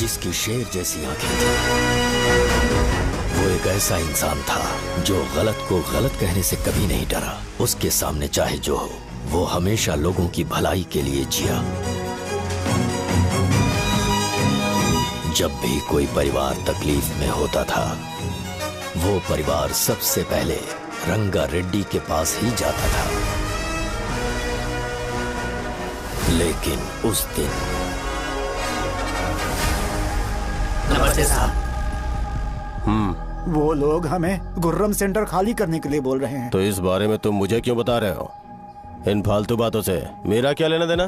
जिसकी शेर जैसी आंखें थी। वो एक ऐसा इंसान था जो गलत को गलत कहने से कभी नहीं डरा। उसके सामने चाहे जो हो, वो हमेशा लोगों की भलाई के लिए जिया। जब भी कोई परिवार तकलीफ में होता था, वो परिवार सबसे पहले रंगा रेड्डी के पास ही जाता था। लेकिन उस दिन नमस्ते साहब। वो लोग हमें गुर्रम सेंटर खाली करने के लिए बोल रहे हैं। तो इस बारे में तुम मुझे क्यों बता रहे हो? इन फालतू बातों से मेरा क्या लेना देना?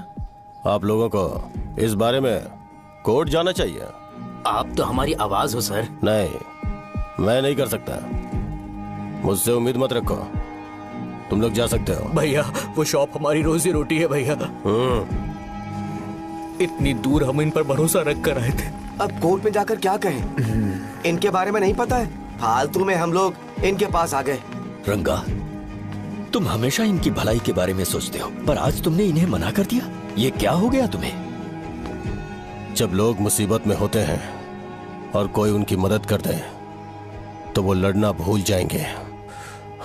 आप लोगों को इस बारे में कोर्ट जाना चाहिए। आप तो हमारी आवाज हो सर। नहीं, मैं नहीं कर सकता। मुझसे उम्मीद मत रखो। तुम लोग जा सकते हो। भैया वो शॉप हमारी रोजी रोटी है भैया। इतनी दूर हम इन पर भरोसा रख कर आए थे। अब कोर्ट में जाकर क्या कहें? इनके बारे में नहीं पता है। फालतू में हम लोग इनके पास आ गए। रंगा, तुम हमेशा इनकी भलाई के बारे में सोचते हो, पर आज तुमने इन्हें मना कर दिया। ये क्या हो गया तुम्हें? जब लोग मुसीबत में होते हैं और कोई उनकी मदद कर दे तो वो लड़ना भूल जाएंगे।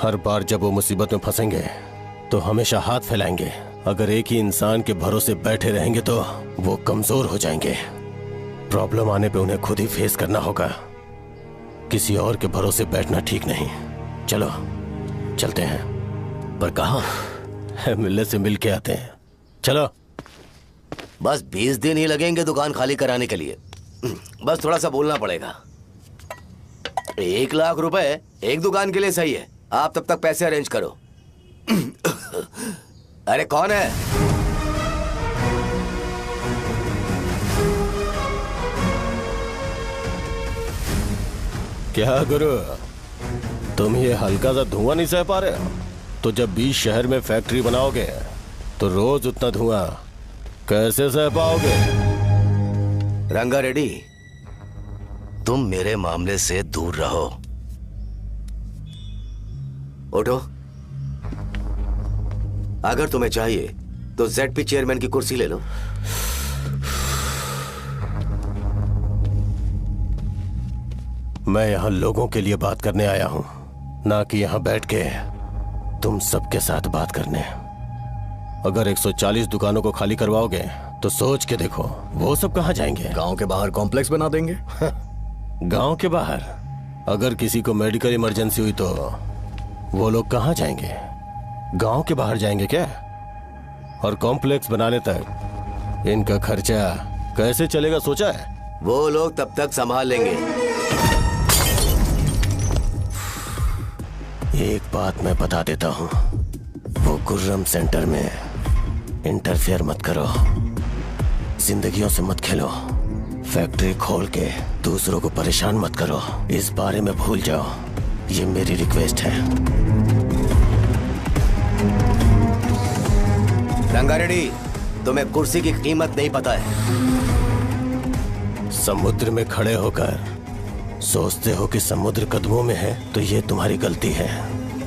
हर बार जब वो मुसीबत में फंसेंगे तो हमेशा हाथ फैलाएंगे। अगर एक ही इंसान के भरोसे बैठे रहेंगे तो वो कमजोर हो जाएंगे। प्रॉब्लम आने पे उन्हें खुद ही फेस करना होगा। किसी और के भरोसे बैठना ठीक नहीं। चलो चलते हैं। पर कहाँ? मिलने से मिल के आते हैं। चलो। बस 20 दिन ही लगेंगे दुकान खाली कराने के लिए। बस थोड़ा सा बोलना पड़ेगा। 1 लाख रुपए एक दुकान के लिए सही है। आप तब तक पैसे अरेंज करो। अरे कौन है? क्या गुरु, तुम ये हल्का सा धुआं नहीं सह पा रहे हो? तो जब 20 शहर में फैक्ट्री बनाओगे तो रोज उतना धुआं कैसे सह पाओगे? रंगा रेड्डी, तुम मेरे मामले से दूर रहो। उठो। अगर तुम्हें चाहिए तो ZP चेयरमैन की कुर्सी ले लो। मैं यहाँ लोगों के लिए बात करने आया हूँ, ना कि यहाँ बैठ के तुम सबके साथ बात करने। अगर 140 दुकानों को खाली करवाओगे तो सोच के देखो वो सब कहाँ जाएंगे? गांव के बाहर कॉम्प्लेक्स बना देंगे। गांव के बाहर? अगर किसी को मेडिकल इमरजेंसी हुई तो वो लोग कहाँ जाएंगे? गांव के बाहर जाएंगे क्या? और कॉम्प्लेक्स बनाने तक इनका खर्चा कैसे चलेगा सोचा है? वो लोग तब तक संभाल लेंगे। एक बात मैं बता देता हूँ, वो गुर्रम सेंटर में इंटरफेयर मत करो। जिंदगियों से मत खेलो। फैक्ट्री खोल के दूसरों को परेशान मत करो। इस बारे में भूल जाओ। ये मेरी रिक्वेस्ट है। रंगा रेड्डी, तुम्हें कुर्सी की कीमत नहीं पता है। समुद्र में खड़े होकर सोचते हो कि समुद्र कदमों में है, तो ये तुम्हारी गलती है।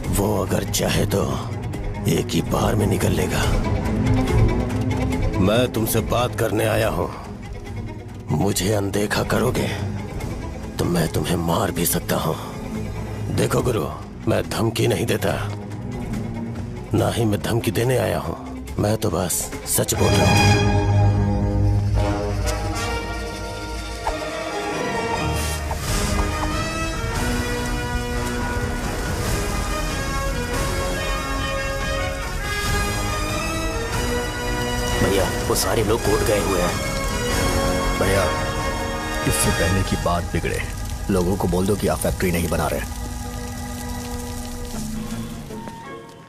वो अगर चाहे तो एक ही बार में निकल लेगा। मैं तुमसे बात करने आया हूं। मुझे अनदेखा करोगे तो मैं तुम्हें मार भी सकता हूं। देखो गुरु, मैं धमकी नहीं देता, ना ही मैं धमकी देने आया हूं। मैं तो बस सच बोल रहा हूं। भैया वो सारे लोग कोर्ट गए हुए हैं। भैया इससे पहले की बात बिगड़े, लोगों को बोल दो कि आप फैक्ट्री नहीं बना रहे।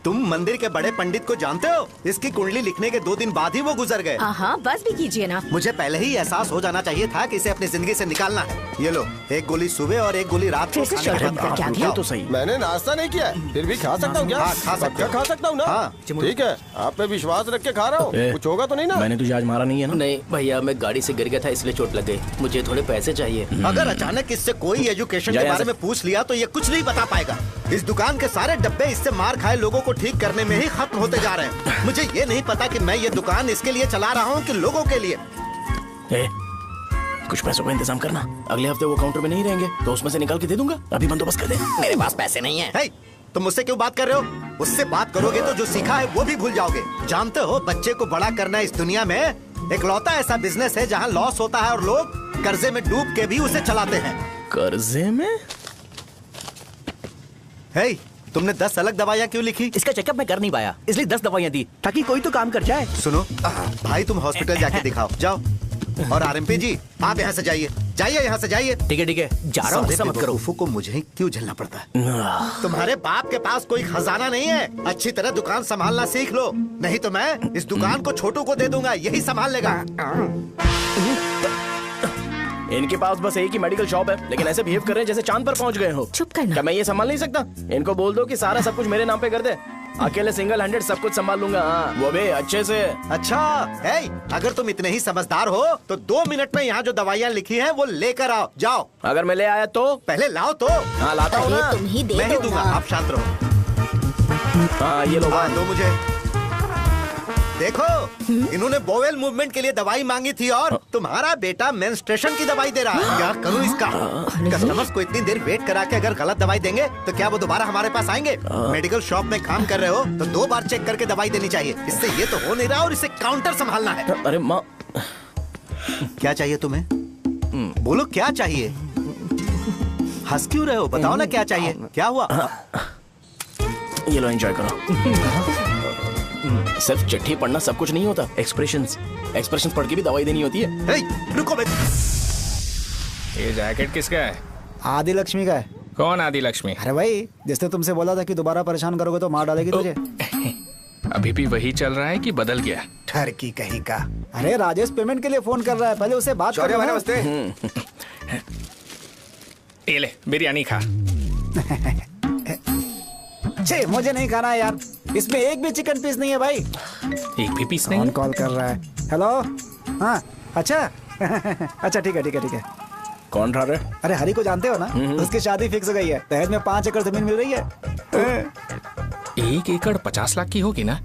तुम मंदिर के बड़े पंडित को जानते हो? इसकी कुंडली लिखने के 2 दिन बाद ही वो गुजर गए। हाँ, बस भी कीजिए ना। मुझे पहले ही एहसास हो जाना चाहिए था कि इसे अपनी जिंदगी से निकालना है। ये लो, 1 गोली सुबह और 1 गोली रात को खाने के बाद। क्या किया? तो सही। मैंने नाश्ता नहीं किया, फिर भी खा सकता हूँ क्या? हाँ, खा सकते हो। खा सकता हूँ ना? हाँ। ठीक है, आप पे विश्वास रख के खा रहा हूँ। कुछ होगा तो नहीं ना? मैंने तुझे आज मारा नहीं है ना? नहीं भैया, मैं गाड़ी से गिर गया था इसलिए चोट लग गई। मुझे थोड़े पैसे चाहिए। अगर अचानक इससे कोई एजुकेशन के बारे में पूछ लिया तो ये कुछ नहीं बता पाएगा। इस दुकान के सारे डब्बे इससे मार खाए लोगों को ठीक करने में ही खत्म होते जा रहे हैं। मुझे ये नहीं पता कि मैं ये दुकान इसके लिए चला रहा हूँ कि लोगों के लिए। कुछ पैसों का इंतजाम करना। अगले हफ्ते वो काउंटर में नहीं रहेंगे तो उसमें से निकाल के दे दूंगा। अभी बंदोबस्त कर दे। मेरे पास पैसे नहीं है। हे, तुम मुझसे क्यों बात कर रहे हो? उससे बात करोगे तो जो सीखा है वो भी भूल जाओगे। जानते हो, बच्चे को बड़ा करना इस दुनिया में इकलौता ऐसा बिजनेस है जहाँ लॉस होता है और लोग कर्जे में डूब के भी उसे चलाते हैं। कर्जे में? हे, तुमने 10 अलग दवाइयाँ क्यों लिखी? इसका चेकअप मैं कर नहीं पाया, इसलिए 10 दवाइयाँ दी ताकि कोई तो काम कर जाए। सुनो भाई, तुम हॉस्पिटल जाके दिखाओ, जाओ। और आरएमपी जी, आप यहाँ से जाइए, जाइए यहाँ से जाइए। ठीक है, जा रहा हूँ, गुस्सा मत करो। बेवकूफों को मुझे ही क्यों झेलना पड़ता है? तुम्हारे बाप के पास कोई खजाना नहीं है। अच्छी तरह दुकान संभालना सीख लो, नहीं तो मैं इस दुकान को छोटू को दे दूंगा, यही संभाल लेगा। इनके पास बस एक ही मेडिकल शॉप है, लेकिन ऐसे बिहेव कर रहे हैं जैसे चांद पर पहुंच गए हो। चुप करना। क्या मैं ये संभाल नहीं सकता? इनको बोल दो कि सारा सब कुछ मेरे नाम पे कर दे। अकेले सिंगल हैंडेड सब कुछ संभाल लूंगा। हाँ, वो भी अच्छे से। अच्छा है, अगर तुम इतने ही समझदार हो तो 2 मिनट में यहाँ जो दवाइयाँ लिखी हैं वो लेकर आओ, जाओ। अगर मैं ले आया तो? पहले लाओ तो। हाँ, लाता हूँ ना। तुम ही दे मैं ही दो दूंगा, ना। आप शांत रहो। हाँ, ये लो। हाँ, दो मुझे। देखो, इन्होंने बोवेल मूवमेंट के लिए दवाई मांगी थी और तुम्हारा बेटा मेंस्ट्रुएशन की दवाई दे रहा है। क्या करूं इसका? कस्टमर्स को इतनी देर वेट करा के अगर गलत दवाई देंगे तो क्या वो दोबारा हमारे पास आएंगे? मेडिकल शॉप में काम कर रहे हो तो 2 बार चेक करके दवाई देनी चाहिए। इससे ये तो हो नहीं रहा और इसे काउंटर संभालना है। अरे माँ, क्या चाहिए तुम्हें? बोलो क्या चाहिए? हंस क्यों रहे हो? बताओ ना क्या चाहिए? क्या हुआ? ये लो, एंजॉय करो। सिर्फ चिट्ठी पढ़ना सब कुछ नहीं होता। एक्सप्रेशंस पढ़ के भी दवाई देनी होती है। हे, रुको बे। ये जैकेट किसका है? आदि लक्ष्मी का है। कौन आदि लक्ष्मी? अरे भाई, जिसने तुमसे बोला था कि दोबारा परेशान करोगे तो मार डालेगी तुझे। अभी भी वही चल रहा है कि बदल गया? ठरकी कहीं का। अरे राजेश पेमेंट के लिए फोन कर रहा है, पहले उसे बात करो। नमस्ते। ये ले, बिरयानी खा। छे, मुझे नहीं खाना है यार, इसमें एक भी चिकन पीस नहीं है भाई। एक भी पीस कौन नहीं? कॉल कर रहा है? हेलो, हाँ, अच्छा। अच्छा, ठीक है। कौन रहा रे? अरे हरी को जानते हो ना, उसकी शादी फिक्स हो गई है। दहेज में 5 एकड़ जमीन मिल रही है। 1 एकड़ 50 लाख की होगी ना?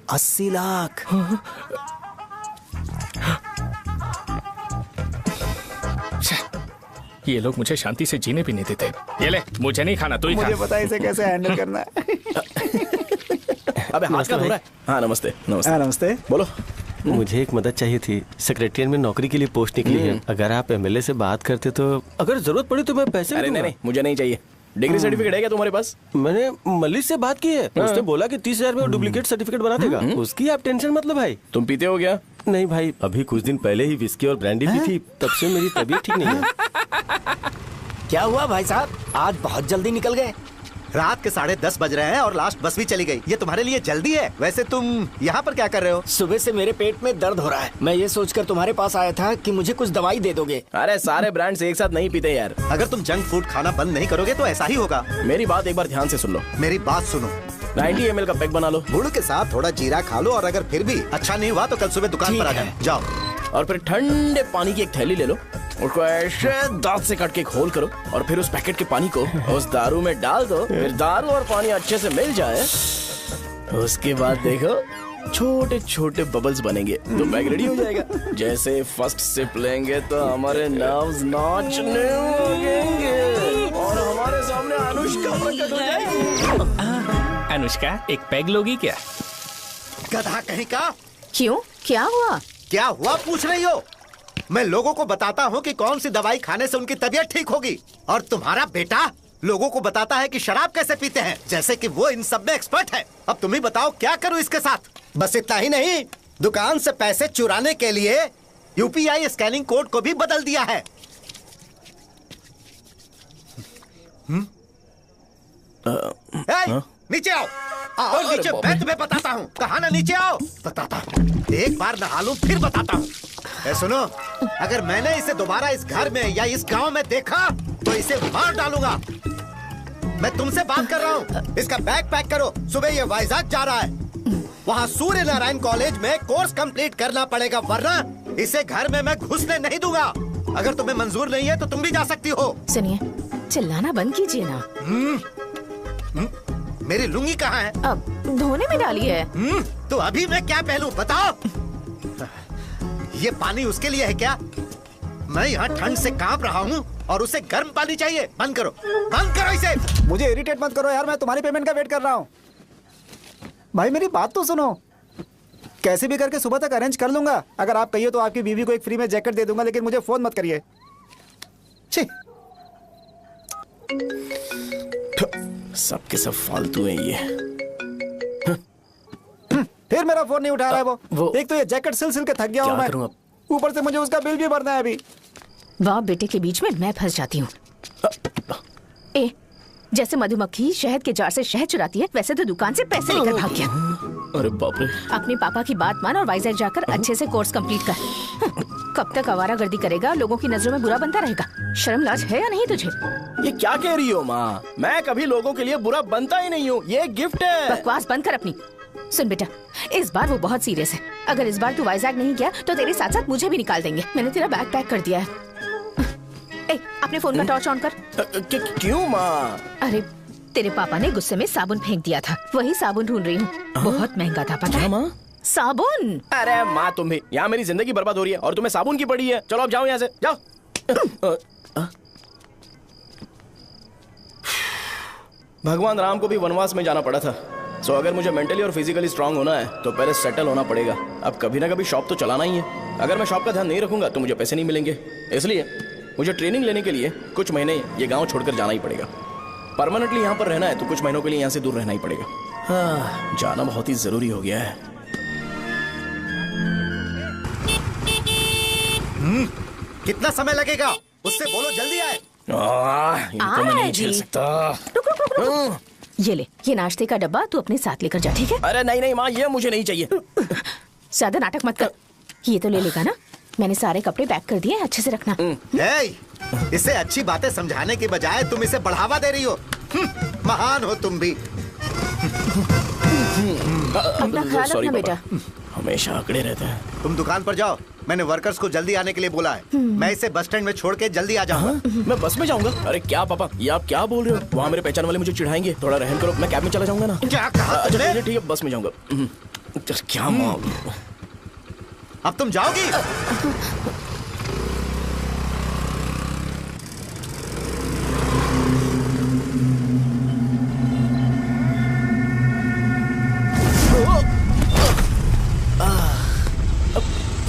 80 लाख। ये लोग मुझे शांति से जीने भी नहीं देते। ये ले, मुझे नहीं खाना, तू ही खा। मुझे पता है इसे कैसे हैंडल करना है। अबे हाथ का हो रहा है। हाँ, नमस्ते। नमस्ते। बोलो। मुझे एक मदद चाहिए थी। सेक्रेटरिएट में नौकरी के लिए पोस्ट निकली है। अगर आप एमएलए से बात करते तो अगर जरूरत पड़ी तो मैं पैसे अरे नहीं, मुझे नहीं चाहिए। डिग्री सर्टिफिकेट है क्या तुम्हारे पास? मैंने मलिक से बात की है, उसने बोला कि 30,000 में वो डुप्लीकेट सर्टिफिकेट बना देगा। उसकी आप टेंशन मत लो भाई। तुम पीते हो क्या? नहीं भाई, अभी कुछ दिन पहले ही विस्की और ब्रांडी पी थी, तब से मेरी तबीयत ठीक नहीं है। क्या हुआ भाई साहब, आज बहुत जल्दी निकल गए? रात के 10:30 बज रहे हैं और लास्ट बस भी चली गई। ये तुम्हारे लिए जल्दी है? वैसे तुम यहाँ पर क्या कर रहे हो? सुबह से मेरे पेट में दर्द हो रहा है। मैं ये सोचकर तुम्हारे पास आया था कि मुझे कुछ दवाई दे दोगे। अरे सारे ब्रांड्स एक साथ नहीं पीते यार। अगर तुम जंक फूड खाना बंद नहीं करोगे तो ऐसा ही होगा। मेरी बात एक बार ध्यान से सुन लो। मेरी बात सुनो। 90 ml का पैक बना लो। गुड़ के साथ थोड़ा जीरा खा लो और अगर फिर भी अच्छा नहीं हुआ तो कल सुबह दुकान पर आ जाना। जाओ। और फिर ठंडे पानी की एक थैली ले लो, उसको ऐसे दांत से काट के एक होल करो और फिर उस पैकेट के पानी को उस दारू में डाल दो। फिर दारू और पानी अच्छे से मिल जाए, उसके बाद देखो छोटे छोटे बबल्स बनेंगे तो पैक रेडी हो जाएगा। जैसे फर्स्ट सिप लेंगे तो हमारे नर्व्स नाचने लगेंगे और हमारे सामने अनुष्का प्रकट हो जाएगी। अनुष्का, एक पैग लोगी क्या? गधा कहीं का। क्यों, क्या हुआ? क्या हुआ पूछ रही हो? मैं लोगों को बताता हूँ कि कौन सी दवाई खाने से उनकी तबीयत ठीक होगी, और तुम्हारा बेटा लोगों को बताता है कि शराब कैसे पीते हैं, जैसे कि वो इन सब में एक्सपर्ट है। अब तुम ही बताओ क्या करूँ इसके साथ? बस इतना ही नहीं, दुकान से पैसे चुराने के लिए यूपीआई स्कैनिंग कोड को भी बदल दिया है। नीचे आओ। आओ नीचे, मैं तुम्हें बताता हूँ। कहा ना नीचे आओ, बताता हूँ। एक बार नहा लूं फिर बताता हूँ। सुनो, अगर मैंने इसे दोबारा इस घर में या इस गांव में देखा तो इसे मार डालूंगा। मैं तुमसे बात कर रहा हूँ। इसका बैग पैक करो, सुबह ये वाइजाग जा रहा है। वहाँ सूर्य नारायण कॉलेज में कोर्स कंप्लीट करना पड़ेगा, वरना इसे घर में मैं घुसने नहीं दूंगा। अगर तुम्हें मंजूर नहीं है तो तुम भी जा सकती हो। सुनिए, चिल्लाना बंद कीजिए ना। मेरी लुंगी कहाँ है? अब धोने में डाली है। तो अभी मैं क्या पहनूं बताओ? ये पानी उसके लिए है क्या? मैं यहाँ ठंड से कांप रहा हूँ और उसे गर्म पानी चाहिए। बंद करो इसे। मुझे इरिटेट मत करो यार, मैं तुम्हारी पेमेंट का वेट कर रहा हूँ। भाई मेरी बात तो सुनो, कैसे भी करके सुबह तक अरेंज कर लूंगा। अगर आप कहिए तो आपकी बीवी को एक फ्री में जैकेट दे दूंगा, लेकिन मुझे फोन मत करिए। छी। सबके सब फालतू है ये। फिर मेरा फोन नहीं उठा रहा है वो। एक तो ये जैकेट सिल के थक गया हूँ मैं, ऊपर से मुझे उसका बिल भी भरना है अभी। वाह बेटे के बीच में मैं फंस जाती हूँ। ए, जैसे मधुमक्खी शहद के जार से शहद चुराती है, वैसे तो दुकान से पैसे लेकर भाग गया। अरे बाप रे। अपने पापा की बात मान और वाइजैक जाकर अच्छे से कोर्स कंप्लीट कर। कब तक आवारागर्दी करेगा, लोगों की नजरों में बुरा बनता रहेगा। शर्म लाज है या नहीं तुझे? ये क्या कह रही हो माँ? मैं कभी लोगों के लिए बुरा बनता ही नहीं हूँ, ये गिफ्ट है। बकवास बंद कर अपनी। सुन बेटा, इस बार वो बहुत सीरियस है। अगर इस बार तू वाइजैक नहीं गया तो तेरे साथ साथ मुझे भी निकाल देंगे। मैंने तेरा बैग पैक कर दिया है। ए, अपने फोन का टॉर्च ऑन कर। क्यों माँ? अरे तेरे पापा ने गुस्से में साबुन फेंक दिया था, वही साबुन ढूंढ रही हूँ। बहुत महंगा था पता है माँ? साबुन। अरे माँ तुम भी, यहाँ मेरी जिंदगी बर्बाद हो रही है और तुम्हें साबुन की पड़ी है। चलो अब जाओ यहाँ से, जाओ। भगवान राम को भी वनवास में जाना पड़ा था। सो अगर मुझे मेंटली और फिजिकली स्ट्रांग होना है तो पहले सेटल होना पड़ेगा। अब कभी ना कभी शॉप तो चलाना ही है। अगर मैं शॉप का ध्यान नहीं रखूंगा तो मुझे पैसे नहीं मिलेंगे। इसलिए मुझे ट्रेनिंग लेने के लिए कुछ महीने ये गांव छोड़कर जाना ही पड़ेगा। परमानेंटली यहाँ पर रहना है तो कुछ महीनों के लिए यहाँ से दूर रहना ही पड़ेगा। हाँ, जाना बहुत ही जरूरी हो गया है। कितना समय लगेगा? उससे बोलो जल्दी आए। इनको मैं नहीं झेल सकता। रुक। ये ले, ये नाश्ते का डब्बा तू अपने साथ लेकर जा, ठीक है? अरे नहीं माँ, ये मुझे नहीं चाहिए। ज्यादा नाटक मत कर। ये तो ले लेगा ना? मैंने सारे कपड़े पैक कर दिए, अच्छे से रखना। इसे अच्छी बातें समझाने की बजाय तुम इसे बढ़ावा दे रही हो। महान हो तुम भी। अपना ख्याल रखना बेटा। हमेशा अकड़े रहते हैं। तुम दुकान पर जाओ, मैंने वर्कर्स को जल्दी आने के लिए बोला है। मैं इसे बस स्टैंड में छोड़ के जल्दी आ जाऊंगा। मैं बस में जाऊंगा? अरे क्या पापा, ये आप क्या बोल रहे हो? वहाँ मेरे पहचान वाले मुझे चिढ़ाएंगे। थोड़ा रहम करो, मैं कैब में चला जाऊंगा ना। क्या कहा? अच्छा ठीक है, बस में जाऊंगा। क्या माँ, अब तुम जाओगी?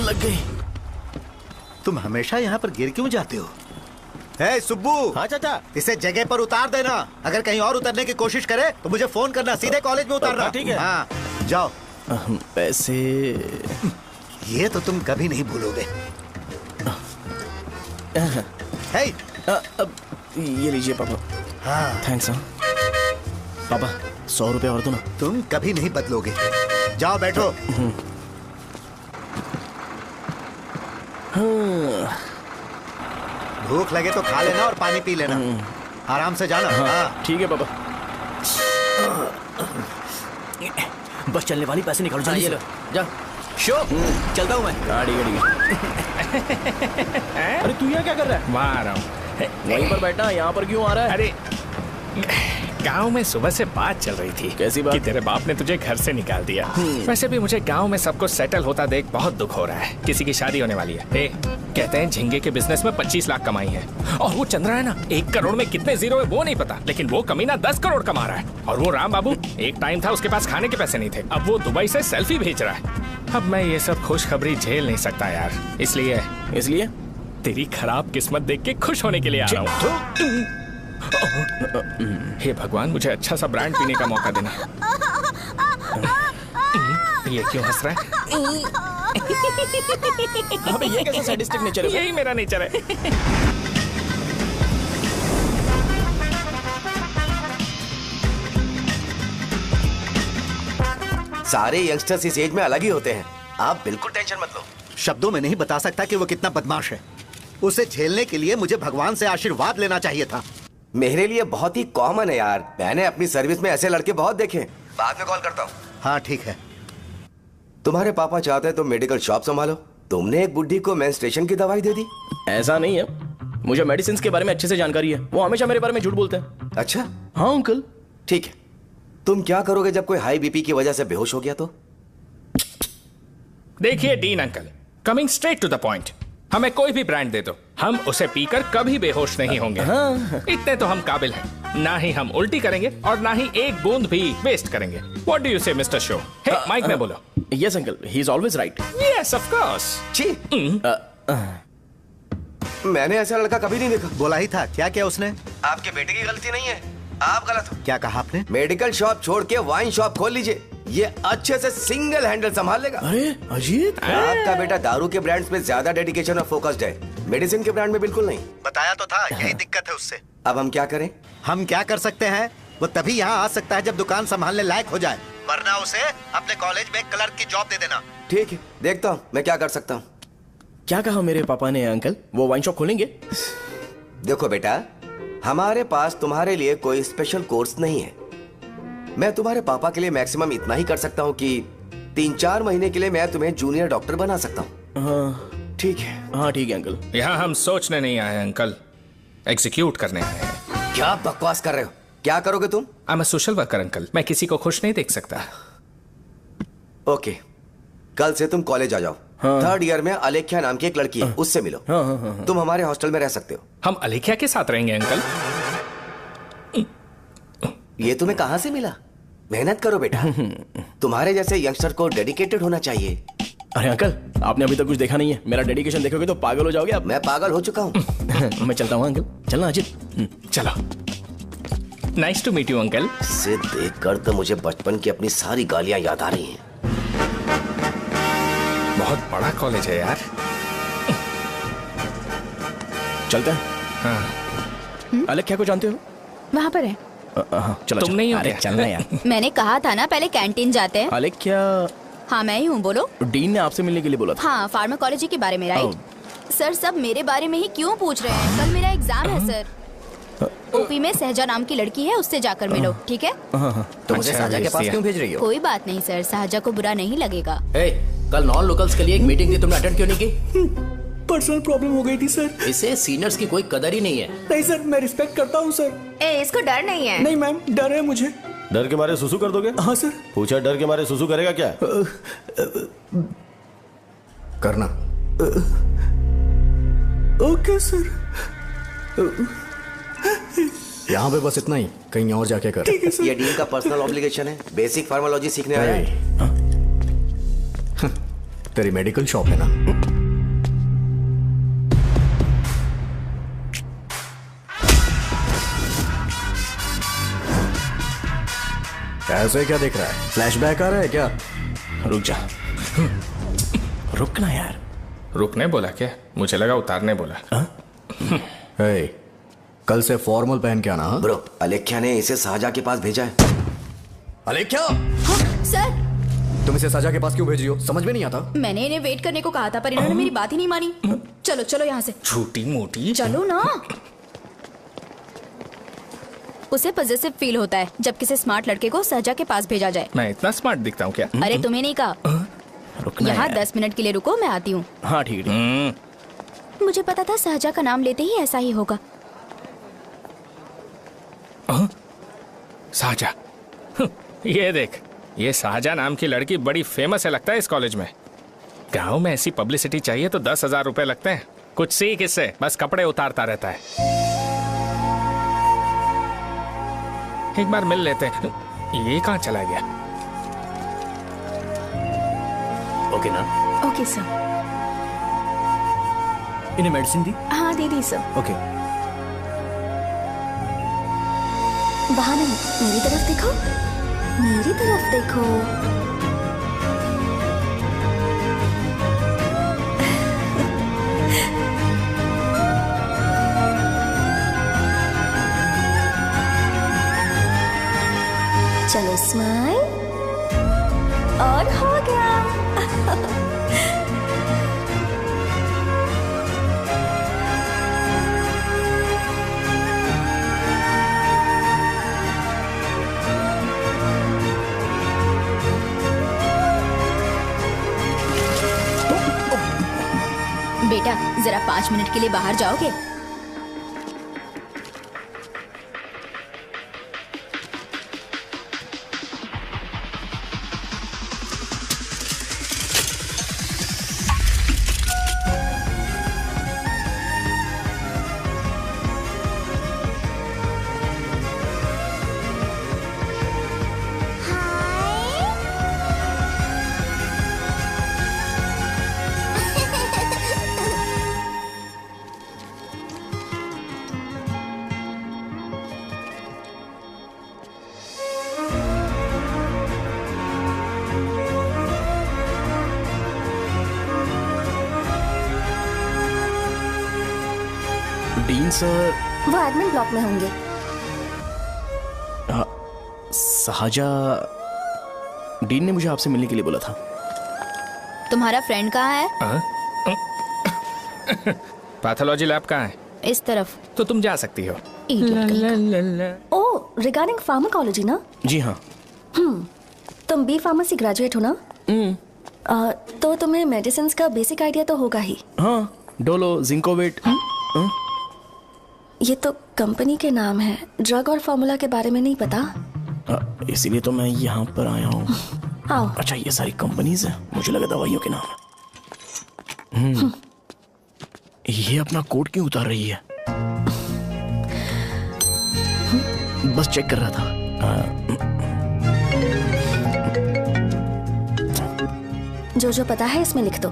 लग गई। तुम हमेशा यहाँ पर गिर क्यों जाते हो? हे सुब्बू। हाँ चाचा। इसे जगह पर उतार देना। अगर कहीं और उतरने की कोशिश करे तो मुझे फोन करना, सीधे कॉलेज में उतारना। ठीक है। हाँ, जाओ। पैसे ये तो तुम कभी नहीं भूलोगे। हे, ये लीजिए पापा। हाँ थैंक्स। पापा 100 रुपए और दो ना। तुम कभी नहीं बदलोगे। जाओ बैठो। भूख लगे तो खा लेना और पानी पी लेना। आराम से जाना। हाँ। ठीक है पापा। बस चलने वाली, पैसे निकालो जल्दी से। जा शो, चलता हूँ मैं। गाड़ी अरे तू यहाँ क्या कर रहा है? वहाँ आ रहा हूँ। वहीं पर बैठा, यहाँ पर क्यों आ रहा है? अरे गांव में सुबह से बात चल रही थी। कैसी बात? कि तेरे बाप ने तुझे घर से निकाल दिया। वैसे भी मुझे गांव में सबको सेटल होता देख बहुत दुख हो रहा है। किसी की शादी होने वाली है। कहते हैं झींगे के बिजनेस में 25 लाख कमाई है। और वो चंद्रा है ना, 1 करोड़ में कितने जीरो है वो नहीं पता, लेकिन वो कमीना 10 करोड़ कमा रहा है। और वो राम बाबू, एक टाइम था उसके पास खाने के पैसे नहीं थे, अब वो दुबई से सेल्फी भेज रहा है। अब मैं ये सब खुशखबरी झेल नहीं सकता यार। इसलिए तेरी खराब किस्मत देख के खुश होने के लिए आ रहा हूँ। हे भगवान, मुझे अच्छा सा ब्रांड पीने का मौका देना। ये क्यों हंस रहा है? अबे ये कैसा सैडिस्टिक नेचर है? यही मेरा नेचर है। सारे यंगस्टर्स इस एज में अलग ही होते हैं। आप बिल्कुल टेंशन मत लो। शब्दों में नहीं बता सकता कि वो कितना बदमाश है। उसे झेलने के लिए मुझे भगवान से आशीर्वाद लेना चाहिए था। मेरे लिए बहुत ही कॉमन है यार। मैंने अपनी सर्विस में ऐसे लड़के बहुत देखे। बाद में कॉल करता हूँ। हाँ ठीक है। तुम्हारे पापा चाहते हैं तुम मेडिकल शॉप संभालो। तुमने एक बुढ़ी को मेंस्ट्रुएशन की दवाई दे दी। ऐसा नहीं है, मुझे मेडिसिन के बारे में अच्छे से जानकारी है। वो हमेशा मेरे बारे में झूठ बोलते हैं। अच्छा हाँ अंकल। ठीक है, तुम क्या करोगे जब कोई हाई बीपी की वजह से बेहोश हो गया तो? देखिए Dean uncle, coming straight to the point, हमें कोई भी ब्रांड दे दो, हम उसे पीकर कभी बेहोश नहीं होंगे। इतने तो हम काबिल हैं। ना ही हम उल्टी करेंगे और ना ही एक बूंद भी वेस्ट करेंगे। व्हाट डू यू से मिस्टर शो? हे, माइक में बोलो। Yes uncle, he is always right. Yes of course. छी, मैंने ऐसा लड़का कभी नहीं देखा। बोला ही था। क्या किया उसने? आपके बेटे की गलती नहीं है, आप गलत हो। क्या कहा आपने? मेडिकल शॉप छोड़ के वाइन शॉप खोल लीजिए, ये अच्छे से सिंगल हैंडल संभाल लेगा। अरे अजीत, आपका बेटा दारू के ब्रांड्स में ज्यादा डेडिकेशन और फोकस्ड है, मेडिसिन के ब्रांड में बिल्कुल नहीं। बताया तो था, यही दिक्कत है उससे। अब हम क्या करें? हम क्या कर सकते हैं? वो तभी यहाँ आ सकता है जब दुकान संभालने लायक हो जाए, वरना उसे अपने कॉलेज में क्लर्क की जॉब दे देना। ठीक है, देखता हूँ मैं क्या कर सकता हूँ। क्या कहा मेरे पापा ने अंकल? वो वाइन शॉप खोलेंगे? देखो बेटा, हमारे पास तुम्हारे लिए कोई स्पेशल कोर्स नहीं है। मैं तुम्हारे पापा के लिए मैक्सिमम इतना ही कर सकता हूँ कि 3-4 महीने के लिए मैं तुम्हें जूनियर डॉक्टर बना सकता हूँ। हाँ ठीक है। हाँ ठीक है अंकल। यहाँ हम सोचने नहीं आए अंकल, एग्जीक्यूट करने आए हैं। क्या बकवास कर रहे हो? क्या करोगे तुम? I am a social worker uncle, मैं किसी को खुश नहीं देख सकता। ओके, कल से तुम कॉलेज आ जाओ। हाँ। 3rd ईयर में अलेख्या नाम की एक लड़की है, उससे मिलो। हाँ। तुम हमारे हॉस्टल में रह सकते हो। हम अलेख्या के साथ रहेंगे अंकल। ये तुम्हें कहां से मिला? मेहनत करो बेटा, तुम्हारे जैसे यंगस्टर को डेडिकेटेड होना चाहिए। अरे अंकल, आपने अभी तक कुछ देखा नहीं है। मेरा डेडिकेशन देखोगे तो पागल हो जाओगे आप। मैं पागल हो चुका हूँ। मैं चलता हूँ अंकल। चलना अजीत। चलो, nice to meet you uncle. इसे देखकर तो मुझे बचपन की अपनी सारी गालियां याद आ रही हैं। बहुत बड़ा कॉलेज है यार। चलते हैं। हाँ। अलेख्या को जानते हो? वहाँ पर है। चलो तुम नहीं हो अरे क्या? चलना यार। मैंने कहा था ना पहले कैंटीन जाते हैं। अलेख्या, हाँ मैं ही हूँ, बोलो। डीन ने आपसे मिलने के लिए बोला था। हाँ, फार्माकोलॉजी के बारे में, राइट? सर सब मेरे बारे में ही क्यों पूछ रहे हैं? कल मेरा एग्जाम है सर। ओपी में सहजा नाम की लड़की है, उससे जाकर मिलो, ठीक है? तो मुझे अच्छा, साजा के भेज पास दिया। क्यों भेज रही हो? कोई बात नहीं सर, सहजा को बुरा नहीं लगेगा। कल नॉन लोकल्स के लिए एक मीटिंग थी, तुमने अटेंड क्यों नहीं की? पर्सनल प्रॉब्लम हो गई थी सर। इसे सीनियर्स की कोई कदर ही नहीं है। नहीं सर, मैं रिस्पेक्ट करता हूँ सर। इसको डर नहीं है। नहीं मैम, डर है मुझे। डर के मारे सुसु कर दोगे? हाँ सर। पूछा डर के मारे सुसु करेगा क्या? करना। Okay sir. यहाँ पे बस इतना ही, कहीं और जाके कर। ये डीन का पर्सनल ऑब्लिगेशन है, बेसिक फार्माकोलॉजी सीखने आया है। तेरी मेडिकल शॉप है ना? ऐसे क्या देख रहा है? फ्लैशबैक आ रहा है क्या? रुक जा। रुकना यार। रुकने बोला क्या? मुझे लगा उतारने बोला। हे, कल से फॉर्मल पहन के आना। हाँ? ब्रो, अलेख्या ने इसे साजा के पास भेजा है। अलेख्या, हाँ, सर तुम इसे साजा के पास क्यों भेज रही हो? समझ में नहीं आता। मैंने इन्हें वेट करने को कहा था, पर इन्होंने मेरी बात ही नहीं मानी। चलो चलो यहाँ से, छोटी मोटी। चलो ना। उसे पॉजिटिव फील होता है जब किसी स्मार्ट लड़के को सहजा के पास भेजा जाए। मैं इतना स्मार्ट दिखता हूँ क्या? अरे तुम्हें नहीं कहा। रुकना यहाँ यार। 10 मिनट के लिए रुको, मैं आती हूँ। हाँ ठीक है। मुझे पता था सहजा का नाम लेते ही ऐसा ही होगा। साजा। ये देख, ये साजा नाम की लड़की बड़ी फेमस है लगता है इस कॉलेज में। गांव में ऐसी पब्लिसिटी चाहिए तो 10,000 रुपए लगते हैं। कुछ सीख इससे, बस कपड़े उतारता रहता है। एक बार मिल लेते हैं। ये कहाँ चला गया? ओके ना? Okay sir. इन्हें मेडिसिन दी? हाँ दे दी सर। ओके। वहाँ नहीं, मेरी तरफ देखो, मेरी तरफ देखो। चलो स्माइल, और हो गया। बेटा जरा 5 मिनट के लिए बाहर जाओगे? Dean sir. वो एडमिन ब्लॉक में होंगे। साजा, डीन ने मुझे आपसे मिलने के लिए बोला था। तुम्हारा फ्रेंड कहाँ है? पैथोलॉजी लैब कहाँ है? इस तरफ। तो तुम जा सकती हो। ओह, रिगार्डिंग फार्माकोलॉजी ना? जी हाँ। तुम बी फार्मेसी ग्रेजुएट हो ना? तो तुम्हें मेडिसिन का बेसिक आइडिया तो होगा ही। हाँ, डोलो, जिंकोवेट। ये तो कंपनी के नाम है, ड्रग और फॉर्मूला के बारे में नहीं पता। इसीलिए तो मैं यहाँ पर आया हूँ। आओ। अच्छा, ये सारी कंपनीज है, मुझे लगा दवाइयों के नाम है। ये अपना कोट क्यों उतार रही है? बस चेक कर रहा था। जो जो पता है इसमें लिख दो।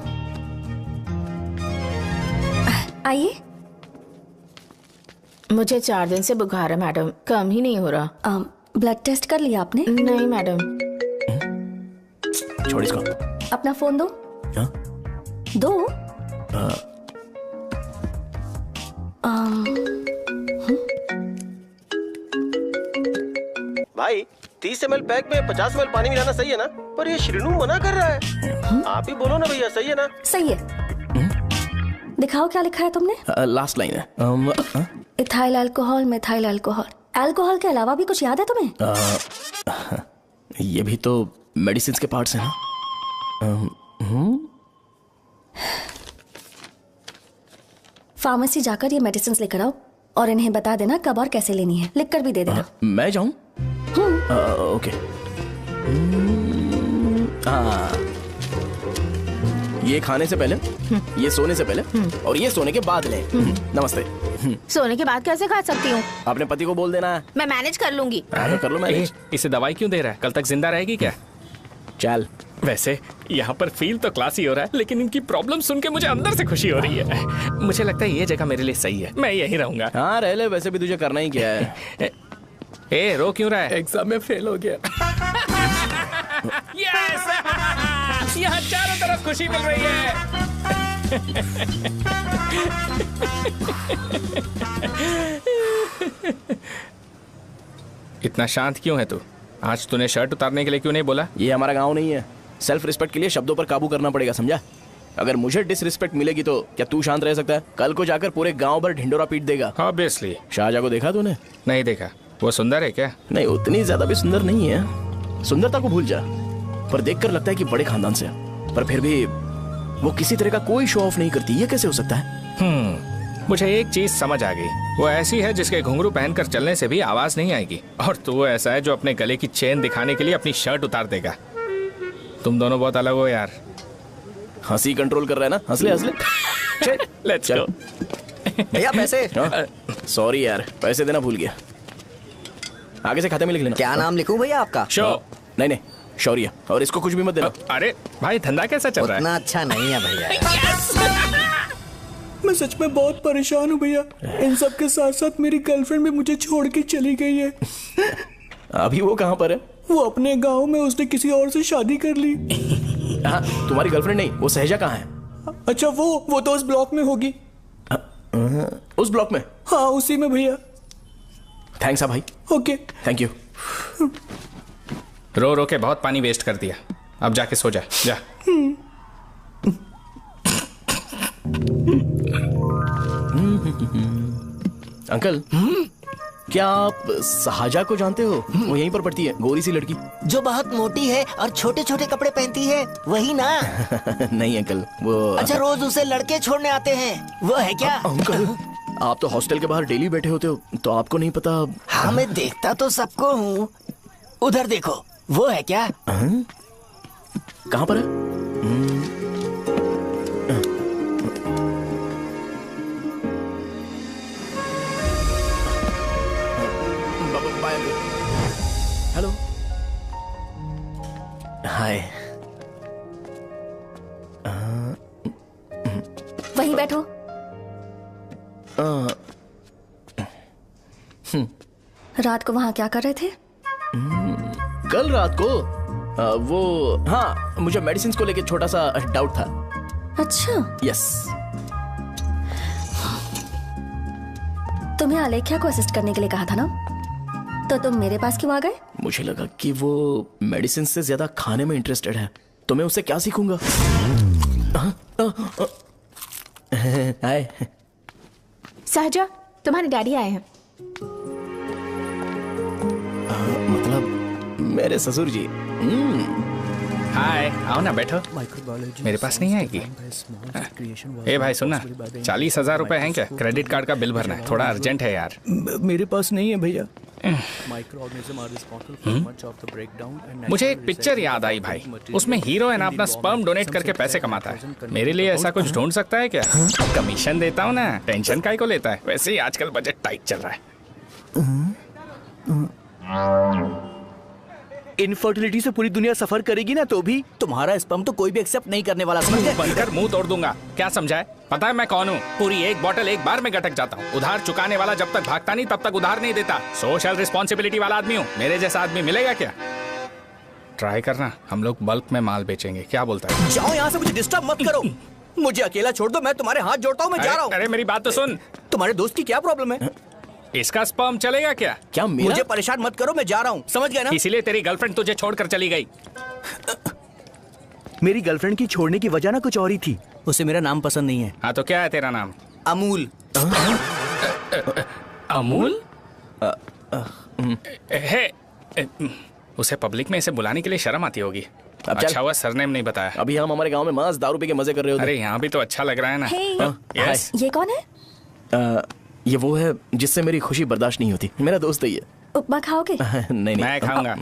आइए। मुझे 4 दिन से बुखार है मैडम, कम ही नहीं हो रहा। ब्लड टेस्ट कर लिया आपने? नहीं मैडम। छोड़ इसको। अपना फोन दो। हाँ? दो। भाई 30 ml पैक में 50 ml पानी मिलाना सही है ना? पर ये श्रीनू मना कर रहा है। आप ही बोलो ना भैया, सही है ना? सही है। दिखाओ क्या लिखा है तुमने? लास्ट लाइन है। Ethyl alcohol, methyl alcohol. Alcohol के अलावा भी कुछ याद है तुम्हें? ये भी तो मेडिसिन के पार्ट्स हैं ना? फार्मेसी जाकर ये मेडिसिन लेकर आओ और इन्हें बता देना कब और कैसे लेनी है। लिख कर भी दे देना। मैं जाऊं? ओके। ये खाने से पहले, ये सोने से पहले और ये सोने के बाद ले। नमस्ते। सोने के बाद कैसे खा सकती हूँ? अपने पति को बोल देना। मैं मैनेज कर लूंगी। कर लो मैनेज। इसे दवाई क्यों दे रहा है? कल तक जिंदा रहेगी क्या? चल। वैसे यहाँ पर फील तो क्लासी हो रहा है, लेकिन इनकी प्रॉब्लम सुन के मुझे अंदर से खुशी हो रही है। मुझे लगता है ये जगह मेरे लिए सही है, मैं यहीं रहूंगा। हाँ रह ले, वैसे भी तुझे करना ही क्या है। ए, रो क्यों रहा है? एग्जाम में फेल हो गया। यस! यहाँ चारों तरफ खुशी मिल रही है। इतना शांत क्यों है तू? आज तूने शर्ट उतारने के लिए क्यों नहीं बोला? ये हमारा गांव नहीं है। सेल्फ रिस्पेक्ट के लिए शब्दों पर काबू करना पड़ेगा, समझा? अगर मुझे डिसरिस्पेक्ट मिलेगी तो क्या तू शांत रह सकता है? कल को जाकर पूरे गांव भर ढिंडोरा पीट देगा। ऑब्वियसली। शाहजहां को देखा तूने? नहीं देखा। वो सुंदर है क्या? नहीं, उतनी ज्यादा भी सुंदर नहीं है। सुंदरता को भूल जा, पर देखकर लगता है कि बड़े खानदान से, पर फिर भी वो किसी तरह का कोई शो ऑफ नहीं करती। ये कैसे हो सकता है? मुझे एक चीज समझ आ गई। वो ऐसी है जिसके घुंघरू पहनकर चलने से भी आवाज नहीं आएगी, और तू ऐसा है जो अपने गले की चेन दिखाने के लिए अपनी शर्ट उतार देगा। तुम दोनों बहुत अलग हो यार। हंसी कंट्रोल कर रहा है ना? हंस ले हंस ले। Let's go. भैया पैसे। सॉरी यार, पैसे देना भूल गया। आगे से खाते में लिख लेना। क्या नाम लिखूं भैया आपका? नहीं, शौर्य। और इसको कुछ भी मत देना। अरे भाई, धंधा कैसा चल रहा है? उतना अच्छा नहीं है भैया। मैं सच में बहुत परेशान हूँ भैया। इन सब के साथ साथ मेरी गर्लफ्रेंड भी मुझे छोड़ के चली गई है। अभी वो कहाँ पर है? वो अपने गांव में, उसने किसी और से शादी कर ली। हाँ, तुम्हारी गर्लफ्रेंड नहीं, वो सहजा कहाँ है? अच्छा, वो तो उस ब्लॉक में होगी। उस ब्लॉक में? हाँ, उसी में भैया। थैंक्स भाई। Okay, thank you. रो रो के बहुत पानी वेस्ट कर दिया, अब जाके सो जा। जा। अंकल, क्या आप साजा को जानते हो? वो यहीं पर पढ़ती है, गोरी सी लड़की जो बहुत मोटी है और छोटे छोटे कपड़े पहनती है, वही ना? नहीं अंकल, वो अच्छा, रोज उसे लड़के छोड़ने आते हैं, वो है क्या? अंकल, आप तो हॉस्टल के बाहर डेली बैठे होते हो, तो आपको नहीं पता? हाँ, मैं देखता तो सबको हूँ। उधर देखो, वो है क्या? कहाँ पर है? हेलो, हाय। वहीं बैठो। रात को वहां क्या कर रहे थे? कल रात को वो, हाँ, मुझे मेडिसिन को लेके छोटा सा डाउट था। अच्छा। यस। तुम्हें आलेख्या को असिस्ट करने के लिए कहा था ना, तो तुम मेरे पास क्यों आ गए? मुझे लगा कि वो मेडिसिन से ज्यादा खाने में इंटरेस्टेड है, तो मैं उससे क्या सीखूंगा। हाय सहजा, तुम्हारे डैडी आए हैं। मतलब मेरे ससुर जी। हाय, आओ ना, बैठो। मेरे पास नहीं आएगी। ए भाई सुनना, 40,000 रुपए हैं क्या? क्रेडिट कार्ड का बिल भरना है, थोड़ा अर्जेंट है यार। मेरे पास नहीं है भैया। मुझे एक पिक्चर याद आई भाई, उसमें हीरो है ना अपना स्पर्म डोनेट करके पैसे कमाता है। मेरे लिए ऐसा कुछ ढूंढ सकता है क्या? कमीशन देता हूँ ना, टेंशन काहे को लेता है? वैसे ही आजकल बजट टाइट चल रहा है। इनफर्टिलिटी से पूरी दुनिया सफर करेगी ना, तो भी तुम्हारा स्पर्म तो कोई भी एक्सेप्ट नहीं करने वाला, समझ गए? बनकर मुंह तोड़ दूंगा। क्या समझा है? पता है मैं कौन हूँ? पूरी एक बोतल एक बार में गटक जाता हूँ। उधार चुकाने वाला जब तक भागता नहीं तब तक उधार नहीं देता। सोशल रिस्पॉन्सिबिलिटी वाला आदमी हूँ। मेरे जैसा आदमी मिलेगा क्या? ट्राई करना, हम लोग बल्क में माल बेचेंगे। क्या बोलता है? जाओ यहाँ से, मुझे डिस्टर्ब मत करो। मुझे अकेला छोड़ दो, मैं तुम्हारे हाथ जोड़ता हूँ, मैं जा रहा हूँ। अरे मेरी बात तो सुन। तुम्हारे दोस्त की क्या प्रॉब्लम है? इसका स्पर्म चलेगा क्या? क्या मेरा? मुझे परेशान मत करो, मैं जा रहा हूँ, समझ गए ना? इसीलिए तेरी गर्लफ्रेंड तुझे छोड़कर चली गई। मेरी गर्लफ्रेंड की छोड़ने की वजह ना कुछ और ही थी। उसे मेरा नाम पसंद नहीं है। हाँ तो क्या है तेरा नाम? अमूल। अमूल? उसे पब्लिक में इसे बुलाने के लिए शर्म आती होगी। अच्छा हुआ सरनेम नहीं बताया। अभी हम हमारे गांव में मांस दारू पी के मजे कर रहे होते। अरे यहाँ भी तो अच्छा लग रहा है ना। Hey. यस। ये कौन है? ये वो है जिससे मेरी खुशी बर्दाश्त नहीं होती। मेरा दोस्त ही है। उपमा खाओगे? नहीं मैं खाऊंगा।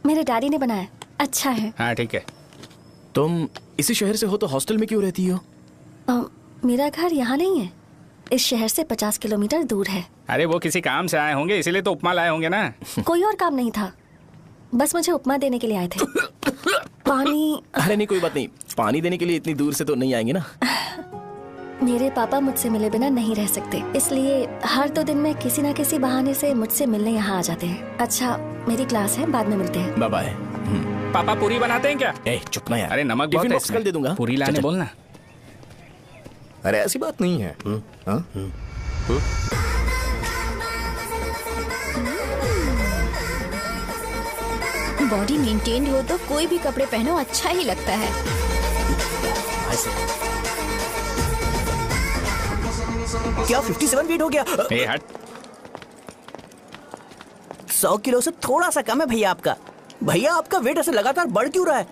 मेरे डैडी ने बनाया, अच्छा है। हाँ ठीक है। तुम इसी शहर से हो तो हॉस्टल में क्यों रहती हो? मेरा घर यहाँ नहीं है, इस शहर से 50 किलोमीटर दूर है। अरे वो किसी काम से आए होंगे, इसीलिए तो उपमा लाए होंगे ना। कोई और काम नहीं था, बस मुझे उपमा देने के लिए आए थे। पानी? अरे नहीं, कोई बात नहीं। पानी देने के लिए इतनी दूर से तो नहीं आएंगे ना। मेरे पापा मुझसे मिले बिना नहीं रह सकते, इसलिए हर 2 दिन में किसी न किसी बहाने से मुझसे मिलने यहाँ आ जाते हैं। अच्छा, मेरी क्लास है, बाद में मिलते हैं। Bye bye. पापा पूरी बनाते हैं क्या? ए चुप ना यार। अरे नमक बहुत है इसमें। कल दे दूंगा। पूरी लाने बोलना। अरे ऐसी बात नहीं है। बॉडी मेंटेन्ड हो तो कोई भी कपड़े पहनो अच्छा ही लगता है। क्या 57 फीट हो गया? ए हट। 100 किलो से थोड़ा सा कम है भैया आपका। भैया आपका वेट ऐसे लगातार बढ़ क्यों रहा है?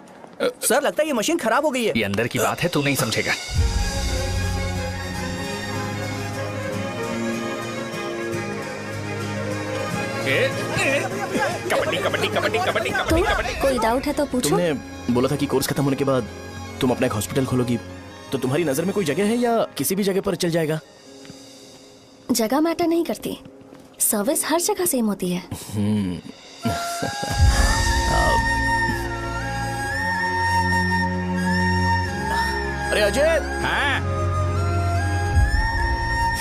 सर लगता है ये मशीन खराब हो गई है। ये अंदर की बात है, तू नहीं समझेगा। कबड्डी कबड्डी कबड्डी कबड्डी कबड्डी कबड्डी। कोई डाउट है तो पूछो। तुमने बोला था कि कोर्स खत्म होने के बाद तुम अपना एक हॉस्पिटल खोलोगी, तो तुम्हारी नजर में कोई जगह है या किसी भी जगह पर चल जाएगा? जगह मैटर नहीं करती, सर्विस हर जगह सेम होती है। अरे अजय, हाँ?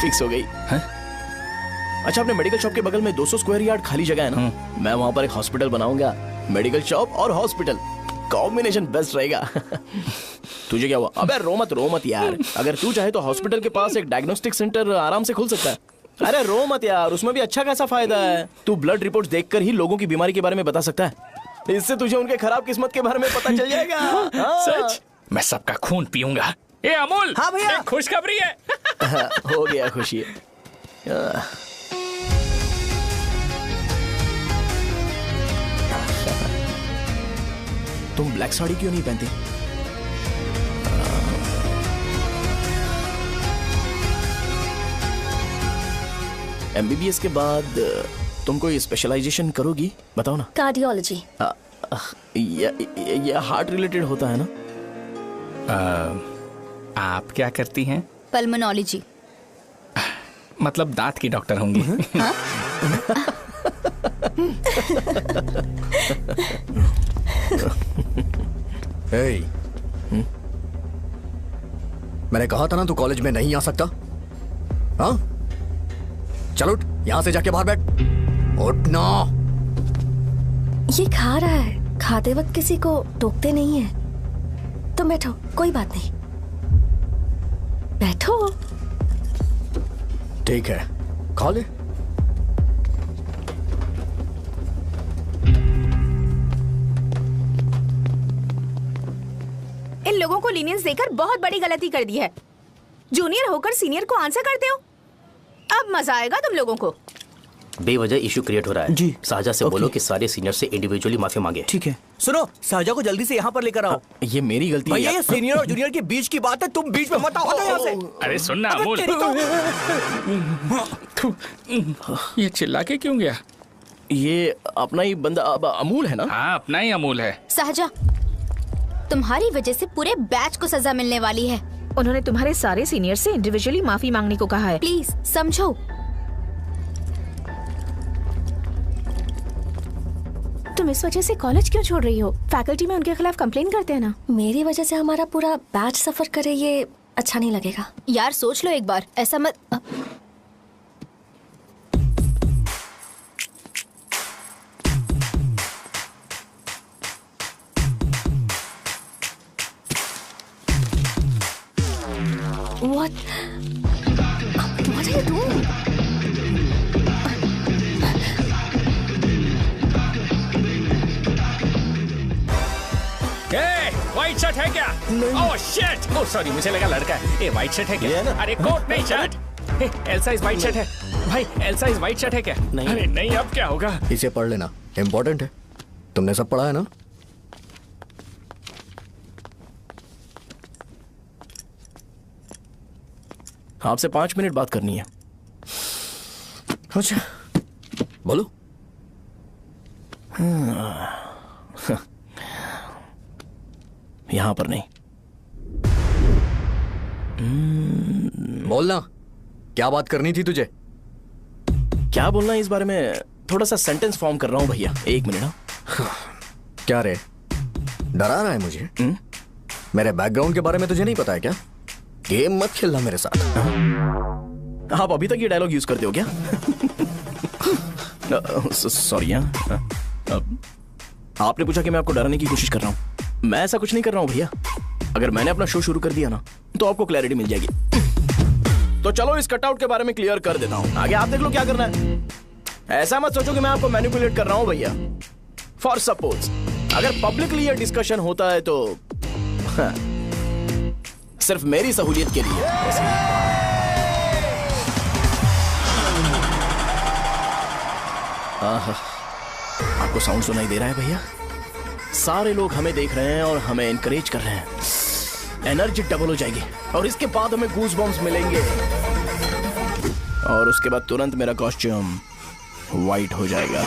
फिक्स हो गई। अच्छा, अपने मेडिकल शॉप के बगल में 200 स्क्वायर यार्ड खाली जगह है ना, मैं वहां पर एक हॉस्पिटल बनाऊंगा। मेडिकल शॉप और हॉस्पिटल, कॉम्बिनेशन बेस्ट रहेगा। तुझे क्या हुआ? अबे रो मत यार। अगर तू चाहे तो हॉस्पिटल के पास एक डायग्नोस्टिक सेंटर आराम से खुल सकता है। अरे रो मत यार, उसमें भी अच्छा खासा फायदा है। तू ब्लड रिपोर्ट्स देखकर ही लोगों की बीमारी के बारे में बता सकता है। इससे तुझे उनके खराब किस्मत के बारे में पता चल जाएगा। सच? मैं सबका खून पीऊंगा। ए अमूल। हाँ भैया। एक खुशखबरी है। हो गया खुशी। तुम ब्लैक साड़ी क्यों नहीं पहनती? एमबीबीएस के बाद तुम कोई स्पेशलाइजेशन करोगी? बताओ ना। कार्डियोलॉजी। ये हार्ट रिलेटेड होता है ना? आप क्या करती हैं? पल्मोनोलॉजी। मतलब दांत की डॉक्टर होंगी। हाँ? hey. मैंने कहा था ना तू कॉलेज में नहीं आ सकता। हाँ, चल उठ, यहां से जाके बाहर बैठ। उठ ना। ये खा रहा है, खाते वक्त किसी को टोकते नहीं है। तुम बैठो, कोई बात नहीं, बैठो। ठीक है, खा ले। इन लोगों को लीनियंस देकर बहुत बड़ी गलती कर दी है। जूनियर होकर सीनियर को आंसर करते हो। अब मजा आएगा तुम लोगों को। बेवजह इशू क्रिएट हो रहा है जी। साजा से बोलो कि सारे सीनियर से इंडिविजुअली माफी मांगे। ठीक है। सुनो, साजा को जल्दी से यहाँ पर लेकर आओ। ये मेरी गलती भैया, है। ये सीनियर और जूनियर के बीच की बात है, तुम बीच में मत आओ यहाँ से। अरे सुनना अमूल, तेरी तो- ये चिल्ला के क्यों गया? ये अपना ही बंदा अमूल है ना? हाँ, अपना ही अमूल है। साजा, तुम्हारी वजह से पूरे बैच को सजा मिलने वाली है। उन्होंने तुम्हारे सारे सीनियर से इंडिविजुअली माफी मांगने को कहा है। प्लीज समझो। तुम इस वजह से कॉलेज क्यों छोड़ रही हो? फैकल्टी में उनके खिलाफ कंप्लेन करते हैं ना। मेरी वजह से हमारा पूरा बैच सफर करे, ये अच्छा नहीं लगेगा। यार सोच लो एक बार, ऐसा मत। What are you doing? White shirt है क्या? Oh shit! ओह सॉरी, मुझे लगा लड़का है। ये व्हाइट शर्ट है क्या? अरे कोट नहीं, shirt. L size white shirt है भाई। एल साइज व्हाइट शर्ट है क्या? नहीं। अरे नहीं, अब क्या होगा? इसे पढ़ लेना, इम्पोर्टेंट है। तुमने सब पढ़ा है ना? आपसे 5 मिनट बात करनी है। अच्छा, बोलो। यहाँ पर नहीं। बोलना, क्या बात करनी थी तुझे? क्या बोलना है इस बारे में? थोड़ा सा सेंटेंस फॉर्म कर रहा हूँ भैया, 1 मिनट। क्या रे, डरा रहा है मुझे? मेरे बैकग्राउंड के बारे में तुझे नहीं पता है क्या? गेम मत खेलना मेरे साथ। आप अभी तक ये डायलॉग यूज करते हो क्या? सॉरी। आपने पूछा कि मैं आपको डराने की कोशिश कर रहा हूँ। मैं ऐसा कुछ नहीं कर रहा हूँ भैया। अगर मैंने अपना शो शुरू कर दिया ना, तो आपको क्लैरिटी मिल जाएगी। तो चलो इस कटआउट के बारे में क्लियर कर देता हूँ, आगे आप देख लो क्या करना है। ऐसा मत सोचो कि मैं आपको मैनिपुलेट कर रहा हूँ भैया। फॉर सपोज अगर पब्लिकली ये डिस्कशन होता है तो सिर्फ मेरी सहूलियत के लिए। आपको साउंड सुनाई दे रहा है भैया? सारे लोग हमें देख रहे हैं और हमें एनकरेज कर रहे हैं। एनर्जी डबल हो जाएगी और इसके बाद हमें गूज बम्स मिलेंगे और उसके बाद तुरंत मेरा कॉस्ट्यूम वाइट हो जाएगा।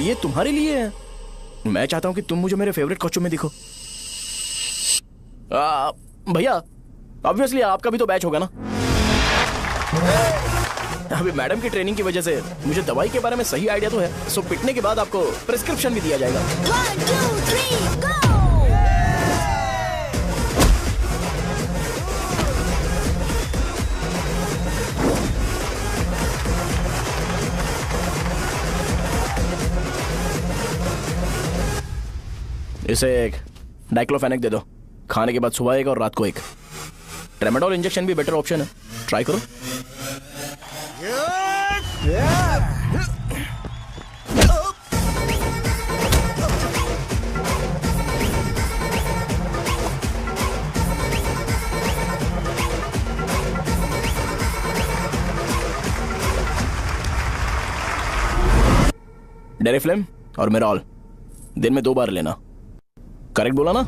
ये तुम्हारे लिए है। मैं चाहता हूं कि तुम मुझे मेरे फेवरेट कॉस्ट्यूम में दिखो। भैया ऑब्वियसली आपका भी तो बैच होगा ना। अभी मैडम की ट्रेनिंग की वजह से मुझे दवाई के बारे में सही आइडिया तो है। सो पिटने के बाद आपको प्रिस्क्रिप्शन भी दिया जाएगा। 1 2 3 गो। इसे एक डाइक्लोफेनेक दे दो। खाने के बाद सुबह एक और रात को एक। ट्रेमाडोल इंजेक्शन भी बेटर ऑप्शन है, ट्राई करो। डेरिफ्लेम और मेरॉल दिन में 2 बार लेना। करेक्ट बोला ना?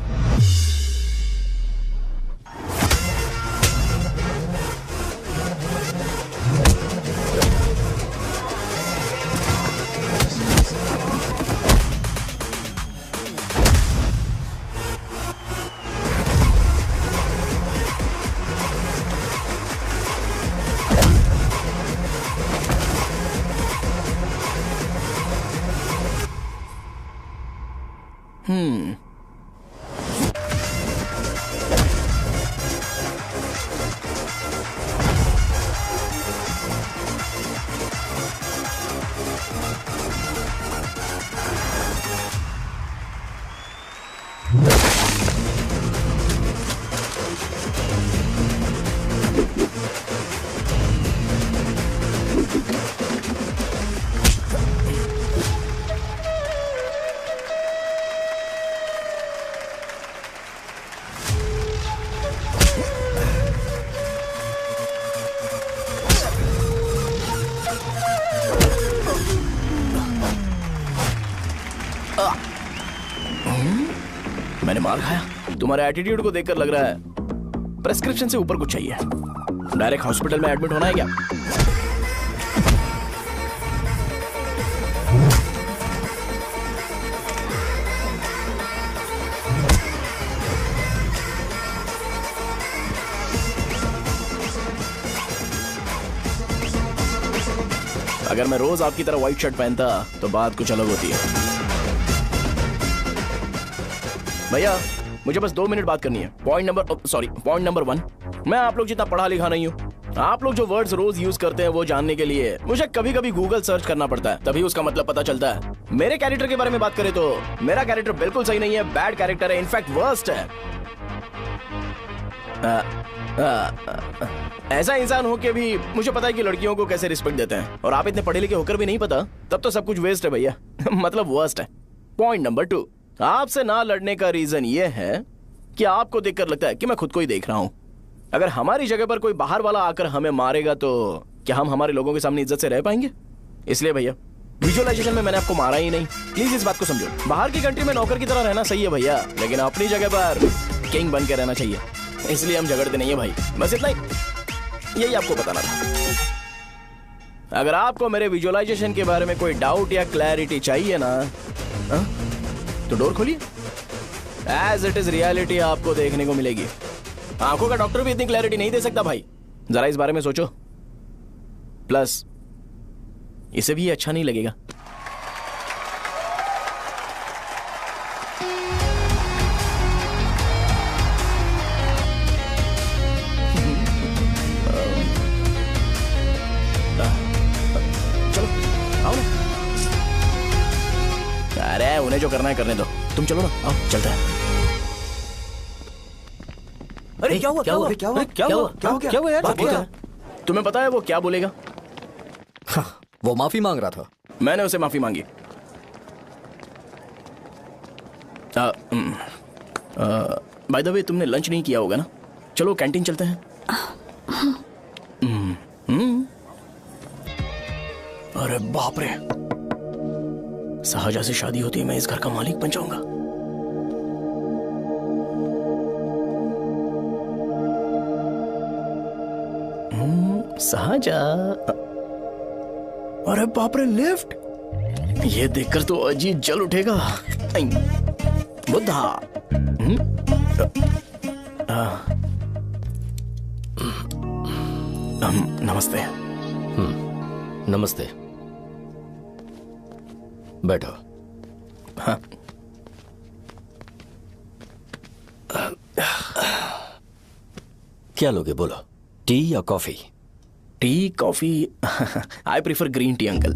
मैंने मार खाया? तुम्हारे एटीट्यूड को देखकर लग रहा है प्रेस्क्रिप्शन से ऊपर कुछ चाहिए। डायरेक्ट हॉस्पिटल में एडमिट होना है क्या? अगर मैं रोज आपकी तरह व्हाइट शर्ट पहनता तो बात कुछ अलग होती है। भैया मुझे बस 2 मिनट बात करनी है। पॉइंट नंबर 1, मैं आप लोग जितना पढ़ा लिखा नहीं हूँ। आप लोग जो वर्ड्स रोज यूज करते हैं वो जानने के लिए मुझे कभी कभी गूगल सर्च करना पड़ता है, तभी उसका मतलब पता चलता है। मेरे कैरेक्टर के बारे में बात करें तो मेरा कैरेक्टर बिल्कुल सही नहीं है, बैड कैरेक्टर है, इनफैक्ट वर्स्ट है। ऐसा इंसान हो के भी मुझे पता है कि लड़कियों को कैसे रिस्पेक्ट देते हैं, और आप इतने पढ़े लिखे होकर भी नहीं पता, तब तो सब कुछ वेस्ट है भैया। मतलब वर्स्ट है। पॉइंट नंबर 2, आपसे ना लड़ने का रीजन ये है कि आपको देखकर लगता है कि मैं खुद को ही देख रहा हूं। अगर हमारी जगह पर कोई बाहर वाला आकर हमें मारेगा तो क्या हम हमारे लोगों के सामने इज्जत से रह पाएंगे? इसलिए भैया विजुअलाइजेशन में मैंने आपको मारा ही नहीं, प्लीज इस बात को समझो। बाहर की कंट्री में नौकर की तरह रहना सही है भैया, लेकिन अपनी जगह पर किंग बन के रहना चाहिए। इसलिए हम झगड़ते नहीं है भाई, बस इतना ही, यही आपको बताना था। अगर आपको मेरे विजुअलाइजेशन के बारे में कोई डाउट या क्लैरिटी चाहिए ना, तो डोर खोलिए। एज इट इज रियलिटी आपको देखने को मिलेगी। आंखों का डॉक्टर भी इतनी क्लैरिटी नहीं दे सकता भाई, जरा इस बारे में सोचो। प्लस इसे भी अच्छा नहीं लगेगा। चलो आओ ना। अरे उन्हें जो करना है करने दो, तुम चलो ना, आओ चलते हैं। अरे क्या हुआ? यार? तुम्हें पता है वो क्या बोलेगा? वो माफी मांग रहा था। मैंने उसे माफी मांगी। बाय द वे तुमने लंच नहीं किया होगा ना? चलो कैंटीन चलते हैं। अरे बाप रे, शाहजहा से शादी होती है मैं इस घर का मालिक बन जाऊंगा। शाहजहा, अरे बाप रे लिफ्ट, ये देखकर तो अजीत जल उठेगा। बुद्धा, नमस्ते। नमस्ते, बैठो। हाँ। क्या लोगे बोलो, टी या coffee? Tea coffee? I prefer green tea uncle.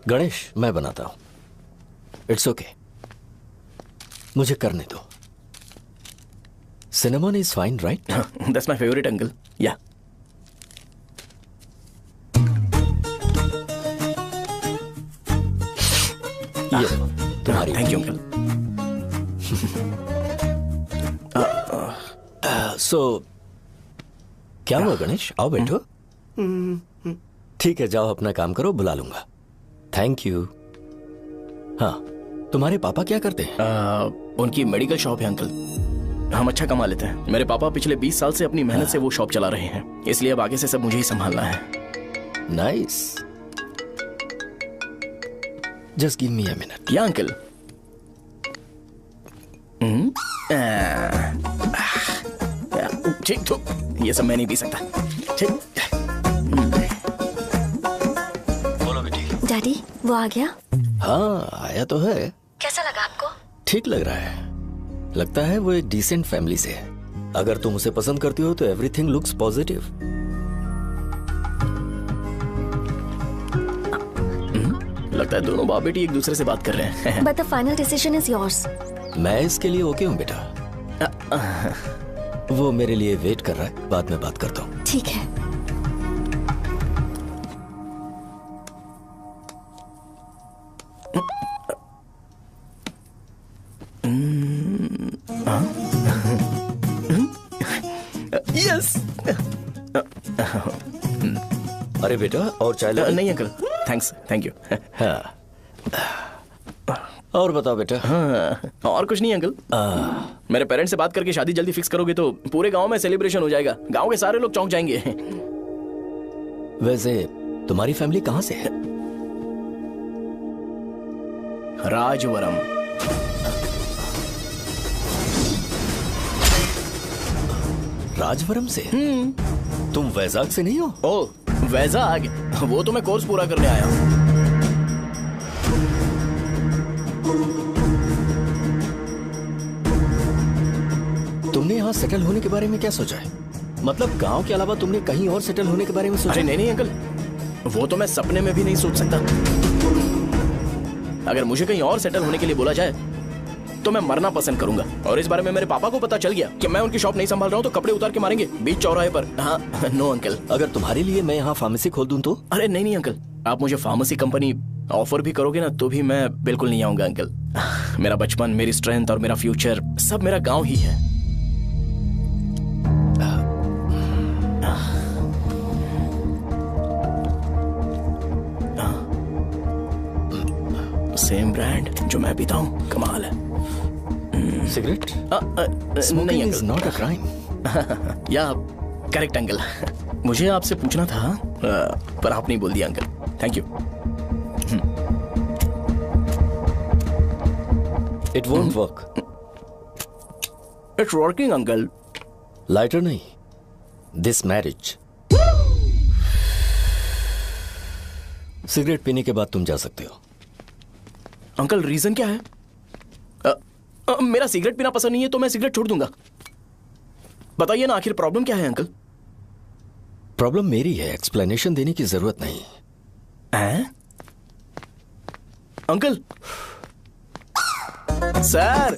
Ganesh मैं बनाता हूं, इट्स ओके, मुझे करने दो। Cinnamon is fine right? That's my favourite uncle. या ये तुम्हारी। Thank you uncle. सो क्या हुआ गणेश, आओ बैठो। ठीक है जाओ अपना काम करो, बुला लूंगा। Thank you. हाँ तुम्हारे पापा क्या करते हैं? उनकी मेडिकल शॉप है अंकल, हम अच्छा कमा लेते हैं। मेरे पापा पिछले 20 साल से अपनी मेहनत से वो शॉप चला रहे हैं, इसलिए अब आगे से सब मुझे ही संभालना है। Nice, just give me a minute. या अंकल। ठीक तो ये सब मैं नहीं पी सकता। ठीक। बोलो बेटी। डैडी वो आ गया? हाँ आया तो है। कैसा लगा आपको? ठीक लग रहा है, लगता है वो एक डिसेंट फैमिली से है। अगर तुम उसे पसंद करती हो तो एवरीथिंग लुक्स पॉजिटिव। लगता है दोनों बाप बेटी एक दूसरे से बात कर रहे हैं। But the final decision is yours. मैं इसके लिए ओके हूँ बेटा। वो मेरे लिए वेट कर रहा है, बाद में बात करता हूँ। ठीक है। यस। अरे बेटा और चाय नहीं अंकल, थैंक्स, थैंक यू। हाँ। और बताओ बेटा। हाँ, और कुछ नहीं अंकल। मेरे पेरेंट्स से बात करके शादी जल्दी फिक्स करोगे तो पूरे गांव में सेलिब्रेशन हो जाएगा। गांव के सारे लोग चौंक जाएंगे। वैसे तुम्हारी फैमिली कहाँ से है? राजवरम। राजवरम से? तुम वैजाग से नहीं हो? ओ, वैजाग? वो तो मैं कोर्स पूरा करने आया हूँ। तुमने यहाँ सेटल होने के बारे में क्या सोचा है? मतलब गांव के अलावा तुमने कहीं और सेटल होने के बारे में सोचा? अरे नहीं अंकल, वो तो मैं सपने में भी नहीं सोच सकता। अगर मुझे कहीं और सेटल होने के लिए बोला जाए तो मैं मरना पसंद करूंगा। और इस बारे में मेरे पापा को पता चल गया कि मैं उनकी शॉप नहीं संभाल रहा हूँ तो कपड़े उतार के मारेंगे बीच चौराहे पर। हाँ, नो अंकल। अगर तुम्हारे लिए मैं यहाँ फार्मेसी खोल दूं तो? अरे नहीं अंकल, आप मुझे फार्मेसी कंपनी ऑफर भी करोगे ना तो भी मैं बिल्कुल नहीं आऊंगा अंकल। मेरा बचपन, मेरी स्ट्रेंथ और मेरा फ्यूचर सब मेरा गांव ही है। सेम ब्रांड जो मैं पीता हूँ, कमाल है। सिगरेट? नहीं इज नॉट अ क्राइम। या करेक्ट अंकल। मुझे आपसे पूछना था पर आप नहीं बोल दिया uncle. Thank you. It won't work. It's working uncle. Lighter नहीं, दिस मैरिज। सिगरेट पीने के बाद तुम जा सकते हो। अंकल रीजन क्या है? मेरा सिगरेट पीना पसंद नहीं है तो मैं सिगरेट छोड़ दूंगा। बताइए ना, आखिर प्रॉब्लम क्या है अंकल? प्रॉब्लम मेरी है, एक्सप्लेनेशन देने की जरूरत नहीं है। अंकल सर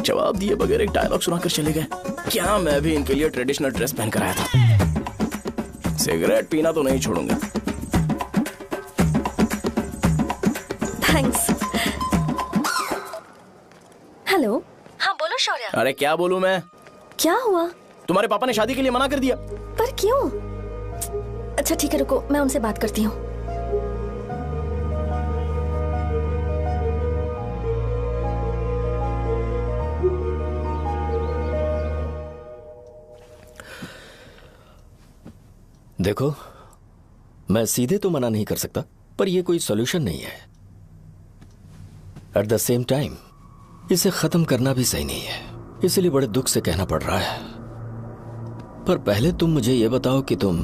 जवाब दिए बगैर एक डायलॉग सुनाकर चले गए। क्या मैं भी इनके लिए ट्रेडिशनल ड्रेस पहन कर आया था। सिगरेट पीना तो नहीं छोड़ूंगा। थैंक्स। हेलो। हाँ बोलो शौर्य। अरे क्या बोलूं मैं? क्या हुआ? तुम्हारे पापा ने शादी के लिए मना कर दिया। पर क्यों? अच्छा ठीक है, रुको मैं उनसे बात करती हूँ। देखो, मैं सीधे तो मना नहीं कर सकता पर यह कोई सॉल्यूशन नहीं है। एट द सेम टाइम इसे खत्म करना भी सही नहीं है, इसलिए बड़े दुख से कहना पड़ रहा है। पर पहले तुम मुझे यह बताओ कि तुम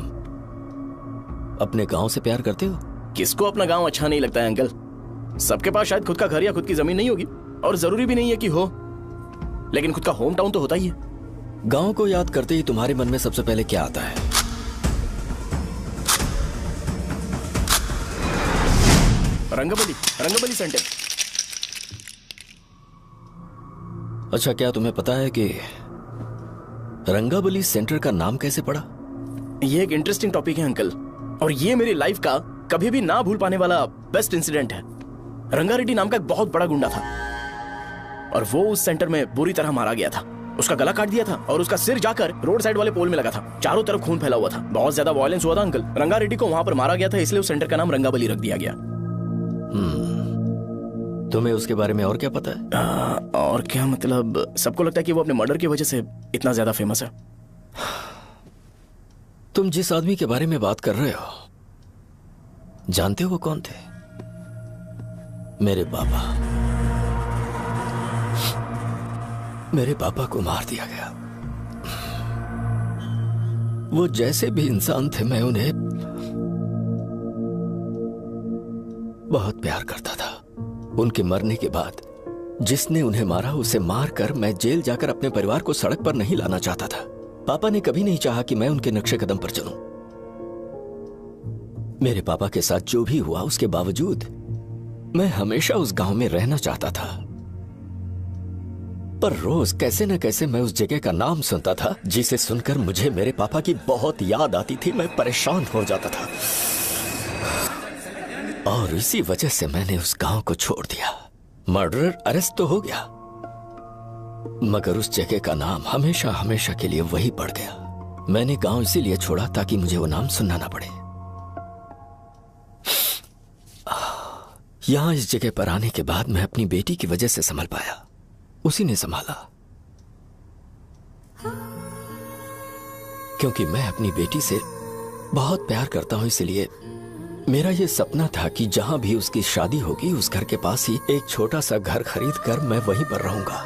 अपने गांव से प्यार करते हो? किसको अपना गांव अच्छा नहीं लगता है अंकल? सबके पास शायद खुद का घर या खुद की जमीन नहीं होगी, और जरूरी भी नहीं है कि हो, लेकिन खुद का होम टाउन तो होता ही है। गांव को याद करते ही तुम्हारे मन में सबसे पहले क्या आता है? रंगबली सेंटर। अच्छा, क्या तुम्हें पता है कि रंगाबली सेंटर का नाम कैसे पड़ा? ये एक इंटरेस्टिंग टॉपिक है अंकल, और ये मेरी लाइफ का कभी भी ना भूल पाने वाला बेस्ट इंसिडेंट है। रंगारेड्डी नाम का एक बहुत बड़ा गुंडा था और वो उस सेंटर में बुरी तरह मारा गया था। उसका गला काट दिया था और उसका सिर जाकर रोड साइड वाले पोल में लगा था। चारों तरफ खून फैला हुआ था, बहुत ज्यादा वायलेंस हुआ था अंकल। रंगारेड्डी को वहां पर मारा गया था, इसलिए उस सेंटर का नाम रंगाबली रख दिया गया। तुम्हें उसके बारे में और क्या पता है? और क्या मतलब, सबको लगता है कि वो अपने मर्डर की वजह से इतना ज्यादा फेमस है। तुम जिस आदमी के बारे में बात कर रहे हो, जानते हो वो कौन थे? मेरे पापा। मेरे पापा को मार दिया गया। वो जैसे भी इंसान थे, मैं उन्हें बहुत प्यार करता था। उनके मरने के बाद जिसने उन्हें मारा उसे मारकर मैं जेल जाकर अपने परिवार को सड़क पर नहीं लाना चाहता था। पापा ने कभी नहीं चाहा कि मैं उनके नक्शे कदम पर चलूं। मेरे पापा के साथ जो भी हुआ उसके बावजूद मैं हमेशा उस गांव में रहना चाहता था। पर रोज कैसे न कैसे मैं उस जगह का नाम सुनता था, जिसे सुनकर मुझे मेरे पापा की बहुत याद आती थी। मैं परेशान हो जाता था और इसी वजह से मैंने उस गांव को छोड़ दिया। मर्डरर अरेस्ट तो हो गया, मगर उस जगह का नाम हमेशा हमेशा के लिए वही पड़ गया। मैंने गांव इसीलिए छोड़ा ताकि मुझे वो नाम सुनना ना पड़े। यहां इस जगह पर आने के बाद मैं अपनी बेटी की वजह से संभल पाया, उसी ने संभाला। क्योंकि मैं अपनी बेटी से बहुत प्यार करता हूं, इसलिए मेरा यह सपना था कि जहां भी उसकी शादी होगी उस घर के पास ही एक छोटा सा घर खरीद कर मैं वहीं पर रहूंगा।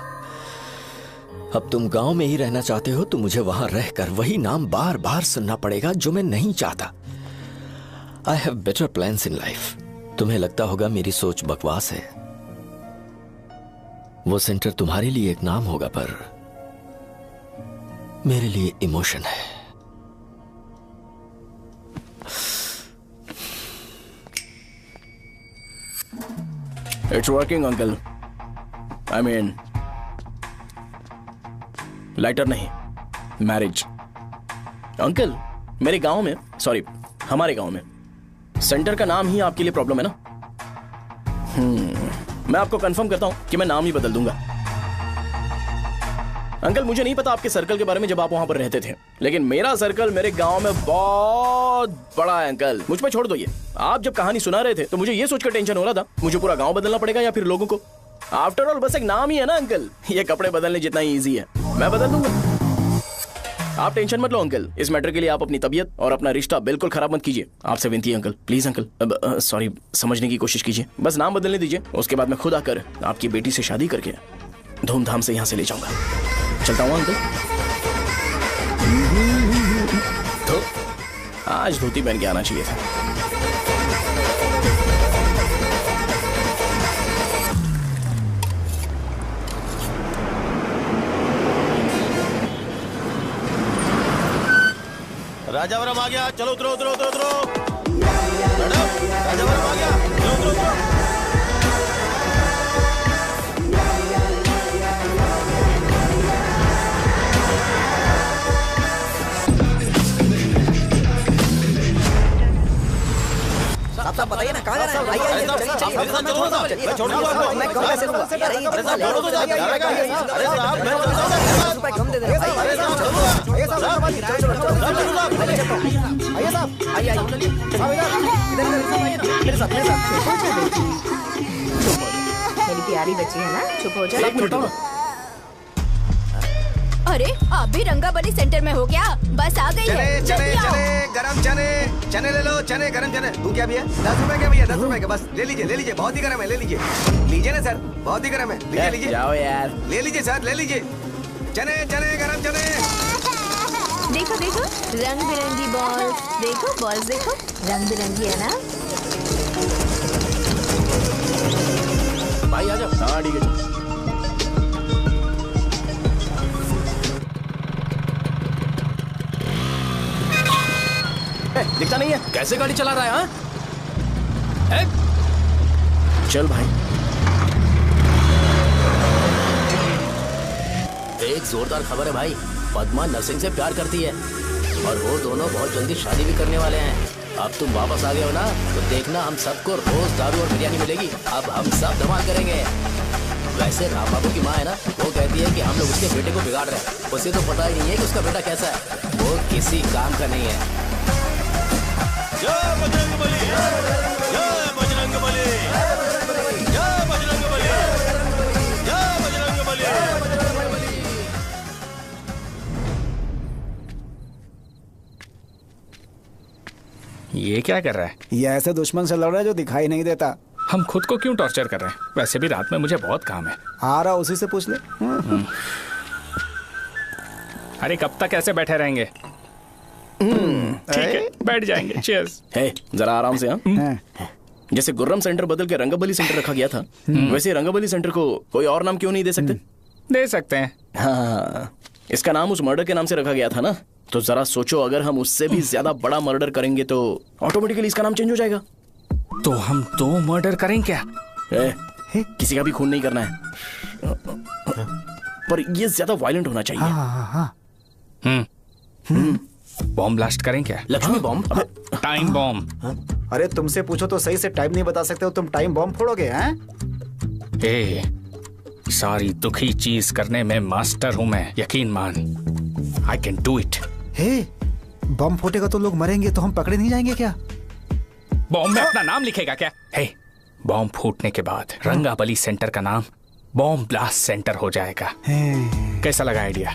अब तुम गांव में ही रहना चाहते हो तो मुझे वहां रहकर वही नाम बार बार सुनना पड़ेगा जो मैं नहीं चाहता। I have better plans in life. तुम्हें लगता होगा मेरी सोच बकवास है, वो सेंटर तुम्हारे लिए एक नाम होगा, पर मेरे लिए इमोशन है। It's working uncle. I mean lighter नहीं, मैरिज। अंकल मेरे गांव में, सॉरी हमारे गांव में सेंटर का नाम ही आपके लिए प्रॉब्लम है ना? मैं आपको कंफर्म करता हूं कि मैं नाम ही बदल दूंगा। अंकल मुझे नहीं पता आपके सर्कल के बारे में जब आप वहां पर रहते थे, लेकिन मेरा सर्कल मेरे गांव में बहुत बड़ा है अंकल। मुझ पे छोड़ दो ये। आप जब कहानी सुना रहे थे तो मुझे ये सोचकर टेंशन हो रहा था मुझे पूरा गांव बदलना पड़ेगा या फिर लोगों को। आफ्टर ऑल बस एक नाम ही है ना अंकल, ये कपड़े बदलने जितना ही ईजी है, मैं बदल दूंगा। आप टेंशन मत लो अंकल, इस मैटर के लिए आप अपनी तबीयत और अपना रिश्ता बिल्कुल खराब मत कीजिए। आपसे विनती है अंकल, प्लीज अंकल। सॉरी, समझने की कोशिश कीजिए, बस नाम बदलने दीजिए। उसके बाद मैं खुद आकर आपकी बेटी से शादी करके धूमधाम से यहाँ से ले जाऊंगा। चलता हूँ अंकल। तो आज धोती पहन के आना चाहिए था। राजावरम आ गया, चलो उतरो उतरो उतरो उतरो। मैडम राजावरम आ गया, चलो उतरो उतरो। साहब बताइए ना कहाँ जा रहे हैं? आइए मैं छोड़ दूंगा आपको। मैं कम पैसे दूंगा। अरे साहब छोड़ो तो जाइए। अरे साहब मैं ₹10 कम दे दे। अरे साहब आइए साहब, आइए साहब, आइए इधर मेरे साथ मेरी प्यारी बच्ची है ना, चुप हो जा। अरे आप भी रंगाबली सेंटर में हो क्या? बस आ गई है। चने गरम चने ले लो, चने गरम चने। तू क्या भैया? 10 रुपए के भैया, 10 रुपए के बस ले लीजिए। बहुत ही गरम है, ले लीजिए ना सर, बहुत ही गरम है। लीजिए जाओ यार, ले लीजिए सर, ले लीजिए। चने गरम चने। देखो रंग बिरंगी बॉल्स, देखो रंग बिरंगी है ना। भाई आ जाओ। हाँ ठीक है। दिखता नहीं है, कैसे गाड़ी चला रहा है? हाँ चल भाई। एक जोरदार खबर है भाई, पद्मा नरसिंह से प्यार करती है और वो दोनों बहुत जल्दी शादी भी करने वाले हैं। अब तुम वापस आ गए हो ना, तो देखना हम सबको रोज दारू और बिरयानी मिलेगी। अब हम सब धमाल करेंगे। वैसे राम बाबू की माँ है ना, वो कहती है कि हम लोग उसके बेटे को बिगाड़ रहे हैं। उसे तो पता ही नहीं है कि उसका बेटा कैसा है, वो किसी काम का नहीं है। जय बजरंगबली, जय बजरंगबली, जय बजरंगबली, जय बजरंगबली। ये क्या कर रहा है? ये ऐसे दुश्मन से लड़ रहा है जो दिखाई नहीं देता। हम खुद को क्यों टॉर्चर कर रहे हैं? वैसे भी रात में मुझे बहुत काम है। आ रहा उसी से पूछ ले। अरे कब तक ऐसे बैठे रहेंगे? ठीक है, बैठ जाएंगे। चीयर्स। हे जरा आराम से। हाँ जैसे गुर्रम सेंटर बदल के रंगाबली सेंटर रखा गया था, वैसे रंगाबली सेंटर को कोई और नाम क्यों नहीं दे सकते? दे सकते हैं। हाँ, इसका नाम उस मर्डर के नाम से रखा गया था ना, तो जरा सोचो अगर हम उससे भी ज्यादा बड़ा मर्डर करेंगे तो ऑटोमेटिकली इसका नाम चेंज हो जाएगा। तो हम 2 मर्डर करें क्या? किसी का भी खून नहीं करना है, पर ये ज्यादा वायलेंट होना चाहिए। बॉम्ब ब्लास्ट करें क्या? लक्ष्मी बॉम्ब? Time bomb. अरे तुमसे पूछो तो सही से टाइम नहीं बता सकते हो, तुम टाइम बॉम्ब फोड़ोगे? हैं? सारी दुखी चीज करने में मास्टर हूं मैं, यकीन मान। I can do it. Bomb फूटेगा तो लोग मरेंगे, तो हम पकड़े नहीं जाएंगे क्या? बॉम्ब में अपना नाम लिखेगा क्या? बॉम्ब फूटने के बाद रंगाबली सेंटर का नाम बॉम्ब ब्लास्ट सेंटर हो जाएगा। कैसा लगा आइडिया?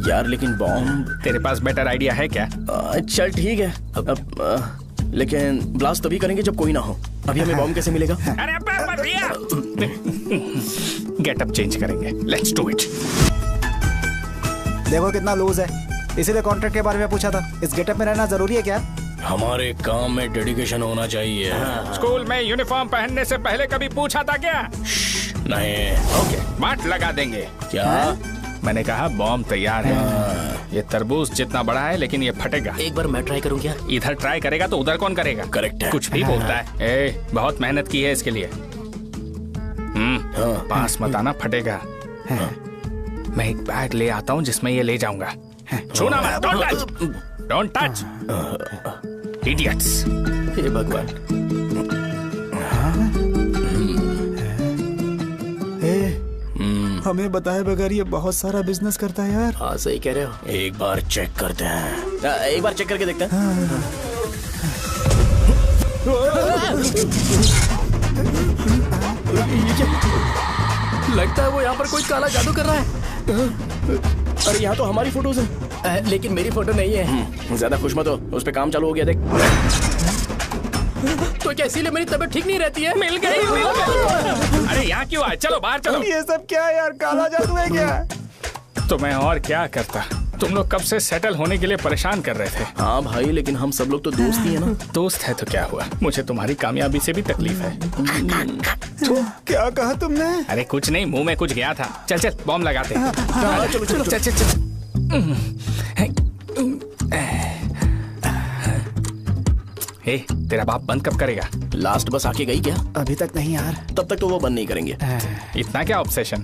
यार लेकिन बॉम्ब, तेरे पास बेटर आइडिया है क्या? चल ठीक है, अब लेकिन ब्लास्ट तभी करेंगे जब कोई ना हो। अभी हमें बॉम्ब कैसे मिलेगा? अरे भैया गेटअप चेंज करेंगे, लेट्स डू इट। देखो कितना लूज है, इसीलिए कॉन्ट्रैक्ट के बारे में पूछा था। इस गेटअप में रहना जरूरी है क्या? हमारे काम में डेडिकेशन होना चाहिए। स्कूल में यूनिफॉर्म पहनने से पहले कभी पूछा था क्या? नहीं। ओके, मार्ट लगा देंगे। क्या? मैंने कहा बॉम्ब तैयार है। ये तरबूज जितना बड़ा है लेकिन ये फटेगा। एक बार मैं ट्राई करूं क्या? इधर ट्राई करेगा तो उधर कौन करेगा? करेक्ट है। कुछ भी बोलता है। बहुत मेहनत की है इसके लिए। पास मत आना, फटेगा। मैं एक बैग ले आता हूँ जिसमें ये ले जाऊंगा। छूना मत, don't touch, don't touch, idiots. हे भगवान। हमें बताए बगैर ये बहुत सारा बिजनेस करता है यार। हाँ सही कह रहे हो। एक बार चेक करते हैं। एक बार चेक करके देखते हैं। लगता है वो यहाँ पर कोई काला जादू कर रहा है। अरे यहाँ तो हमारी फोटोज हैं, लेकिन मेरी फोटो नहीं है। ज्यादा खुश मत हो, उस पे काम चालू हो गया देख। तो क्या इसीलिए मेरी तबीयत ठीक नहीं रहती है? मिल गई, मिल गई। अरे यहाँ क्यों आए? चलो बाहर चलो। ये सब क्या है यार? काला जादू है क्या? तो मैं और क्या करता? तुम लोग कब से सेटल होने के लिए परेशान कर रहे थे। हाँ भाई, लेकिन हम सब लोग तो दोस्त ही है ना। दोस्त है तो क्या हुआ? मुझे तुम्हारी कामयाबी से भी तकलीफ है। तो क्या कहा तुमने? अरे कुछ नहीं, मुंह में कुछ गया था। चल चल बॉम्ब लगाते हैं। चलो चलो चल चल चल। तेरा बाप बंद कब करेगा? लास्ट बस आके गई क्या? अभी तक नहीं यार। तब तक तो वो बंद नहीं करेंगे। इतना क्या ऑब्सेशन?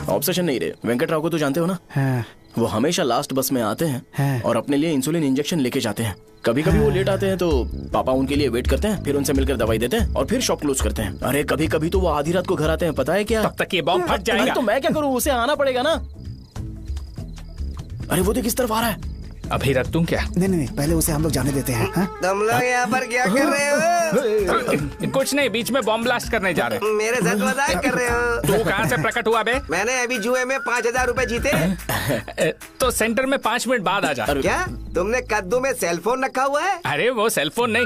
ऑब्सेशन नहीं रे, वेंकट राव को तो जानते हो ना। वो हमेशा लास्ट बस में आते हैं और अपने लिए इंसुलिन इंजेक्शन लेके जाते हैं। कभी कभी वो लेट आते हैं तो पापा उनके लिए वेट करते हैं, फिर उनसे मिलकर दवाई देते हैं और फिर शॉप क्लोज करते हैं। अरे कभी कभी तो वो आधी रात को घर आते हैं, पता है क्या? तब तक ये बॉम्ब फट जाएगा। तो मैं क्या करूँ, उसे आना पड़ेगा ना। अरे वो देख किस तरफ आ रहा है। अभी रख दूं क्या? नहीं, पहले उसे हम लोग जाने देते हैं। तुम लोग यहाँ पर क्या कर रहे हो? कुछ नहीं, बीच में बॉम्ब ब्लास्ट करने जा रहे हैं। मेरे साथ मजाक कर रहे हो? तू कहाँ से प्रकट हुआ बे? मैंने अभी जुए में 5,000 रुपए जीते। तो सेंटर में 5 मिनट बाद आ जा। क्या तुमने कद्दू में सेलफोन रखा हुआ है? अरे वो सेलफोन नहीं,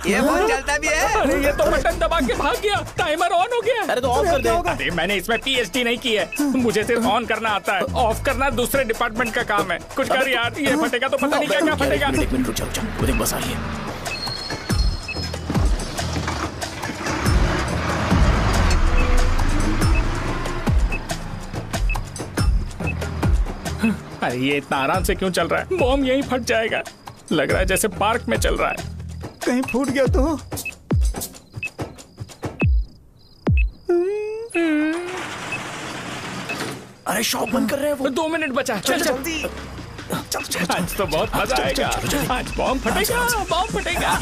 ये फोन चलता भी है। अरे ये तो बटन दबा के भाग गया, टाइमर ऑन हो गया। अरे तो ऑफ कर दे। अरे मैंने इसमें PhD नहीं की है, मुझे सिर्फ ऑन करना आता है। ऑफ करना दूसरे डिपार्टमेंट का काम है। कुछ कर यार, ये फटेगा तो पता नहीं क्या क्या फटेगा। एक मिनट रुक जा, वो देख बस आ रही है। अरे ये इतना आराम से क्यों चल रहा है? बॉम्ब यहीं फट जाएगा। लग रहा है जैसे पार्क में चल रहा है। कहीं फूट गया तो? अरे शॉप बंद कर रहे हैं वो। 2 मिनट बचा, चल जल्दी। आज तो बहुत मजा आएगा। आज बॉम्ब फटेगा, बॉम्ब फटेगा।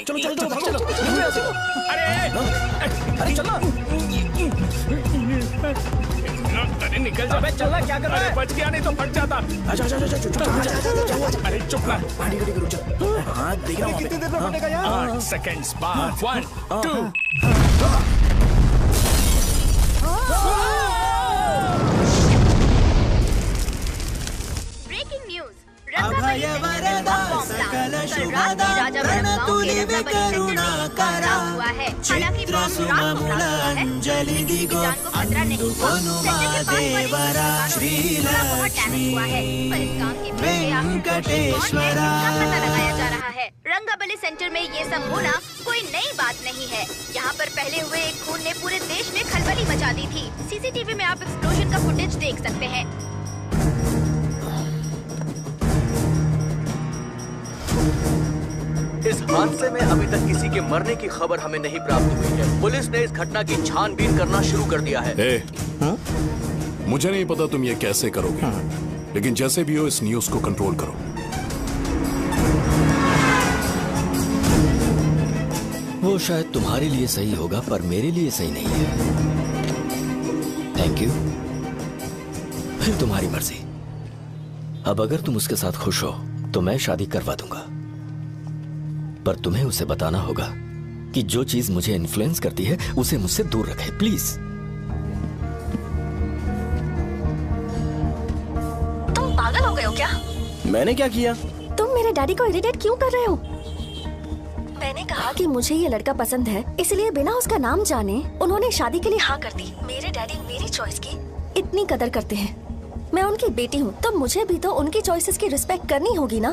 चलो। अरे चलो। अरे निकल जा। चलना क्या कर रहा है? बच गया, नहीं तो फट जाता। अरे चुप ना। रुक जा। हाँ देख रहा हूँ। कितनी देर में फटेगा यार? 8 सेकंड्स बाद 1 2। Breaking news. रंगाबली सेंटर में बॉम्ब ब्लास्ट। कल रात में राजावरम गांव के रंगाबली सेंटर में एक ब्लास्ट हुआ है। हालांकि बॉम्ब रात को ब्लास्ट हुआ है, किसी की जान को खतरा नहीं हुआ। सेंटर के पास वाली बहुत डैमेज हुआ है, पर इस काम के पीछे आखिर कौन है, इसका पता लगाया जा रहा है। रंगाबली सेंटर में ये सब होना कोई नई बात नहीं है। यहाँ पर पहले हुए एक खून ने पूरे देश में खलबली मचा दी थी। CCTV में आप एक्सप्लोजन का फुटेज देख सकते हैं। इस हादसे में अभी तक किसी के मरने की खबर हमें नहीं प्राप्त हुई है। पुलिस ने इस घटना की छानबीन करना शुरू कर दिया है। मुझे नहीं पता तुम ये कैसे करोगे, लेकिन जैसे भी हो इस न्यूज को कंट्रोल करो। वो शायद तुम्हारे लिए सही होगा पर मेरे लिए सही नहीं है। Thank you. फिर तुम्हारी मर्जी। अब अगर तुम उसके साथ खुश हो तो मैं शादी करवा दूंगा, पर तुम्हें उसे बताना होगा कि जो चीज मुझे इन्फ्लुएंस करती है उसे मुझसे दूर रखे, प्लीज। तुम पागल हो गए हो क्या? मैंने क्या किया? तुम मेरे डैडी को इरिटेट क्यों कर रहे हो? मैंने कहा कि मुझे ये लड़का पसंद है, इसलिए बिना उसका नाम जाने उन्होंने शादी के लिए हाँ कर दी। मेरे डैडी मेरी चॉइस की इतनी कदर करते हैं। मैं उनकी बेटी हूँ, तो मुझे भी तो उनकी चॉइसेस की रिस्पेक्ट करनी होगी ना।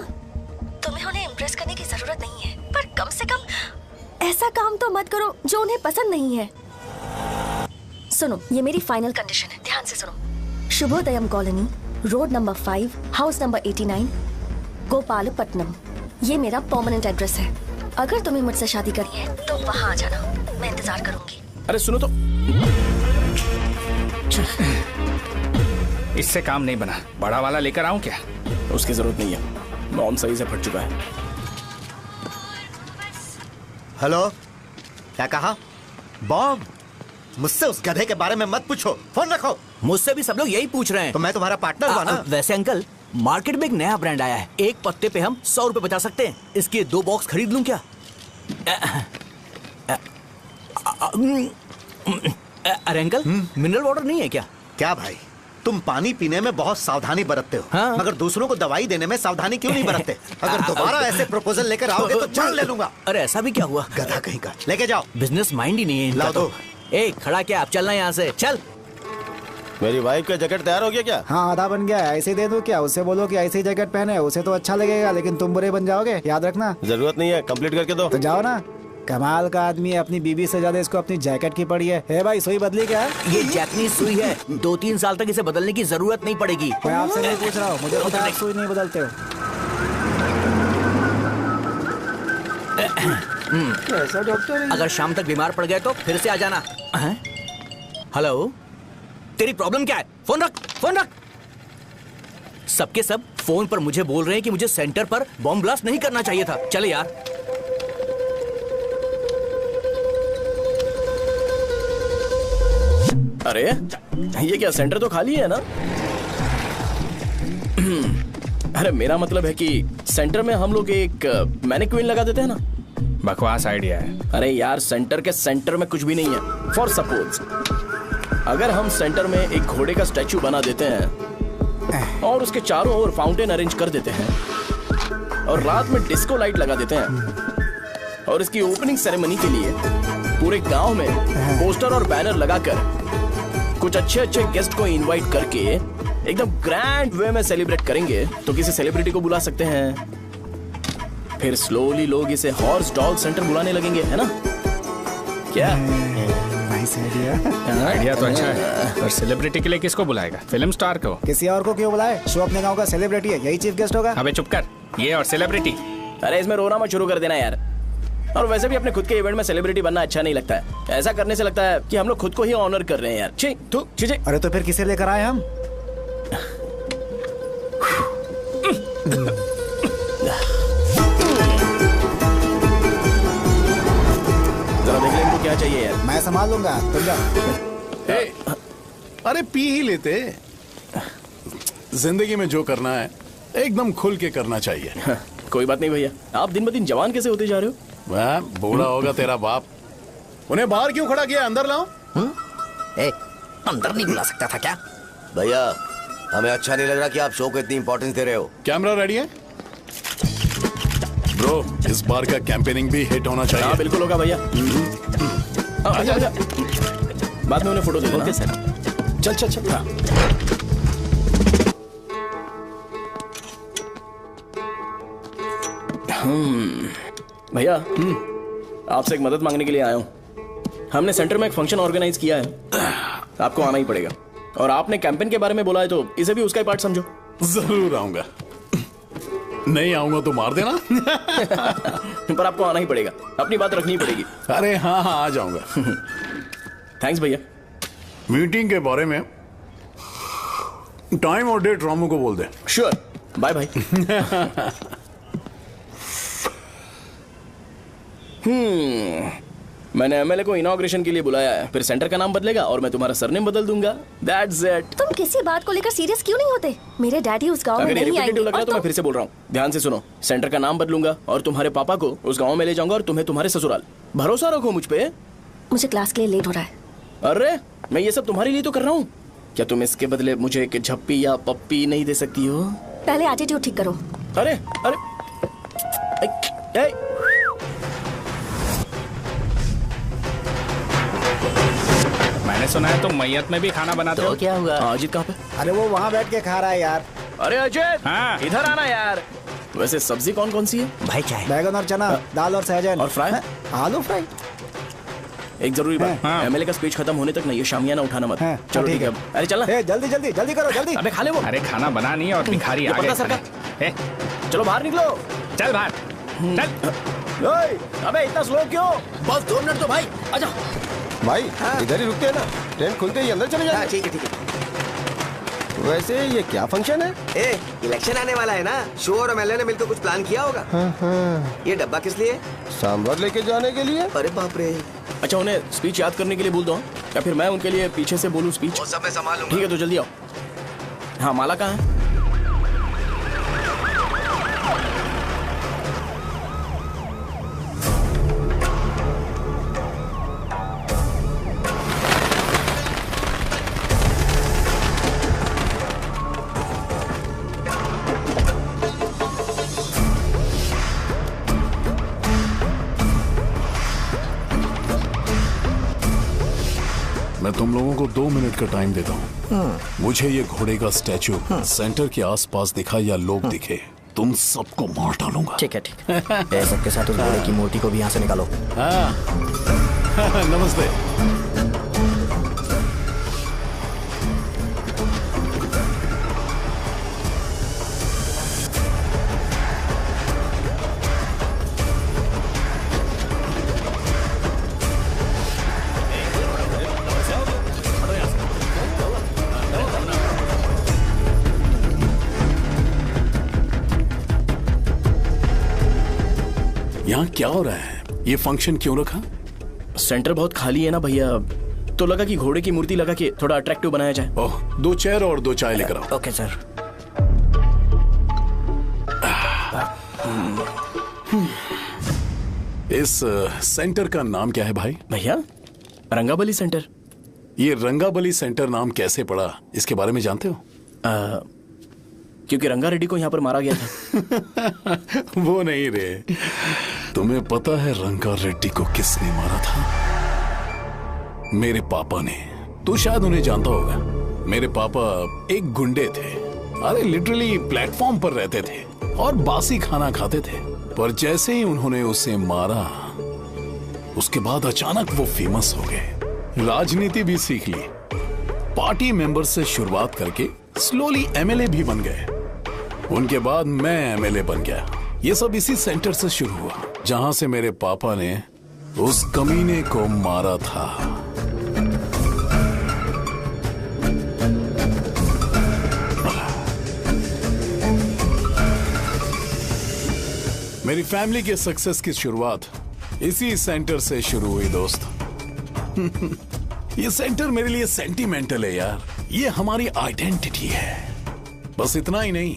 तुम्हें उन्हें इम्प्रेस करने की जरूरत नहीं है, पर कम से कम ऐसा काम तो मत करो जो उन्हें पसंद नहीं है। सुनो, ये मेरी फाइनल कंडीशन है, ध्यान से सुनो। Shubhodayam colony, road number 5, house number 89, Gopalapatnam. ये मेरा परमानेंट एड्रेस है। अगर तुम्हें मुझसे शादी करनी है तो वहाँ आ जाना, मैं इंतजार करूंगी। अरे सुनो तो, इससे काम नहीं बना। बड़ा वाला लेकर आऊं क्या? उसकी जरूरत नहीं है, बॉम्ब सही से फट चुका है। हेलो, क्या कहा? बॉम्ब? मुझसे उस गधे के बारे में मत पूछो, फोन रखो। मुझसे भी सब लोग यही पूछ रहे हैं। तो मैं तुम्हारा पार्टनर हुआ ना। वैसे अंकल, मार्केट में एक नया ब्रांड आया है, एक पत्ते पे हम 100 रुपए बचा सकते हैं। इसके 2 बॉक्स खरीद लूं क्या? अरे अंकल, मिनरल वाटर नहीं है क्या? क्या भाई, तुम पानी पीने में बहुत सावधानी बरतते हो, हाँ? मगर दूसरों को दवाई देने में सावधानी क्यों नहीं बरतते? अगर दोबारा ऐसे प्रपोजल लेकर आओगे तो जान ले लूंगा। अरे ऐसा भी क्या हुआ? गधा कहीं का, लेके जाओ। बिजनेस माइंड ही नहीं है इनका। लाओ दो। ए, खड़ा क्या? आप चलना यहाँ से, चल। मेरी वाइफ का जैकेट तैयार हो गया क्या? हाँ, आधा बन गया है। ऐसे ही दे दो क्या? उससे बोलो कि ऐसे ही जैकेट पहने, उसे तो अच्छा लगेगा, लेकिन तुम बुरे बन जाओगे, याद रखना। जरूरत नहीं है, कंप्लीट करके दो। तो जाओ ना। कमाल का आदमी है, अपनी बीबी से ज्यादा इसको अपनी जैकेट की पड़ी है। हे भाई, सुई बदली क्या है? ये जैपनीज सुई है, 2-3 साल तक इसे बदलने की जरूरत नहीं पड़ेगी। मैं आपसे नहीं पूछ रहा हूँ, मुझे पता है आप सुई नहीं बदलते हो। ऐसा डॉक्टर, अगर शाम तक बीमार पड़ गए तो फिर से आ जाना। हेलो, तेरी प्रॉब्लम क्या है? फोन रख, फोन रख। सबके सब फोन पर मुझे बोल रहे हैं कि मुझे सेंटर पर बॉम्ब ब्लास्ट नहीं करना चाहिए था। चले यार। अरे ये क्या, सेंटर तो खाली है ना? अरे मेरा मतलब है कि सेंटर में हम लोग एक मैनिक्विन लगा देते हैं ना। बकवास आइडिया है। अरे यार, सेंटर के सेंटर में कुछ भी नहीं है। फॉर सपोज अगर हम सेंटर में एक घोड़े का स्टैचू बना देते हैं और उसके चारों ओर फाउंटेन अरेंज कर देते हैं और रात में डिस्को लाइट लगा देते हैं और इसकी ओपनिंग सेरेमनी के लिए पूरे गांव में पोस्टर और बैनर लगाकर कुछ अच्छे अच्छे गेस्ट को इनवाइट करके एकदम ग्रैंड वे में सेलिब्रेट करेंगे, तो किसी सेलिब्रिटी को बुला सकते हैं। फिर स्लोली लोग इसे हॉर्स डॉग सेंटर बुलाने लगेंगे, है ना? क्या आइडिया तो अच्छा है, और सेलिब्रिटी के लिए किसको बुलाएगा? फिल्म स्टार को? किसी और को क्यों बुलाए? शो अपने गांव का सेलिब्रिटी है, यही चीफ गेस्ट होगा। अबे चुप कर, ये और सेलिब्रिटी। अरे इसमें रोना मत शुरू कर देना यार। और वैसे भी अपने खुद के इवेंट में सेलिब्रिटी बनना अच्छा नहीं लगता है। ऐसा करने से लगता है कि हम लोग खुद को ही ऑनर कर रहे हैं यार। छी तू छी। अरे तो फिर किसे लेकर आए हम? जरा देख ले इनको क्या चाहिए यार। मैं संभाल लूंगा, तुम जाओ। अरे पी ही लेते। जिंदगी में जो करना है एकदम खुल के करना चाहिए। कोई बात नहीं भैया, आप दिन ब दिन जवान कैसे होते जा रहे हो? वह बूढ़ा होगा तेरा बाप। उन्हें बाहर क्यों खड़ा किया? अंदर लाओ। अंदर नहीं बुला सकता था क्या? भैया, हमें अच्छा नहीं लग रहा कि आप शो को इतनी इंपॉर्टेंस दे रहे हो। कैमरा रेडी है? ब्रो, इस बार का कैंपेनिंग भी हिट होना चाहिए। हाँ बिल्कुल होगा भैया। आजा आजा, बाद में उन्हें फोटो दे देना। Okay sir. चल चल चल। हाँ। भैया, आपसे एक मदद मांगने के लिए आया हूँ। हमने सेंटर में एक फंक्शन ऑर्गेनाइज किया है, आपको आना ही पड़ेगा। और आपने कैंपेन के बारे में बोला है तो इसे भी उसका ही पार्ट समझो। जरूर आऊंगा। नहीं आऊंगा तो मार देना। पर आपको आना ही पड़ेगा, अपनी बात रखनी पड़ेगी। अरे हाँ हाँ, आ जाऊंगा। थैंक्स भैया। मीटिंग के बारे में टाइम और डेट रामू को बोल दे। Sure, bye bye. मैंने एमएलए को इनॉग्रेशन के लिए बुलाया है, फिर सेंटर का नाम बदलेगा और मैं तुम्हारा सरनेम बदल दूंगा। That's it. तुम किसी बात को लेकर सीरियस क्यों नहीं होते? मेरे डैडी उस गांव में अगर ये नहीं आएंगे रिपीटेटिव लग रहा है तो और मैं फिर से बोल रहा हूँ, ध्यान से सुनो। सेंटर का नाम बदलूंगा और तुम्हारे पापा को उस गाँव में ले जाऊंगा और तुम्हें तुम्हारे ससुराल। भरोसा रखो मुझ पे। मुझे क्लास के लिए लेट हो रहा है। अरे मैं ये सब तुम्हारे लिए तो कर रहा हूँ। क्या तुम इसके बदले मुझे एक झप्पी या पप्पी नहीं दे सकती हो? पहले एटीट्यूड ठीक करो। अरे अरे मैंने सुना है तुम मैयत में भी खाना बनाते हो। क्या हुआ? अजीत कहाँ पे? अरे वो वहाँ बैठ के खा रहा है यार। अरे अजय हाँ। इधर आना यार। वैसे सब्जी कौन कौन सी है? भाई क्या है? बैगन और चना, दाल और सहजन और फ्राई, आलू फ्राई। एक जरूरी बात, एमएलए का स्पीच खत्म होने तक ना ये शामियाना उठाना मत। चलो ठीक है। अरे चलना। जल्दी जल्दी जल्दी करो जल्दी। अबे खा ले वो। अरे खाना बना नहीं है और भिखारी आ गए। चलो बाहर निकलो। चल बाहर चल। अबे इतना स्लो क्यों? बस 2 मिनट तो भाई। आजा भाई इधर ही रुकते हैं ना, ट्रेन खुलते ही अंदर चले जाएंगे। ठीक है ठीक है। वैसे ये क्या फंक्शन है? इलेक्शन आने वाला है ना, शो और एमएलए ने मिलकर कुछ प्लान किया होगा। ये डब्बा किस लिए? सांभर लेके जाने के लिए। अरे बाप रे। अच्छा उन्हें स्पीच याद करने के लिए बोल दो या फिर मैं उनके लिए पीछे से बोलूं स्पीच? वो सब मैं संभालूंगा। ठीक है तो जल्दी आओ। हाँ माला कहाँ है? मैं तुम लोगों को 2 मिनट का टाइम देता हूँ। मुझे ये घोड़े का स्टैचू सेंटर के आसपास दिखा या लोग दिखे, तुम सबको मार डालूंगा। ठीक है ठीक है। सबके साथ उस घोड़े की मूर्ति को भी यहाँ से निकालो। नमस्ते। यहाँ क्या हो रहा है? ये फंक्शन क्यों रखा? सेंटर बहुत खाली है ना भैया, तो लगा कि घोड़े की मूर्ति लगा के थोड़ा अट्रैक्टिव बनाया जाए। ओह 2 चेयर और 2 चाय लेकर आओ। Okay sir. इस सेंटर का नाम क्या है भाई? भैया रंगाबली सेंटर। ये रंगाबली सेंटर नाम कैसे पड़ा, इसके बारे में जानते हो? क्योंकि रंगा रेड्डी को यहाँ पर मारा गया था। वो नहीं रे, तुम्हें पता है रंगा रेड्डी को किसने मारा था? मेरे पापा ने। तू शायद उन्हें जानता होगा। मेरे पापा एक गुंडे थे। अरे लिटरली प्लेटफॉर्म पर रहते थे और बासी खाना खाते थे। पर जैसे ही उन्होंने उसे मारा, उसके बाद अचानक वो फेमस हो गए। राजनीति भी सीख ली, पार्टी मेंबर से शुरुआत करके स्लोली एमएलए भी बन गए। उनके बाद मैं एमएलए बन गया। ये सब इसी सेंटर से शुरू हुआ, जहां से मेरे पापा ने उस कमीने को मारा था। मेरी फैमिली के सक्सेस की शुरुआत इसी सेंटर से शुरू हुई दोस्त। ये सेंटर मेरे लिए सेंटिमेंटल है यार। ये हमारी आइडेंटिटी है। बस इतना ही नहीं,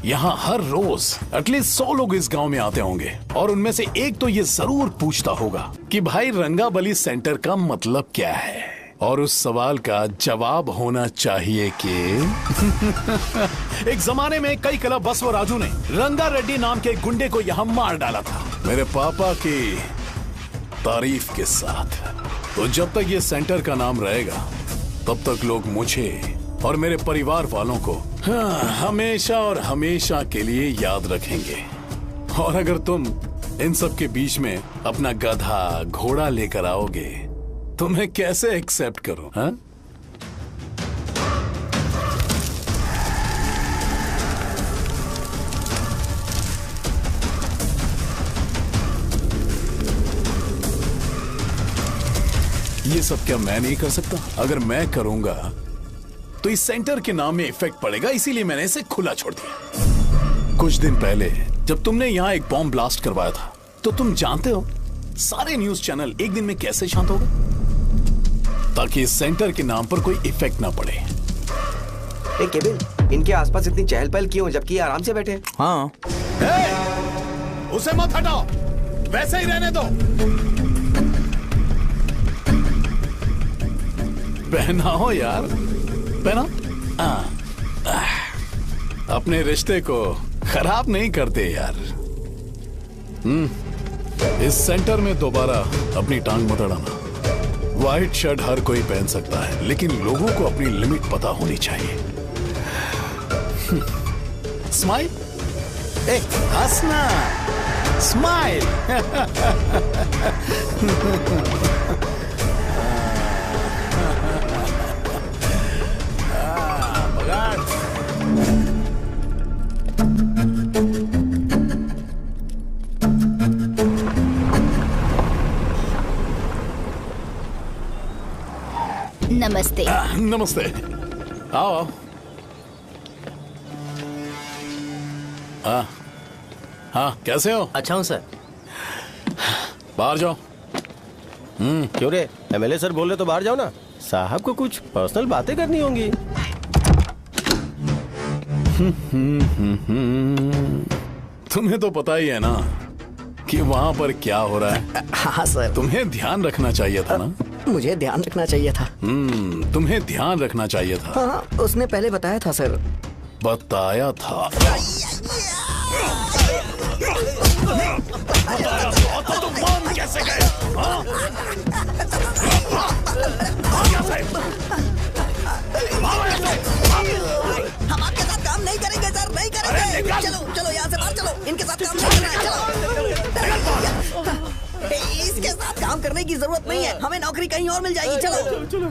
यहाँ हर रोज एटलीस्ट 100 लोग इस गांव में आते होंगे और उनमें से एक तो ये जरूर पूछता होगा कि भाई रंगाबली सेंटर का मतलब क्या है, और उस सवाल का जवाब होना चाहिए कि एक जमाने में कई कला बस व राजू ने रंगा रेड्डी नाम के गुंडे को यहाँ मार डाला था, मेरे पापा की तारीफ के साथ। तो जब तक ये सेंटर का नाम रहेगा तब तक लोग मुझे और मेरे परिवार वालों को हमेशा और हमेशा के लिए याद रखेंगे। और अगर तुम इन सब के बीच में अपना गधा घोड़ा लेकर आओगे तो मैं कैसे एक्सेप्ट करूं? हाँ? ये सब क्या मैं नहीं कर सकता? अगर मैं करूंगा तो इस सेंटर के नाम में इफेक्ट पड़ेगा, इसीलिए मैंने इसे खुला छोड़ दिया। कुछ दिन पहले जब तुमने यहाँ एक बॉम्ब ब्लास्ट करवाया था, तो तुम जानते हो सारे न्यूज चैनल एक दिन में कैसे शांत हो गए? ताकि इस सेंटर के नाम पर कोई इफेक्ट ना पड़े। केविन, इनके आसपास इतनी चहल पहल क्यों जबकि ये आराम से बैठे? हाँ। उसे मत हटाओ, वैसे ही रहने दो। पहनाओ यार, पहना। अपने रिश्ते को खराब नहीं करते यार। इस सेंटर में दोबारा अपनी टांग मत अड़ाना। व्हाइट शर्ट हर कोई पहन सकता है, लेकिन लोगों को अपनी लिमिट पता होनी चाहिए। स्माइल, हंसना, स्माइल। नमस्ते। नमस्ते, आओ। हाँ, कैसे हो? अच्छा हूँ सर। बाहर जाओ। क्यों रे, एमएलए सर बोल रहे तो बाहर जाओ ना। साहब को कुछ पर्सनल बातें करनी होंगी। तुम्हें तो पता ही है ना कि वहाँ पर क्या हो रहा है। हाँ सर। तुम्हें ध्यान रखना चाहिए था ना। मुझे ध्यान रखना चाहिए था। तुम्हें ध्यान रखना चाहिए था। हाँ, उसने पहले बताया था सर। बताया था तो तुम मान कैसे गए? हम आपके साथ काम नहीं करेंगे सर, नहीं करेंगे। चलो चलो यहाँ से बाहर चलो, इनके साथ काम नहीं करना है। चलो, इसके साथ काम करने की जरूरत नहीं है, हमें नौकरी कहीं और मिल जाएगी। चलो चलो।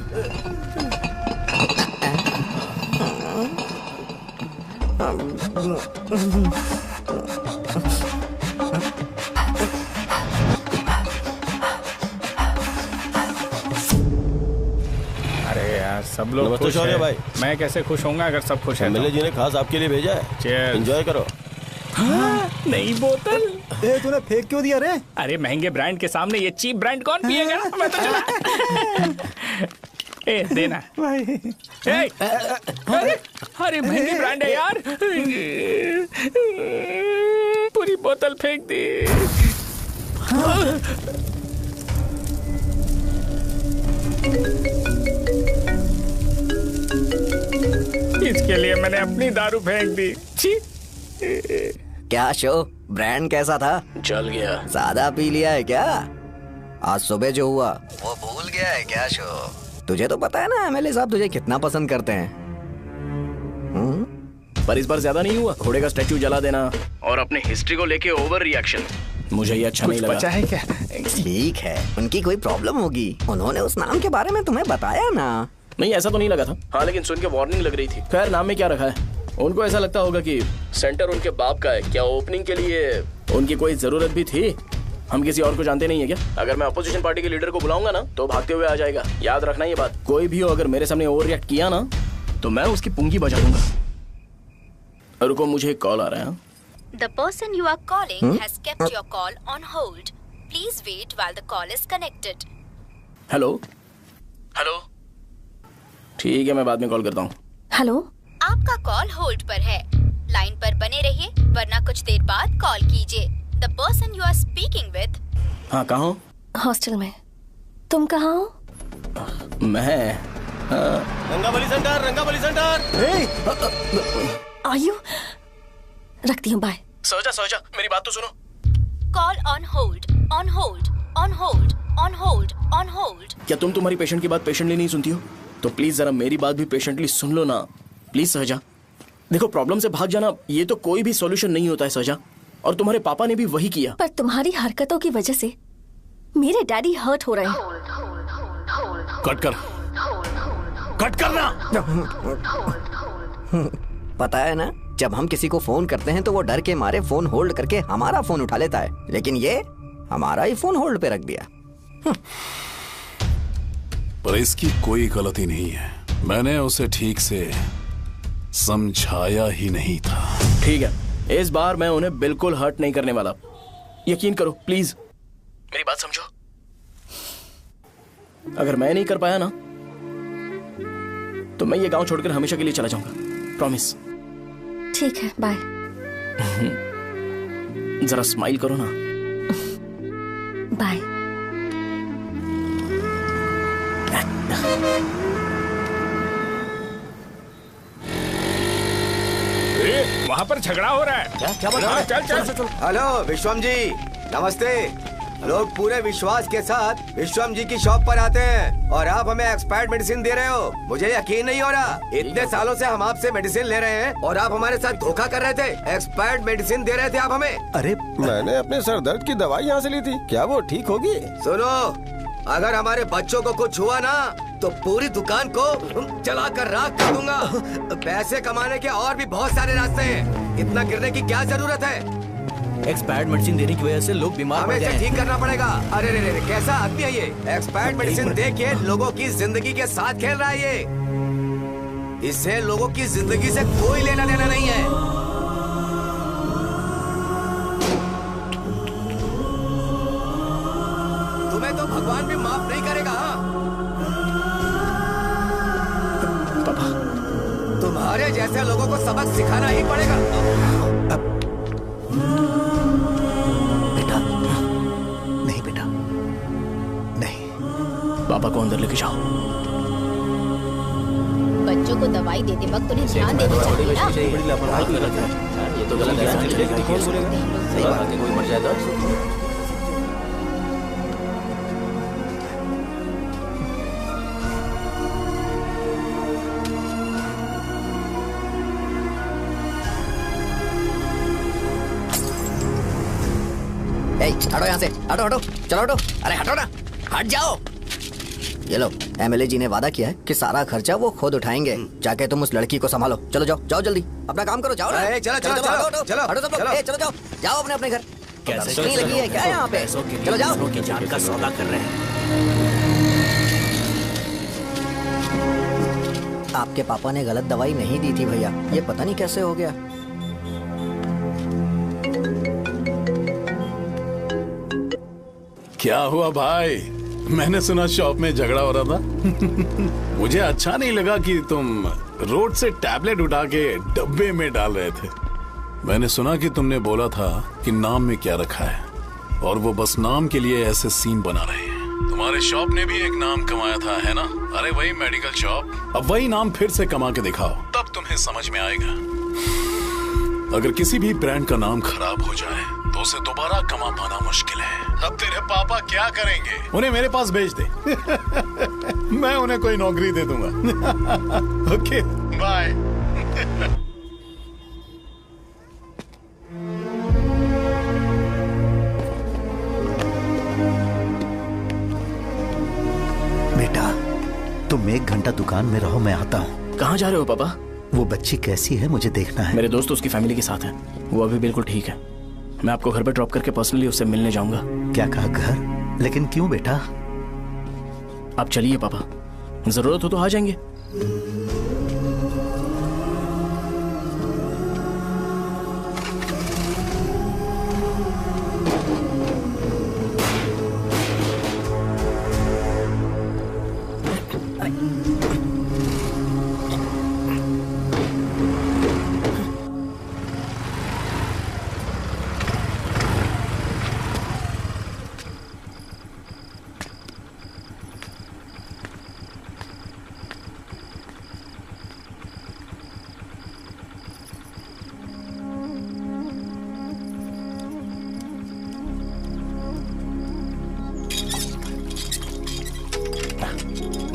अरे यार, सब लोग नमस्ते खुश शौर्य हैं। भाई। मैं कैसे खुश होऊंगा अगर सब खुश हैं? एमएलए जी ने खास आपके लिए भेजा है। Cheers। एंजॉय करो। नई बोतल। तूने फेंक क्यों दिया रे? अरे महंगे ब्रांड के सामने ये चीप ब्रांड कौन पिएगा? मैं तो चला। ए देना भाई। अरे महंगी ब्रांड है यार। पूरी बोतल फेंक दी। इसके लिए मैंने अपनी दारू फेंक दी। छी। क्या शो, ब्रांड कैसा था? चल गया। ज्यादा पी लिया है क्या? आज सुबह जो हुआ वो भूल गया है क्या शो? तुझे तो पता है ना एमएलए साहब तुझे कितना पसंद करते हैं। पर इस बार ज्यादा नहीं हुआ। घोड़े का स्टैचू जला देना और अपने हिस्ट्री को लेके ओवर रिएक्शन, मुझे ये अच्छा नहीं लगा। बचा है क्या? ठीक है, उनकी कोई प्रॉब्लम होगी। उन्होंने उस नाम के बारे में तुम्हें बताया ना? नहीं, ऐसा तो नहीं लगा था। हाँ, लेकिन सुन के वार्निंग लग रही थी। खैर, नाम में क्या रखा है? उनको ऐसा लगता होगा कि सेंटर उनके बाप का है। क्या ओपनिंग के लिए उनकी कोई जरूरत भी थी? हम किसी और को जानते नहीं है क्या? अगर मैं अपोजिशन पार्टी के लीडर को बुलाऊंगा ना तो भागते हुए आ जाएगा। याद रखना ये बात। कोई भी हो अगर मेरे सामने ओवर रिएक्ट किया ना तो मैं उसकी पुंगी बजा दूंगा। रुको, मुझे एक कॉल आ रहा है। The person you are calling has kept your call on hold. Please wait while the call is connected. Hello hello, ठीक है, मैं बाद में कॉल करता हूँ। हेलो, आपका कॉल होल्ड पर है। लाइन पर बने रहिए वरना कुछ देर बाद कॉल कीजिए। The person you are speaking with। हाँ, कहाँ हो? हॉस्टल में। तुम कहाँ हो? मैं रंगाबली सेंटर, रंगाबली सेंटर। आयु, रखती हूँ, बाय। सोचा, मेरी बात तो सुनो। Call on hold, on hold, on hold, on hold, on hold। क्या तुम तुम्हारी पेशेंट की बात पेशेंटली नहीं सुनती हो? तो प्लीज जरा मेरी बात भी पेशेंटली सुन लो ना। प्लीज सहजा, देखो, प्रॉब्लम से भाग जाना ये तो कोई भी सॉल्यूशन नहीं होता है सहजा। और तुम्हारे पापा ने भी वही किया। पर तुम्हारी हरकतों की वजह से मेरे डैडी हर्ट हो रहे हैं। कट करना। पता है ना, जब हम किसी को फोन करते हैं तो वो डर के मारे फोन होल्ड करके हमारा फोन उठा लेता है, लेकिन ये हमारा ही फोन होल्ड पे रख दिया। पर इसकी कोई गलती नहीं है। मैंने उसे ठीक से समझाया ही नहीं था। ठीक है, इस बार मैं उन्हें बिल्कुल हर्ट नहीं करने वाला। यकीन करो प्लीज। मेरी बात समझो। अगर मैं नहीं कर पाया ना तो मैं ये गांव छोड़कर हमेशा के लिए चला जाऊंगा। प्रॉमिस। ठीक है, बाय। जरा स्माइल करो ना। बाय। वहाँ पर झगड़ा हो रहा है। क्या बोल रहा है? चल। हेलो विश्वम जी, नमस्ते। लोग पूरे विश्वास के साथ विश्वम जी की शॉप पर आते हैं और आप हमें एक्सपायर्ड मेडिसिन दे रहे हो। मुझे यकीन नहीं हो रहा। इतने सालों से हम आपसे मेडिसिन ले रहे हैं और आप हमारे साथ धोखा कर रहे थे। एक्सपायर्ड मेडिसिन दे रहे थे आप हमें। अरे मैंने अपने सर दर्द की दवाई यहाँ से ली थी, क्या वो ठीक होगी? सुनो, अगर हमारे बच्चों को कुछ हुआ ना तो पूरी दुकान को जला कर राख कर दूंगा। पैसे कमाने के और भी बहुत सारे रास्ते हैं, इतना गिरने की क्या जरूरत है? एक्सपायर्ड मेडिसिन देने की वजह से लोग बीमार पड़ हमें गए इसे हैं। ठीक करना पड़ेगा। अरे रे, कैसा आदमी है ये? एक्सपायर्ड मेडिसिन दे के लोगों की जिंदगी के साथ खेल रहा है ये। इससे लोगों की जिंदगी से कोई लेना देना नहीं है। तुम्हें तो भगवान भी माफ नहीं करेगा। पापा, तुम्हारे जैसे लोगों को सबक सिखाना ही पड़ेगा। पापा को अंदर लेके जाओ। बच्चों को दवाई देते वक्त उन्हें ध्यान देना चाहिए ना। ये तो गलत है। सही बात है, कोई मर जाए तो। हटो यहाँ से, हटो, चलो हटो। अरे हटो ना, हट जाओ। ये लो, एमएलए जी ने वादा किया है कि सारा खर्चा वो खुद उठाएंगे। जाके तुम उस लड़की को संभालो। चलो जाओ जल्दी, अपना काम करो। जाओ ना। चलो हटो सब लोग। जाओ अपने घर। नहीं लगी है क्या यहाँ पे? चलो जाओ। की जान का सौदा कर रहे हैं। आपके पापा ने गलत दवाई नहीं दी थी भैया, ये पता नहीं कैसे हो गया। क्या हुआ भाई? मैंने सुना शॉप में झगड़ा हो रहा था। मुझे अच्छा नहीं लगा कि तुम रोड से टैबलेट उठा के डब्बे में डाल रहे थे। मैंने सुना कि तुमने बोला था कि नाम में क्या रखा है और वो बस नाम के लिए ऐसे सीन बना रहे हैं। तुम्हारे शॉप ने भी एक नाम कमाया था, है ना? अरे वही मेडिकल शॉप। अब वही नाम फिर से कमा के दिखाओ, तब तुम्हें समझ में आएगा। अगर किसी भी ब्रांड का नाम खराब हो जाए तो उसे दोबारा कमा पाना मुश्किल है। अब तेरे पापा क्या करेंगे? उन्हें मेरे पास भेज दे। मैं उन्हें कोई नौकरी दे दूंगा। Okay, bye. बेटा, तुम 1 घंटा दुकान में रहो, मैं आता हूँ। कहाँ जा रहे हो पापा? वो बच्ची कैसी है मुझे देखना है। मेरे दोस्त उसकी फैमिली के साथ हैं, वो अभी बिल्कुल ठीक है। मैं आपको घर पे ड्रॉप करके पर्सनली उससे मिलने जाऊंगा। क्या कहा घर? लेकिन क्यों बेटा? आप चलिए पापा, जरूरत हो तो आ जाएंगे।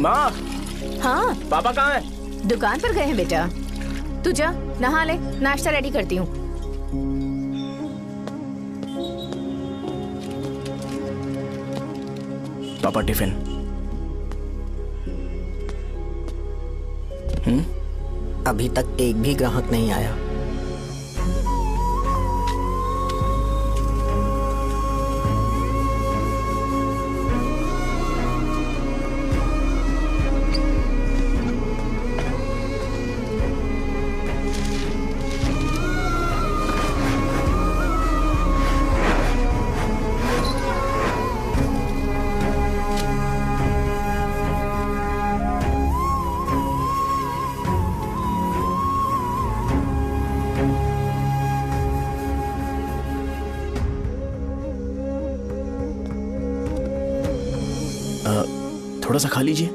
माँ। हाँ पापा कहाँ हैं? दुकान पर गए हैं बेटा। तू जा नहा ले, नाश्ता रेडी करती हूँ। पापा टिफिन। अभी तक एक भी ग्राहक नहीं आया। थोड़ा सा खा लीजिए।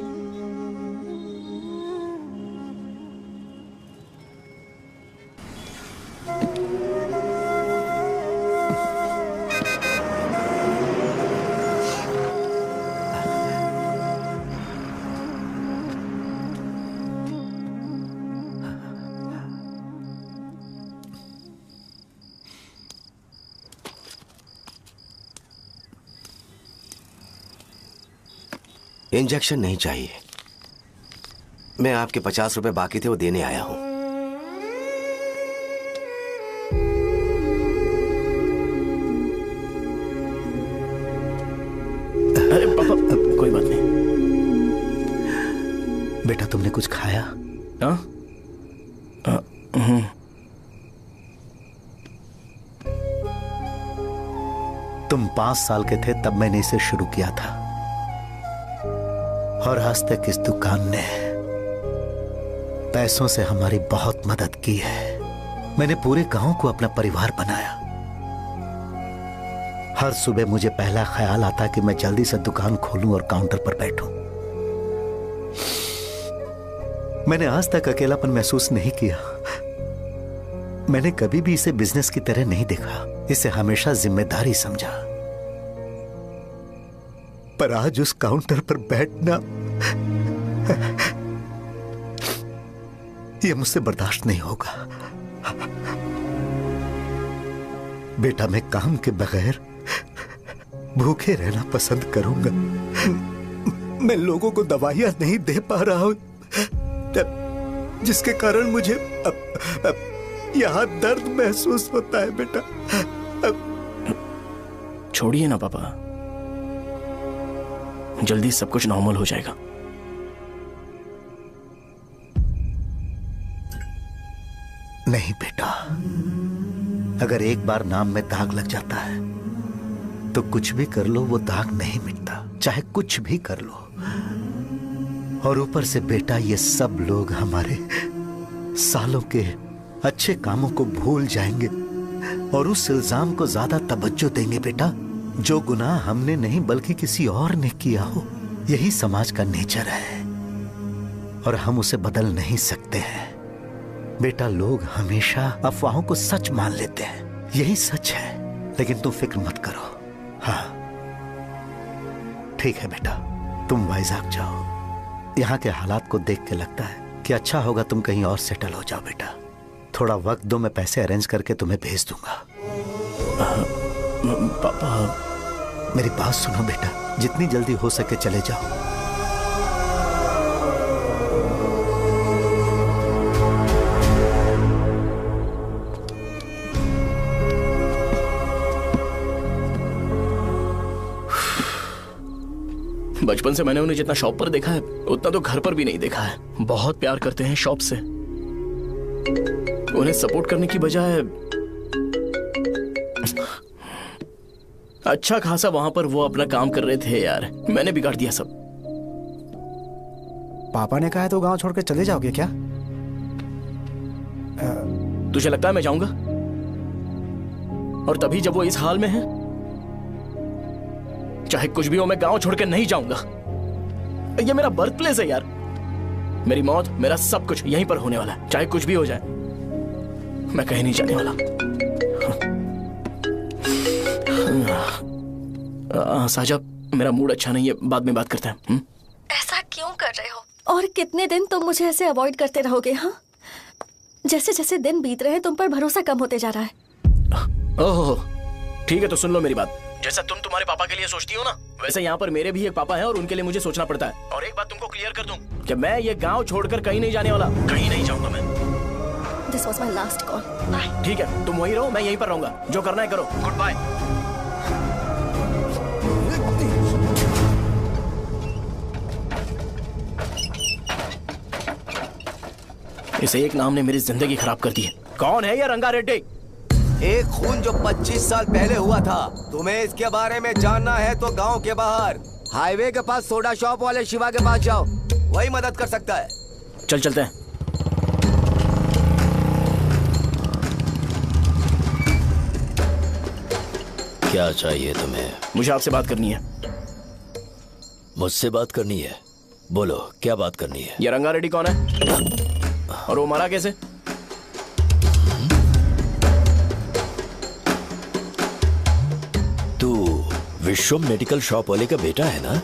इंजेक्शन नहीं चाहिए। मैं आपके 50 रुपए बाकी थे, वो देने आया हूं। अरे पापा, कोई बात नहीं। बेटा तुमने कुछ खाया? हाँ? तुम 5 साल के थे तब मैंने इसे शुरू किया था, और आज तक इस दुकान ने पैसों से हमारी बहुत मदद की है। मैंने पूरे गांव को अपना परिवार बनाया। हर सुबह मुझे पहला ख्याल आता कि मैं जल्दी से दुकान खोलूं और काउंटर पर बैठूं। मैंने आज तक अकेलापन महसूस नहीं किया। मैंने कभी भी इसे बिजनेस की तरह नहीं देखा, इसे हमेशा जिम्मेदारी समझा। पर आज उस काउंटर पर बैठना यह मुझसे बर्दाश्त नहीं होगा। बेटा मैं काम के बगैर भूखे रहना पसंद करूंगा। मैं लोगों को दवाइयां नहीं दे पा रहा हूं, जिसके कारण मुझे यहां दर्द महसूस होता है। बेटा छोड़िए ना पापा, जल्दी सब कुछ नॉर्मल हो जाएगा। नहीं बेटा, अगर एक बार नाम में दाग लग जाता है तो कुछ भी कर लो वो दाग नहीं मिटता, चाहे कुछ भी कर लो। और ऊपर से बेटा ये सब लोग हमारे सालों के अच्छे कामों को भूल जाएंगे और उस इल्जाम को ज्यादा तवज्जो देंगे बेटा, जो गुनाह हमने नहीं बल्कि किसी और ने किया हो। यही समाज का नेचर है और हम उसे बदल नहीं सकते हैं। बेटा लोग हमेशा अफवाहों को सच मान लेते हैं, यही सच है। लेकिन तुम फिक्र मत करो। हाँ ठीक है बेटा, तुम वाइजाग जाओ। यहाँ के हालात को देख के लगता है कि अच्छा होगा तुम कहीं और सेटल हो जाओ। बेटा थोड़ा वक्त दो, मैं पैसे अरेंज करके तुम्हें भेज दूंगा। पापा मेरी बात सुनो बेटा, जितनी जल्दी हो सके चले जाओ। बचपन से मैंने उन्हें जितना शॉप पर देखा है उतना तो घर पर भी नहीं देखा है। बहुत प्यार करते हैं शॉप से। उन्हें सपोर्ट करने की बजाय अच्छा खासा वहां पर वो अपना काम कर रहे थे। यार मैंने बिगाड़ दिया सब। पापा ने कहा है तो गांव छोड़कर चले जाओगे क्या? तुझे लगता है मैं जाऊंगा? और तभी जब वो इस हाल में है, चाहे कुछ भी हो मैं गांव छोड़कर नहीं जाऊंगा। ये मेरा बर्थ प्लेस है यार। मेरी मौत, मेरा सब कुछ यहीं पर होने वाला है। चाहे कुछ भी हो जाए मैं कहीं नहीं जाने वाला। साजा, मेरा मूड अच्छा नहीं है, बाद में बात करते हैं। ऐसा क्यों कर रहे हो? और कितने दिन तुम मुझे ऐसे अवॉइड करते रहोगे? हाँ, जैसे जैसे दिन बीत रहे हैं तुम पर भरोसा कम होते जा रहा है। ओह ठीक है, तो सुन लो मेरी बात। जैसा तुम तुम्हारे पापा के लिए सोचती हो ना, वैसे यहाँ पर मेरे भी एक पापा हैं और उनके लिए मुझे सोचना पड़ता है। और एक बात तुमको क्लियर कर दूं कि मैं ये गांव छोड़कर कहीं नहीं जाने वाला, कहीं नहीं जाऊंगा मैं। This was my last call. Bye. ठीक है, तुम वहीं रहो, मैं यहीं पर रहूंगा। जो करना है करो। Good bye. इस एक नाम ने मेरी जिंदगी खराब कर दी है। कौन है ये रंगा रेड्डी? एक खून जो 25 साल पहले हुआ था। तुम्हें इसके बारे में जानना है तो गांव के बाहर हाईवे के पास सोडा शॉप वाले शिवा के पास जाओ, वही मदद कर सकता है। चल चलते हैं। क्या चाहिए तुम्हें? मुझे आपसे बात करनी है। मुझसे बात करनी है? बोलो क्या बात करनी है? ये रंगा रेड्डी कौन है और वो मरा कैसे? तू विश्वम मेडिकल शॉप वाले का बेटा है ना?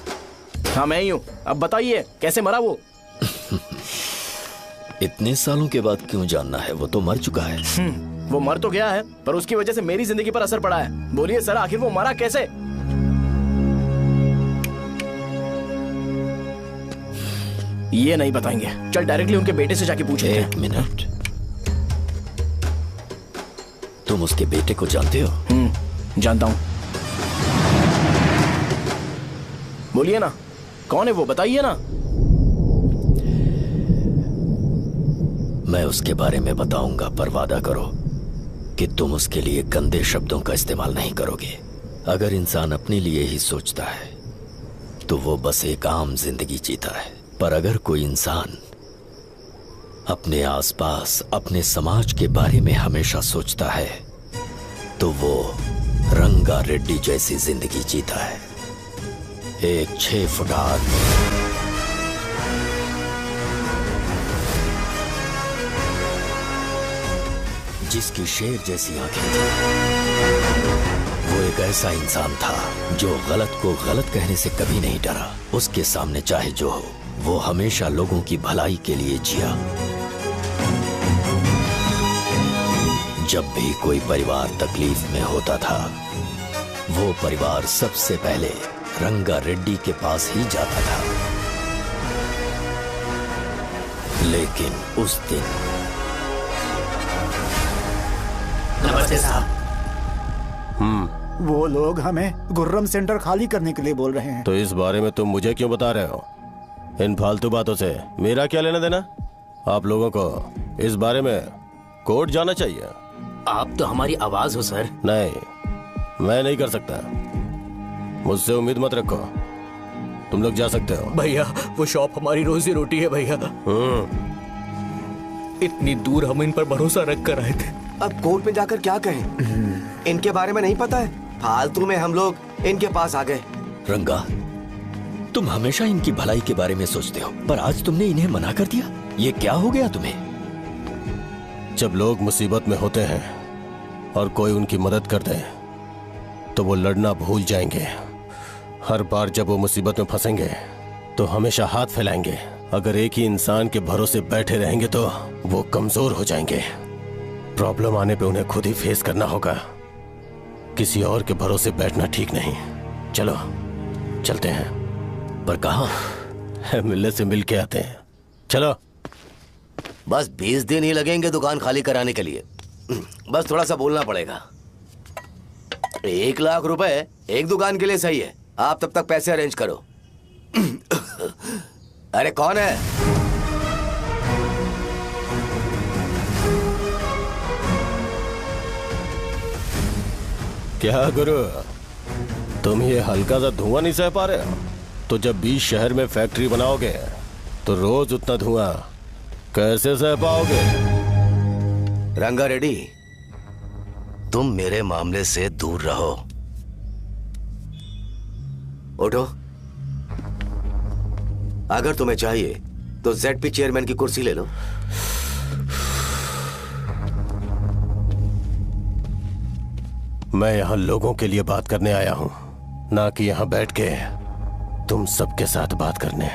हाँ मैं ही हूँ। अब बताइए कैसे मरा वो? इतने सालों के बाद क्यों जानना है? वो तो मर चुका है। वो मर तो गया है पर उसकी वजह से मेरी जिंदगी पर असर पड़ा है। बोलिए सर आखिर वो मरा कैसे? ये नहीं बताएंगे। चल डायरेक्टली उनके बेटे से जाके पूछे। एक मिनट, तुम उसके बेटे को जानते हो? जानता हूँ। बोलिए ना कौन है वो, बताइए ना। मैं उसके बारे में बताऊंगा पर वादा करो कि तुम उसके लिए गंदे शब्दों का इस्तेमाल नहीं करोगे। अगर इंसान अपने लिए ही सोचता है तो वो बस एक आम जिंदगी जीता है, पर अगर कोई इंसान अपने आसपास अपने समाज के बारे में हमेशा सोचता है तो वो रंगा रेड्डी जैसी जिंदगी जीता है। एक 6 फुट आदमी जिसकी शेर जैसी आंखें थी। वो एक ऐसा इंसान था जो गलत को गलत कहने से कभी नहीं डरा। उसके सामने चाहे जो हो, वो हमेशा लोगों की भलाई के लिए जिया। जब भी कोई परिवार तकलीफ में होता था, वो परिवार सबसे पहले रंगा रेड्डी के पास ही जाता था। लेकिन उस दिन नमस्ते साहब। वो लोग हमें गुर्रम सेंटर खाली करने के लिए बोल रहे हैं। तो इस बारे में तुम मुझे क्यों बता रहे हो? इन फालतू बातों से मेरा क्या लेना देना? आप लोगों को इस बारे में कोर्ट जाना चाहिए। आप तो हमारी आवाज हो सर। नहीं, मैं नहीं कर सकता। मुझसे उम्मीद मत रखो। तुम लोग जा सकते हो। भैया वो शॉप हमारी रोजी रोटी है भैया। इतनी दूर हम इन पर भरोसा रख कर आए थे। अब कोर्ट में जाकर क्या कहें? इनके बारे में नहीं पता है। फालतू में हम लोग इनके पास आ गए। रंगा, तुम हमेशा इनकी भलाई के बारे में सोचते हो, पर आज तुमने इन्हें मना कर दिया। ये क्या हो गया तुम्हें? जब लोग मुसीबत में होते हैं और कोई उनकी मदद कर दे तो वो लड़ना भूल जाएंगे। हर बार जब वो मुसीबत में फंसेंगे तो हमेशा हाथ फैलाएंगे। अगर एक ही इंसान के भरोसे बैठे रहेंगे तो वो कमजोर हो जाएंगे। प्रॉब्लम आने पे उन्हें खुद ही फेस करना होगा। किसी और के भरोसे बैठना ठीक नहीं। चलो चलते हैं। पर कहाँ? मिलने से मिल के आते हैं। चलो। बस 20 दिन ही लगेंगे दुकान खाली कराने के लिए। बस थोड़ा सा बोलना पड़ेगा। 1 लाख रुपए एक दुकान के लिए सही है। आप तब तक पैसे अरेंज करो। अरे कौन है? क्या गुरु, तुम ये हल्का सा धुआं नहीं सह पा रहे हो? तो जब 20 शहर में फैक्ट्री बनाओगे तो रोज उतना धुआं कैसे सह पाओगे? रंगा रेड्डी, तुम मेरे मामले से दूर रहो। उठो। अगर तुम्हें चाहिए तो ZP चेयरमैन की कुर्सी ले लो। मैं यहां लोगों के लिए बात करने आया हूं, ना कि यहां बैठ के तुम सबके साथ बात करने।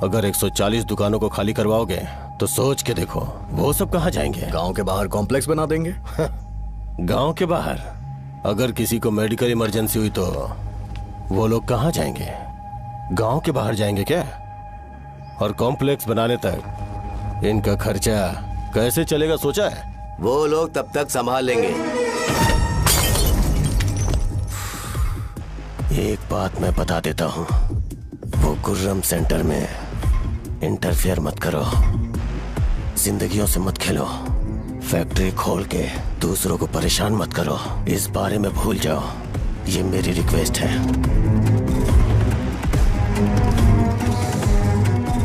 अगर 140 दुकानों को खाली करवाओगे तो सोच के देखो वो सब कहां जाएंगे? गांव के बाहर कॉम्प्लेक्स बना देंगे। गांव के बाहर? अगर किसी को मेडिकल इमरजेंसी हुई तो वो लोग कहां जाएंगे? गांव के बाहर जाएंगे क्या? और कॉम्प्लेक्स बनाने तक इनका खर्चा कैसे चलेगा सोचा है? वो लोग तब तक संभाल लेंगे। एक बात मैं बता देता हूं, वो गुर्रम सेंटर में इंटरफेयर मत करो। जिंदगियों से मत खेलो। फैक्ट्री खोल के दूसरों को परेशान मत करो। इस बारे में भूल जाओ। ये मेरी रिक्वेस्ट है।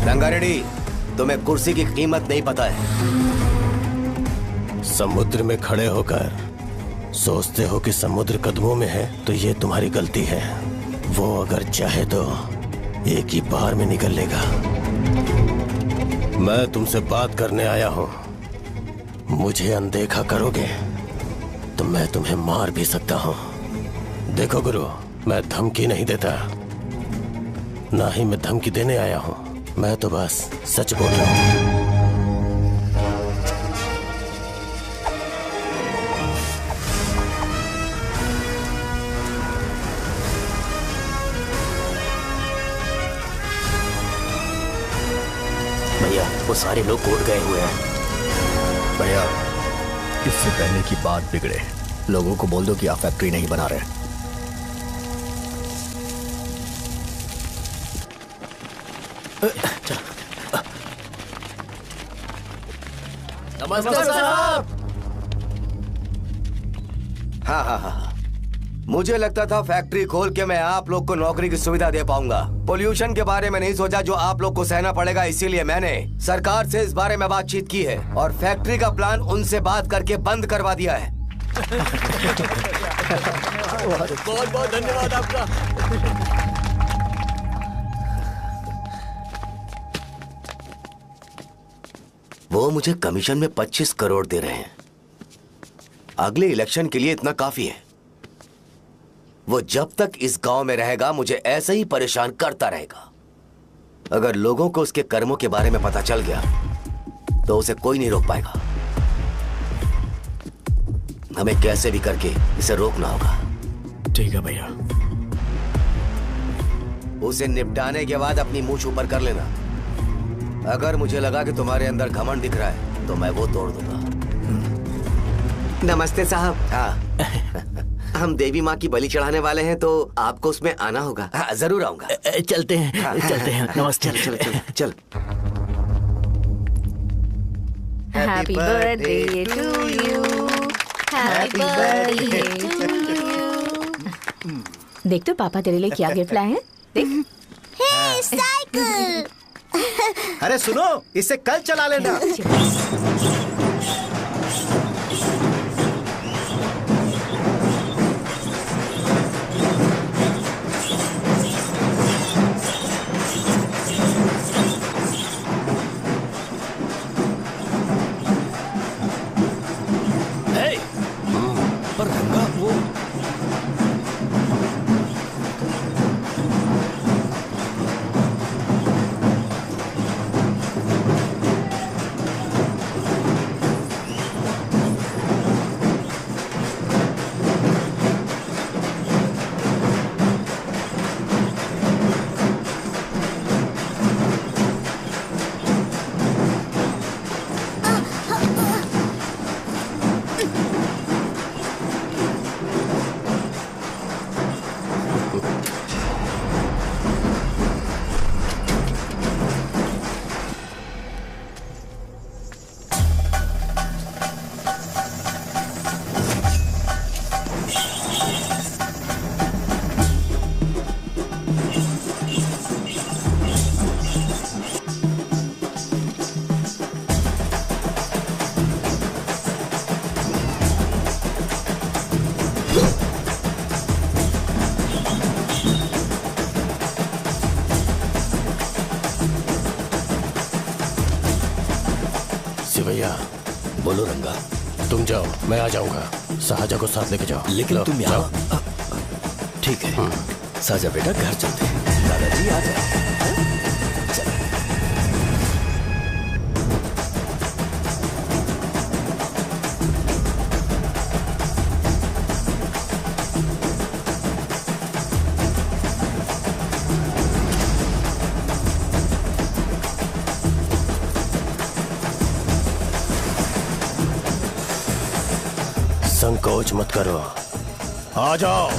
रंगा रेड्डी, तुम्हें कुर्सी की कीमत नहीं पता है। समुद्र में खड़े होकर सोचते हो कि समुद्र कदमों में है तो ये तुम्हारी गलती है। वो अगर चाहे तो एक ही बार में निकल लेगा। मैं तुमसे बात करने आया हूं। मुझे अनदेखा करोगे तो मैं तुम्हें मार भी सकता हूं। देखो गुरु, मैं धमकी नहीं देता, ना ही मैं धमकी देने आया हूं। मैं तो बस सच बोल रहा हूं। भैया वो सारे लोग कोर्ट गए हुए हैं। भैया इससे पहले की बात बिगड़े, लोगों को बोल दो कि आप फैक्ट्री नहीं बना रहे। नमस्ते साहब। हाँ, मुझे लगता था फैक्ट्री खोल के मैं आप लोग को नौकरी की सुविधा दे पाऊंगा। पोल्यूशन के बारे में नहीं सोचा जो आप लोग को सहना पड़ेगा, इसीलिए मैंने सरकार से इस बारे में बातचीत की है और फैक्ट्री का प्लान उनसे बात करके बंद करवा दिया है। बहुत बहुत धन्यवाद आपका। वो मुझे कमीशन में 25 करोड़ दे रहे हैं। अगले इलेक्शन के लिए इतना काफी है। वो जब तक इस गांव में रहेगा मुझे ऐसे ही परेशान करता रहेगा। अगर लोगों को उसके कर्मों के बारे में पता चल गया तो उसे कोई नहीं रोक पाएगा। हमें कैसे भी करके इसे रोकना होगा। ठीक है भैया। उसे निपटाने के बाद अपनी मूंछ ऊपर कर लेना। अगर मुझे लगा कि तुम्हारे अंदर घमंड दिख रहा है तो मैं वो तोड़ दूंगा। नमस्ते साहब। हाँ हम देवी माँ की बलि चढ़ाने वाले हैं तो आपको उसमें आना होगा। हाँ, जरूर आऊंगा। चलते हैं। हाँ, चलते हैं। नमस्ते। चल चल चल चल। Happy birthday to you. Happy birthday to you. देख तो पापा तेरे लिए क्या गिफ्ट लाए हैं। देख। हे साइकिल। अरे सुनो, इसे कल चला लेना। पर रंगा वो भैया। बोलो रंगा। तुम जाओ, मैं आ जाऊंगा। साजा को साथ लेके जाओ। लेकिन तुम यहाँ। ठीक है साजा बेटा, घर चलते हैं। दादाजी आ जाओ। संकोच मत करो, आ जाओ।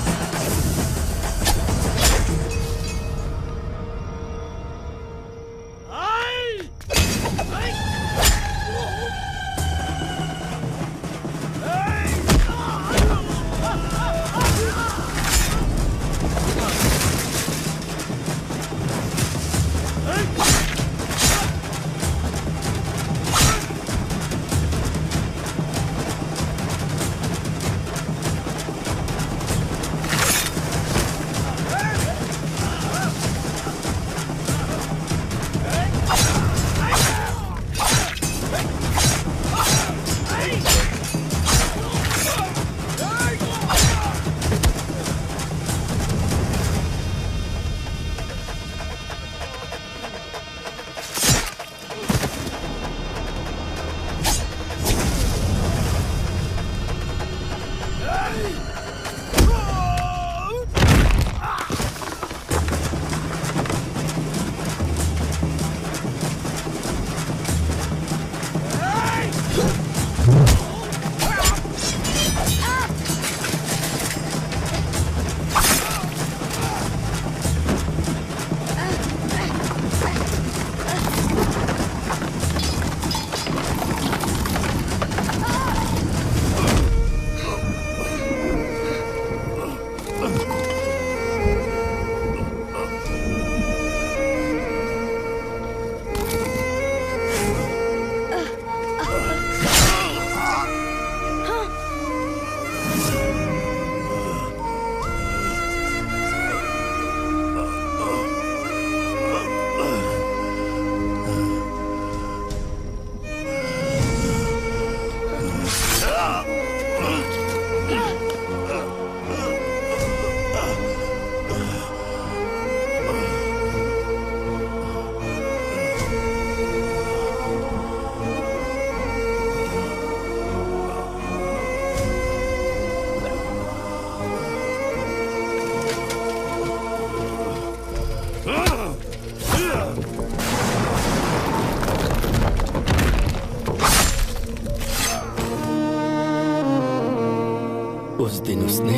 उस दिन उसने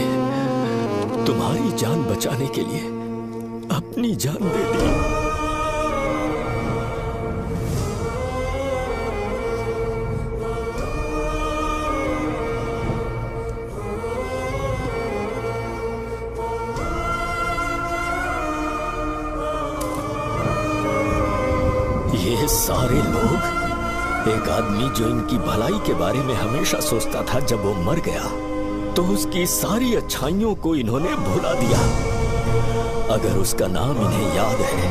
तुम्हारी जान बचाने के लिए अपनी जान दे दी। ये सारे लोग, एक आदमी जो इनकी भलाई के बारे में हमेशा सोचता था, जब वो मर गया तो उसकी सारी अच्छाइयों को इन्होंने भुला दिया। अगर उसका नाम इन्हें याद है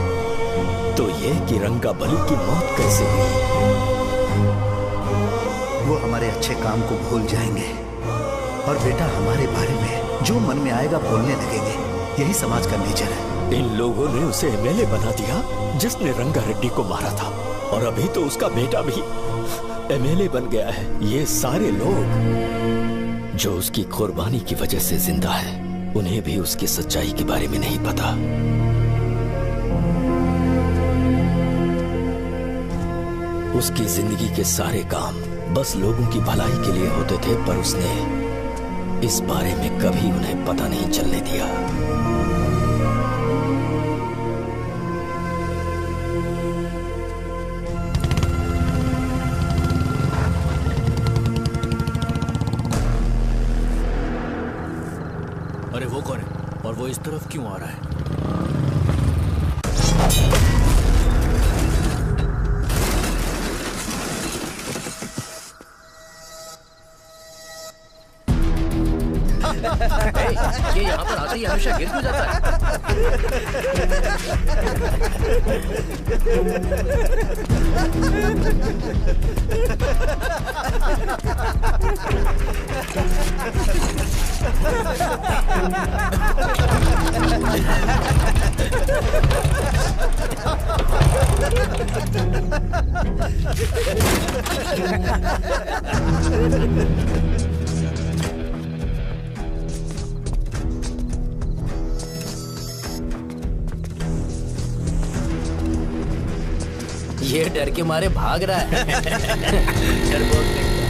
तो ये कि रंगाबली की मौत कैसे हुई। वो हमारे अच्छे काम को भूल जाएंगे और बेटा हमारे बारे में जो मन में आएगा बोलने लगेंगे। यही समाज का नेचर है। इन लोगों ने उसे एमएलए बना दिया जिसने रंगा रेड्डी को मारा था, और अभी तो उसका बेटा भी एमएलए बन गया है। ये सारे लोग जो उसकी कुर्बानी की वजह से जिंदा है, उन्हें भी उसकी सच्चाई के बारे में नहीं पता। उसकी जिंदगी के सारे काम बस लोगों की भलाई के लिए होते थे, पर उसने इस बारे में कभी उन्हें पता नहीं चलने दिया। अरे वो कौन है और वो इस तरफ क्यों आ रहा है? ये यहाँ पर आते ही हमेशा गिर क्यों जाता ये डर के मारे भाग रहा है। डरपोक दिखता है।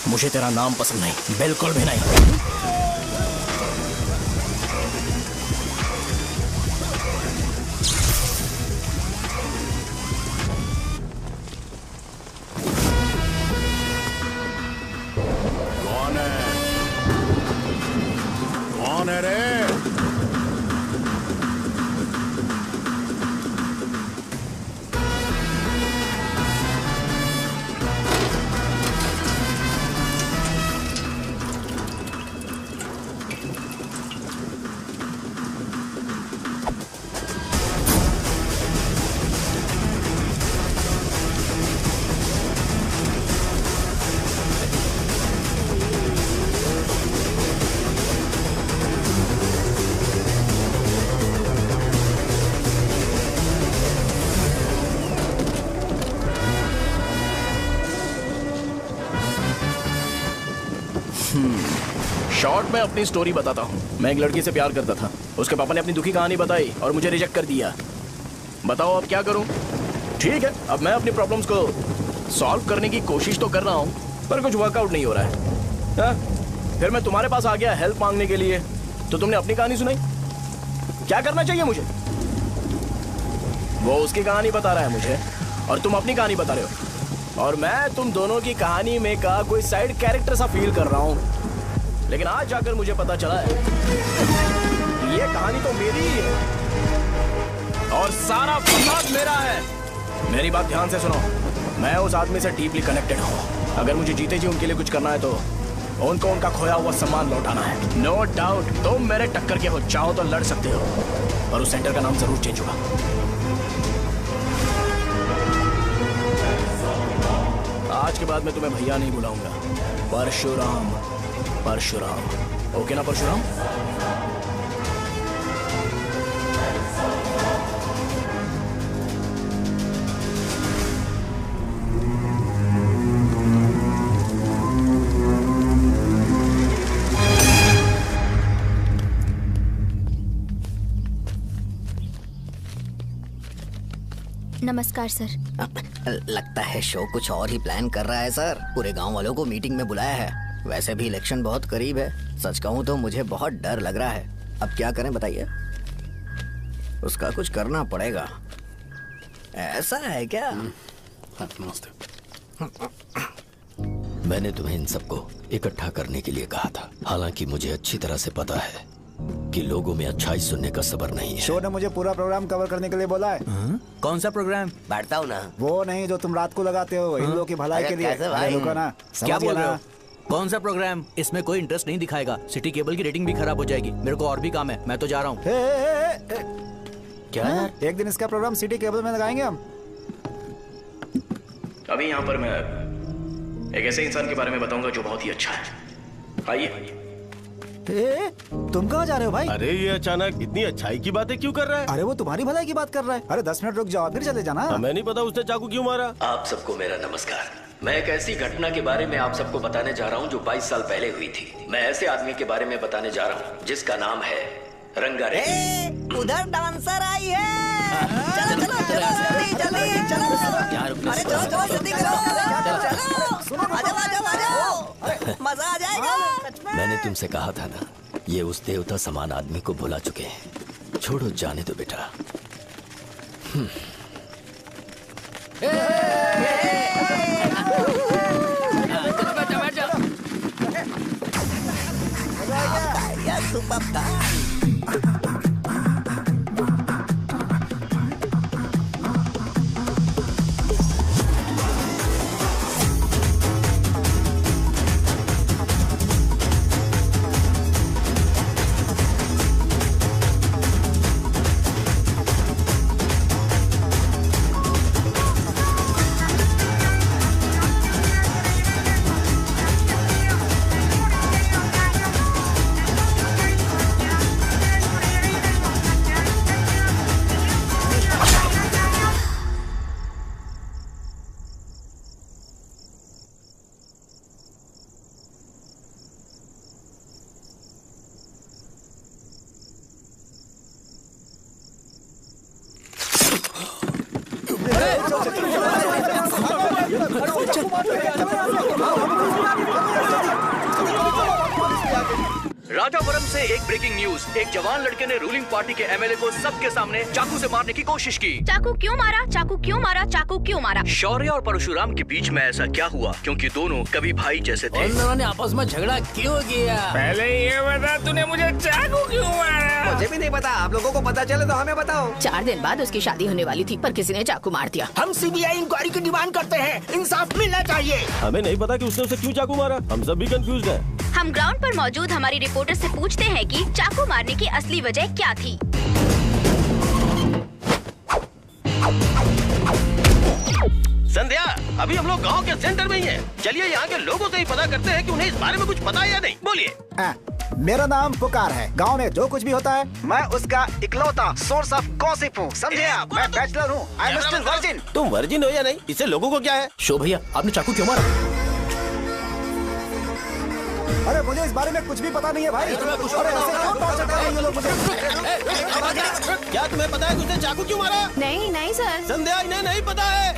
मुझे तेरा नाम पसंद नहीं, बिल्कुल भी नहीं। कौन है? कौन है रे? शॉर्ट में अपनी स्टोरी बताता हूँ। मैं एक लड़की से प्यार करता था। उसके पापा ने अपनी दुखी कहानी बताई और मुझे रिजेक्ट कर दिया। बताओ अब क्या करूँ? ठीक है, अब मैं अपनी प्रॉब्लम्स को सॉल्व करने की कोशिश तो कर रहा हूँ, पर कुछ वर्कआउट नहीं हो रहा है। हाँ? फिर मैं तुम्हारे पास आ गया हेल्प मांगने के लिए, तो तुमने अपनी कहानी सुनाई। क्या करना चाहिए मुझे? वो उसकी कहानी बता रहा है मुझे और तुम अपनी कहानी बता रहे हो, और मैं तुम दोनों की कहानी में का कोई साइड कैरेक्टर सा फील कर रहा हूँ। लेकिन आज जाकर मुझे पता चला है ये कहानी तो मेरी ही है और सारा फसाद मेरा है। मेरी बात ध्यान से सुनो, मैं उस आदमी से डीपली कनेक्टेड हूँ। अगर मुझे जीते जी उनके लिए कुछ करना है तो उनको उनका खोया हुआ सम्मान लौटाना है। नो डाउट तुम मेरे टक्कर के हो, चाहो तो लड़ सकते हो, और उस सेंटर का नाम जरूर चेंज होगा। आज के बाद मैं तुम्हें भैया नहीं बुलाऊंगा, परशुराम। परशुराम, ओके ना परशुराम? नमस्कार सर। लगता है शो कुछ और ही प्लान कर रहा है सर। पूरे गांव वालों को मीटिंग में बुलाया है। वैसे भी इलेक्शन बहुत करीब है। सच कहूँ तो मुझे बहुत डर लग रहा है। अब क्या करें बताइए? उसका कुछ करना पड़ेगा। ऐसा है क्या? मैंने तुम्हें इन सबको इकट्ठा करने के लिए कहा था। हालांकि मुझे अच्छी तरह से पता है कि लोगों में अच्छाई सुनने का सब्र नहीं है। शो ने मुझे पूरा प्रोग्राम कवर करने के लिए बोला है। कौन सा प्रोग्राम? बैठता हूँ ना। वो नहीं जो तुम रात को लगाते हो इन लोगों की भलाई के लिए। रुको ना, क्या बोल रहे हो? कौन सा प्रोग्राम? इसमें कोई इंटरेस्ट नहीं दिखाएगा। सिटी केबल की रेटिंग भी खराब हो जाएगी। मेरे को और भी काम है, मैं तो जा रहा हूँ। क्या? एक दिन इसका प्रोग्राम सिटी केबल में लगाएंगे हम। अभी यहाँ पर मैं एक ऐसे इंसान के बारे में बताऊंगा जो बहुत ही अच्छा है। आइए। तुम कहाँ जा रहे हो भाई? अरे ये अचानक इतनी अच्छाई की बातें क्यों कर रहा है? अरे वो तुम्हारी भलाई की बात कर रहा है। अरे 10 मिनट रुक जाओ फिर चले जाना। हमें नहीं पता उसने चाकू क्यों मारा। आप सबको मेरा नमस्कार। मैं एक ऐसी घटना के बारे में आप सबको बताने जा रहा हूँ जो 22 साल पहले हुई थी। मैं ऐसे आदमी के बारे में बताने जा रहा हूँ जिसका नाम है रंगारेड्डी। उधर डांसर आई है। चलो चलो जल्दी जल्दी चलो। अरे चलो चलो जल्दी करो। चलो आ जाओ मजा आ जाएगा। मैंने तुमसे कहा था ना, ये उस देवता समान आदमी को भुला चुके हैं। छोड़ो, जाने दो बेटा। राजापुरम से एक ब्रेकिंग न्यूज। एक जवान लड़के ने रूलिंग पार्टी के एमएलए को सबके सामने चाकू से मारने की कोशिश की। चाकू क्यों मारा? चाकू क्यों मारा? चाकू क्यों मारा? शौर्य और परशुराम के बीच में ऐसा क्या हुआ? क्योंकि दोनों कभी भाई जैसे थे। उन दोनों ने आपस में झगड़ा क्यों किया? पहले ये बता, तूने मुझे चाकू क्यों मारा? मुझे भी नहीं पता। आप लोगों को पता चले तो हमें बताओ। 4 दिन बाद उसकी शादी होने वाली थी पर किसी ने चाकू मार दिया। हम सीबीआई इंक्वायरी की डिमांड करते हैं। इंसाफ मिलना चाहिए। हमें नहीं पता कि उसने उसे क्यों चाकू मारा। हम सब भी कंफ्यूज हैं। हम ग्राउंड पर मौजूद हमारी रिपोर्टर से पूछते हैं कि चाकू मारने की असली वजह क्या थी। संध्या, अभी हम लोग गांव के सेंटर में ही हैं। चलिए यहाँ के लोगों से ही पता करते हैं कि उन्हें इस बारे में कुछ पता है या नहीं। बोलिए। मेरा नाम पुकार है। गांव में जो कुछ भी होता है मैं उसका इकलौता सोर्स ऑफ गॉसिप हूँ। समझे आप? मैं बैचलर हूँ। I am still virgin. तुम वर्जिन हो या नहीं, इससे लोगों को क्या है? शो भैया, आपने चाकू क्यों मारा? अरे मुझे इस बारे में कुछ भी पता नहीं है भाई। अरे ऐसे क्यों टॉर्चर कर रहे हैं ये लोग मुझे? क्या तुम्हें पता है कि उसने चाकू क्यों मारा? नहीं नहीं सर। संध्या, इन्हें नहीं पता है।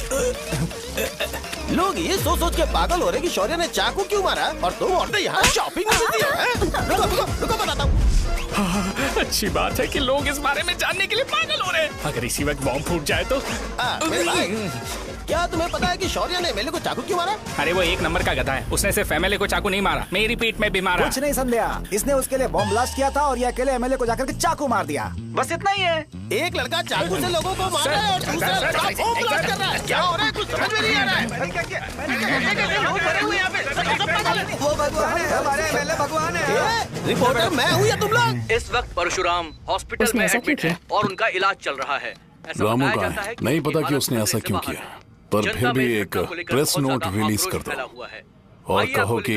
लोग ये सोच सोच के पागल हो रहे कि शौर्य ने चाकू क्यों मारा और तुम औरतें यहाँ शॉपिंग में बिजी हो। रुको बताता हूँ। अच्छी बात है कि लोग इस बारे में जानने के लिए पागल हो रहे हैं। अगर इसी वक्त बॉम्ब फूट जाए तो। मेरे भाई, क्या तुम्हें पता है कि शौर्य ने एमएलए को चाकू क्यों मारा? अरे वो एक नंबर का गधा है। उसने सिर्फ एमएलए को चाकू नहीं मारा, मेरी पीठ में भी मारा। कुछ नहीं संध्या, इसने उसके लिए बॉम्ब ब्लास्ट किया था और ये अकेले एमएलए को जाकर के चाकू मार दिया। बस इतना ही है। एक लड़का चाकू से लोगों को मार रहा है और दूसरा लड़का बॉम्ब ब्लास्ट कर रहा है। क्या हो रहा है? कुछ समझ में नहीं आ रहा है। वो भगवान है, हमारे एमएलए भगवान है। रिपोर्टर मैं हूँ या तुम लोग? इस वक्त परशुराम हॉस्पिटल में एडमिट है और उनका इलाज चल रहा है। रामू का नहीं पता कि उसने ऐसा क्यों किया। पर फिर भी एक प्रेस नोट रिलीज कर दो और कहो कि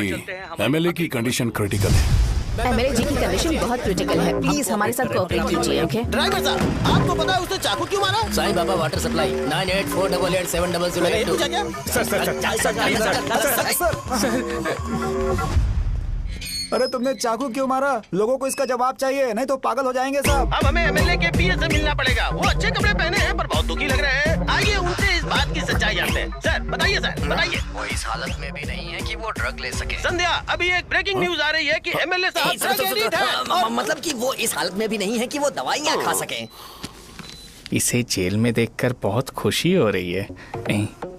एमएलए की कंडीशन क्रिटिकल है। एमएलए जी की कंडीशन बहुत क्रिटिकल है, प्लीज हमारे साथ कोऑपरेट कीजिए। ओके ड्राइवर साहब, आपको पता है उसने चाकू क्यों मारा? Sai Baba water supply 9848870082। अरे तुमने चाकू क्यों मारा? लोगों को इसका जवाब चाहिए, नहीं तो पागल हो जाएंगे साहब। अब हमें एमएलए के पीए से मिलना पड़ेगा। वो अच्छे कपड़े पहने हैं पर बहुत दुखी लग रहे हैं। आइए उनसे इस बात की सच्चाई जानते हैं। सर बताइए, सर बताइए। वो इस हालत में भी नहीं है कि वो ड्रग ले सके। संध्या, अभी एक ब्रेकिंग न्यूज आ रही है कि एमएलए साहब ड्रग एडिक्ट हैं। मतलब कि वो इस हालत में भी नहीं है कि वो दवाइयाँ खा सके। इसे जेल में देखकर बहुत खुशी हो रही है।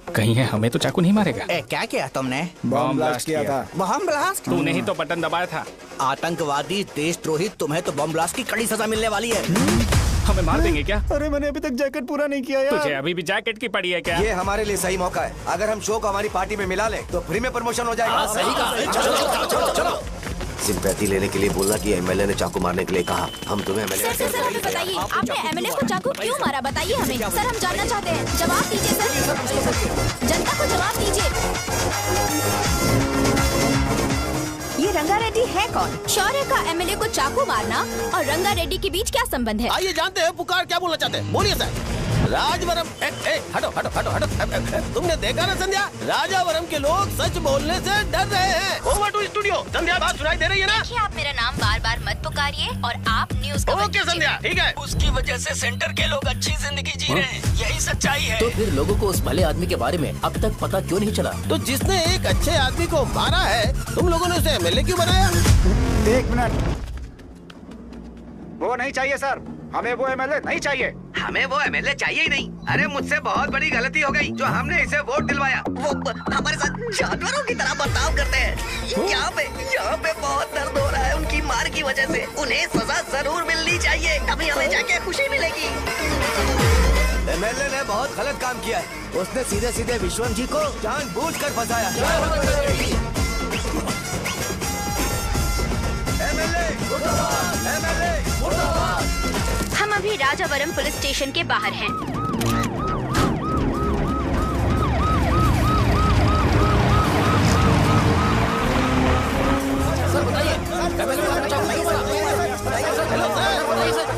कहीं है हमें तो चाकू नहीं मारेगा। क्या किया तुमने? बम ब्लास्ट किया था। Bomb blast? तूने ही तो बटन दबाया था। आतंकवादी, देशद्रोही, तुम्हें तो बम ब्लास्ट की कड़ी सजा मिलने वाली है। हमें मार देंगे क्या? अरे मैंने अभी तक जैकेट पूरा नहीं किया यार। तुझे अभी भी जैकेट की पड़ी है क्या? ये हमारे लिए सही मौका है। अगर हम शो को हमारी पार्टी में मिला ले तो फ्री में प्रमोशन हो जाएगा। सही कहा। चलो सिंपैथी लेने के लिए बोला कि एमएलए ने चाकू मारने के लिए कहा। हम तुम्हें एमएलए सर हमें बताइए, आपने एमएलए को चाकू क्यों मारा? बताइए हमें सर, हम जानना चाहते हैं। जवाब दीजिए सर, जनता को जवाब दीजिए। ये रंगा रेड्डी है कौन? शौर्य का एमएलए को चाकू मारना और रंगा रेड्डी के बीच क्या संबंध है? आइए जानते हैं पुकार क्या बोलना चाहते हैं। बोलिए सर। राजवरम, हटो हटो हटो हटो। तुमने देखा ना संध्या, राजावरम के लोग सच बोलने से डर रहे हैं। Over to studio. संध्या, बात सुनाई दे रही है ना? देखिए, आप मेरा नाम बार बार मत पुकारिए और आप न्यूज़ को ओके संध्या, ठीक है। उसकी वजह से सेंटर के लोग अच्छी जिंदगी जी रहे हैं, यही सच्चाई है। तो फिर लोगों को उस भले आदमी के बारे में अब तक पता क्यों नहीं चला? तो जिसने एक अच्छे आदमी को मारा है, तुम लोगों ने उसे एमएलए क्यों बनाया? 1 मिनट, वो नहीं चाहिए सर, हमें वो एमएलए नहीं चाहिए। हमें वो एमएलए चाहिए ही नहीं। अरे मुझसे बहुत बड़ी गलती हो गई जो हमने इसे वोट दिलवाया। वो हमारे साथ जानवरों की तरह बर्ताव करते हैं। यहाँ पे बहुत दर्द हो रहा है उनकी मार की वजह से। उन्हें सजा जरूर मिलनी चाहिए, तभी हमें जाके खुशी मिलेगी। एमएलए ने बहुत गलत काम किया है। उसने सीधे सीधे विश्वम जी को जानबूझकर फंसाया। हम अभी राजावरम पुलिस स्टेशन के बाहर हैं।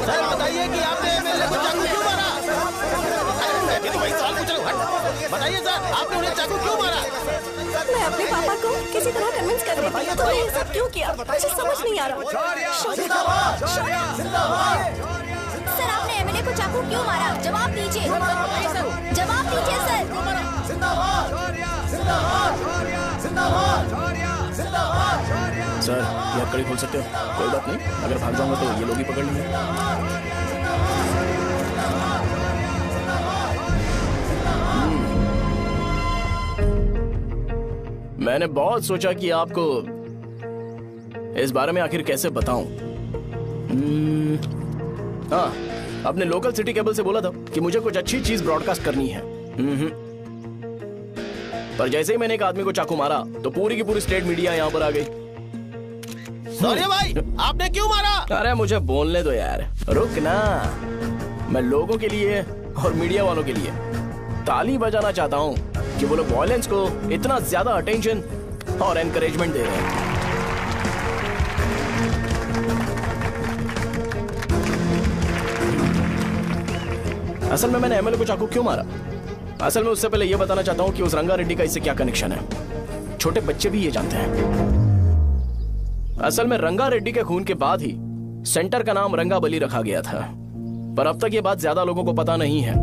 सर बताइए कि आपने एमएलए को चाकू क्यों मारा? मैं तो वही सवाल पूछ रहा हूँ। बताइए सर, आपने उन्हें चाकू क्यों मारा? मैं अपने पापा को किसी तरह कन्विंस कर रही थी। तुमने ये सब क्यों किया? मुझे समझ नहीं आ रहा। सर, आपने एमएलए को चाकू क्यों मारा? जवाब दीजिए, जवाब दीजिए सर। ये आप कड़ी खोल सकते हो, कोई बात नहीं। अगर भाग जाऊंगा तो ये लोग ही पकड़ लेंगे। मैंने बहुत सोचा कि आपको इस बारे में आखिर कैसे बताऊं। हाँ, अपने लोकल सिटी केबल से बोला था कि मुझे कुछ अच्छी चीज ब्रॉडकास्ट करनी है। पर जैसे ही मैंने एक आदमी को चाकू मारा तो पूरी की पूरी स्टेट मीडिया यहाँ पर आ गई। सॉरी भाई, आपने क्यों मारा? अरे मुझे बोलने दो यार, रुक ना। मैं लोगों के लिए और मीडिया वालों के लिए ताली बजाना चाहता हूँ कि वो लोग वायलेंस को इतना ज्यादा अटेंशन और एनकरेजमेंट दे रहे हैं। असल में मैंने एमएलए को चाकू क्यों मारा? असल में उससे पहले यह बताना चाहता हूँ कि उस रंगा रेड्डी का इससे क्या कनेक्शन है। छोटे बच्चे भी ये जानते हैं। असल में रंगा रेड्डी के खून के बाद ही सेंटर का नाम रंगाबली रखा गया था, पर अब तक ये बात ज्यादा लोगों को पता नहीं है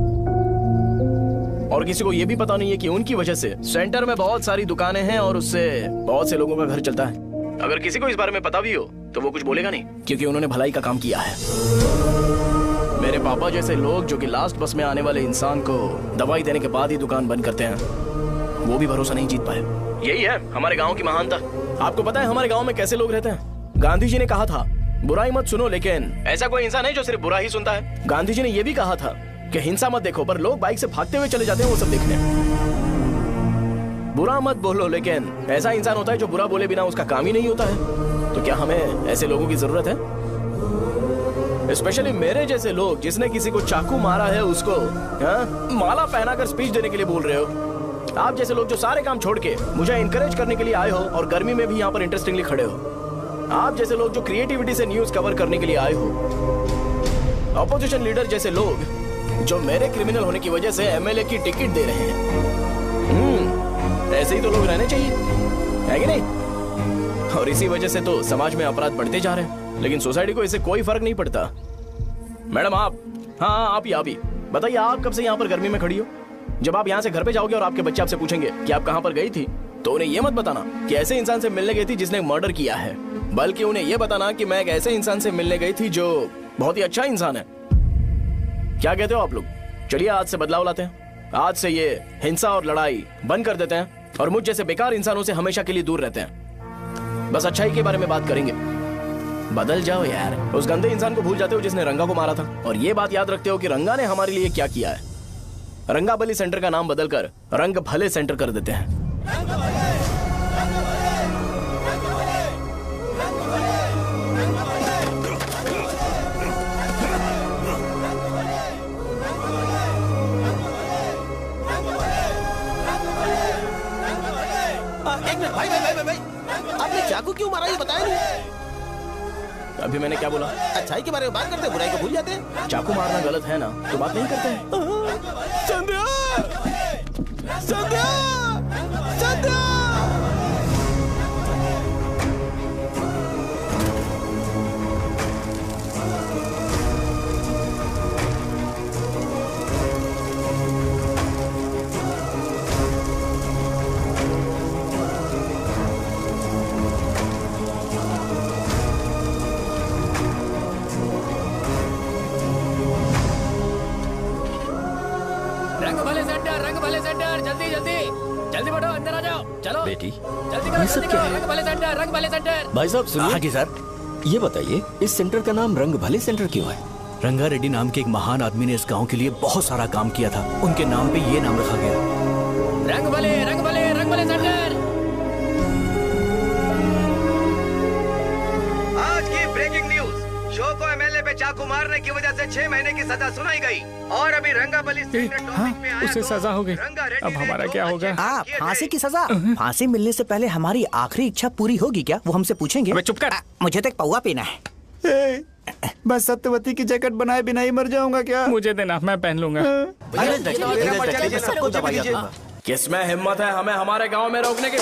और किसी को ये भी पता नहीं है कि उनकी वजह से सेंटर में बहुत सारी दुकानें हैं और उससे बहुत से लोगों का घर चलता है। अगर किसी को इस बारे में पता भी हो तो वो कुछ बोलेगा नहीं, क्योंकि उन्होंने भलाई का काम किया है। मेरे पापा जैसे लोग जो कि लास्ट बस में आने वाले इंसान को दवाई देने के बाद ही दुकान बंद करते हैं, वो भी भरोसा नहीं जीत पाए। यही है हमारे गाँव की महानता। आपको पता है हमारे गाँव में कैसे लोग रहते हैं? गांधी जी ने कहा था बुराई मत सुनो, लेकिन ऐसा कोई इंसान है जो सिर्फ बुरा ही सुनता है। गांधी जी ने यह भी कहा था कि हिंसा मत देखो, पर लोग बाइक से भागते हुए चले जाते हैं वो सब देखने। बुरा मत बोलो, लेकिन ऐसा इंसान होता है जो बुरा बोले बिना उसका काम ही नहीं होता है। तो क्या हमें ऐसे लोगों की जरूरत है? स्पेशली मेरे जैसे लोग जिसने किसी को चाकू मारा है उसको माला पहनाकर स्पीच देने के लिए बोल रहे हो। आप जैसे लोग जो सारे काम छोड़ के मुझे इंकरेज करने के लिए आए हो और गर्मी में भी यहाँ पर इंटरेस्टिंगली खड़े हो। आप जैसे लोग जो क्रिएटिविटी से न्यूज कवर करने के लिए आए हो। ऑपोजिशन लीडर जैसे लोग जो मेरे क्रिमिनल होने की वजह से एमएलए की टिकट दे रहे हैं। ऐसे ही तो लोग रहने चाहिए, है कि नहीं? और इसी वजह से तो समाज में अपराध बढ़ते जा रहे हैं, लेकिन सोसाइटी को इससे कोई फर्क नहीं पड़ता। मैडम आप, हाँ आप ही बताइए, आप कब से यहाँ पर गर्मी में खड़ी हो? जब आप यहाँ से घर पे जाओगे और आपके बच्चे आपसे पूछेंगे कि आप कहाँ पर गई थी, तो उन्हें ये मत बताना कि ऐसे इंसान से मिलने गई थी जिसने मर्डर किया है, बल्कि उन्हें ये बताना कि मैं एक ऐसे इंसान से मिलने गई थी जो बहुत ही अच्छा इंसान है। क्या कहते हो आप लोग? चलिए आज से बदलाव लाते हैं। आज से ये हिंसा और लड़ाई बंद कर देते हैं और मुझ जैसे बेकार इंसानों से हमेशा के लिए दूर रहते हैं। बस अच्छाई के बारे में बात करेंगे। बदल जाओ यार, उस गंदे इंसान को भूल जाते हो जिसने रंगा को मारा था, और ये बात याद रखते हो कि रंगा ने हमारे लिए क्या किया है। रंगाबली सेंटर का नाम बदलकर रंग भले सेंटर कर देते हैं। भाई आपने चाकू क्यों मारा ये बताया नहीं? अभी मैंने क्या बोला? अच्छाई के बारे में बात करते हैं, बुराई को भूल जाते हैं। चाकू मारना गलत है ना, तो बात नहीं करते हैं। संध्या! संध्या! संध्या! रंग भले सेंटर, जल्दी जल्दी जल्दी बढ़ो, अंदर आ जाओ। चलो बेटी, जल्दी करो, ये सब जल्दी क्या करो। है? रंग भले सेंटर, रंग भले सेंटर। भाई साहब सुनिए। हाँ जी सर। ये बताइए इस सेंटर का नाम रंग भले सेंटर क्यों है? रंगा रेड्डी नाम के एक महान आदमी ने इस गांव के लिए बहुत सारा काम किया था, उनके नाम पे ये नाम रखा गया। रंग भले सेंटर। आज की ब्रेकिंग न्यूज, शो को एमएलए पे चाकू मारने की वजह से 6 महीने की सजा सुनाई गई और अभी रंगाबली सेंटर टॉपिक में आया उसे तो सजा हो गई, अब हमारा क्या होगा? फांसी की सजा? फांसी मिलने से पहले हमारी आखिरी इच्छा पूरी होगी क्या? वो हमसे पूछेंगे। अबे चुप कर। मुझे तो एक पौवा पीना है। बस सत्यवती की जैकेट बनाए बिना ही मर जाऊंगा क्या? मुझे देना, मैं पहन लूंगा। किसमें हिम्मत है हमें हमारे गांव में रोकने की?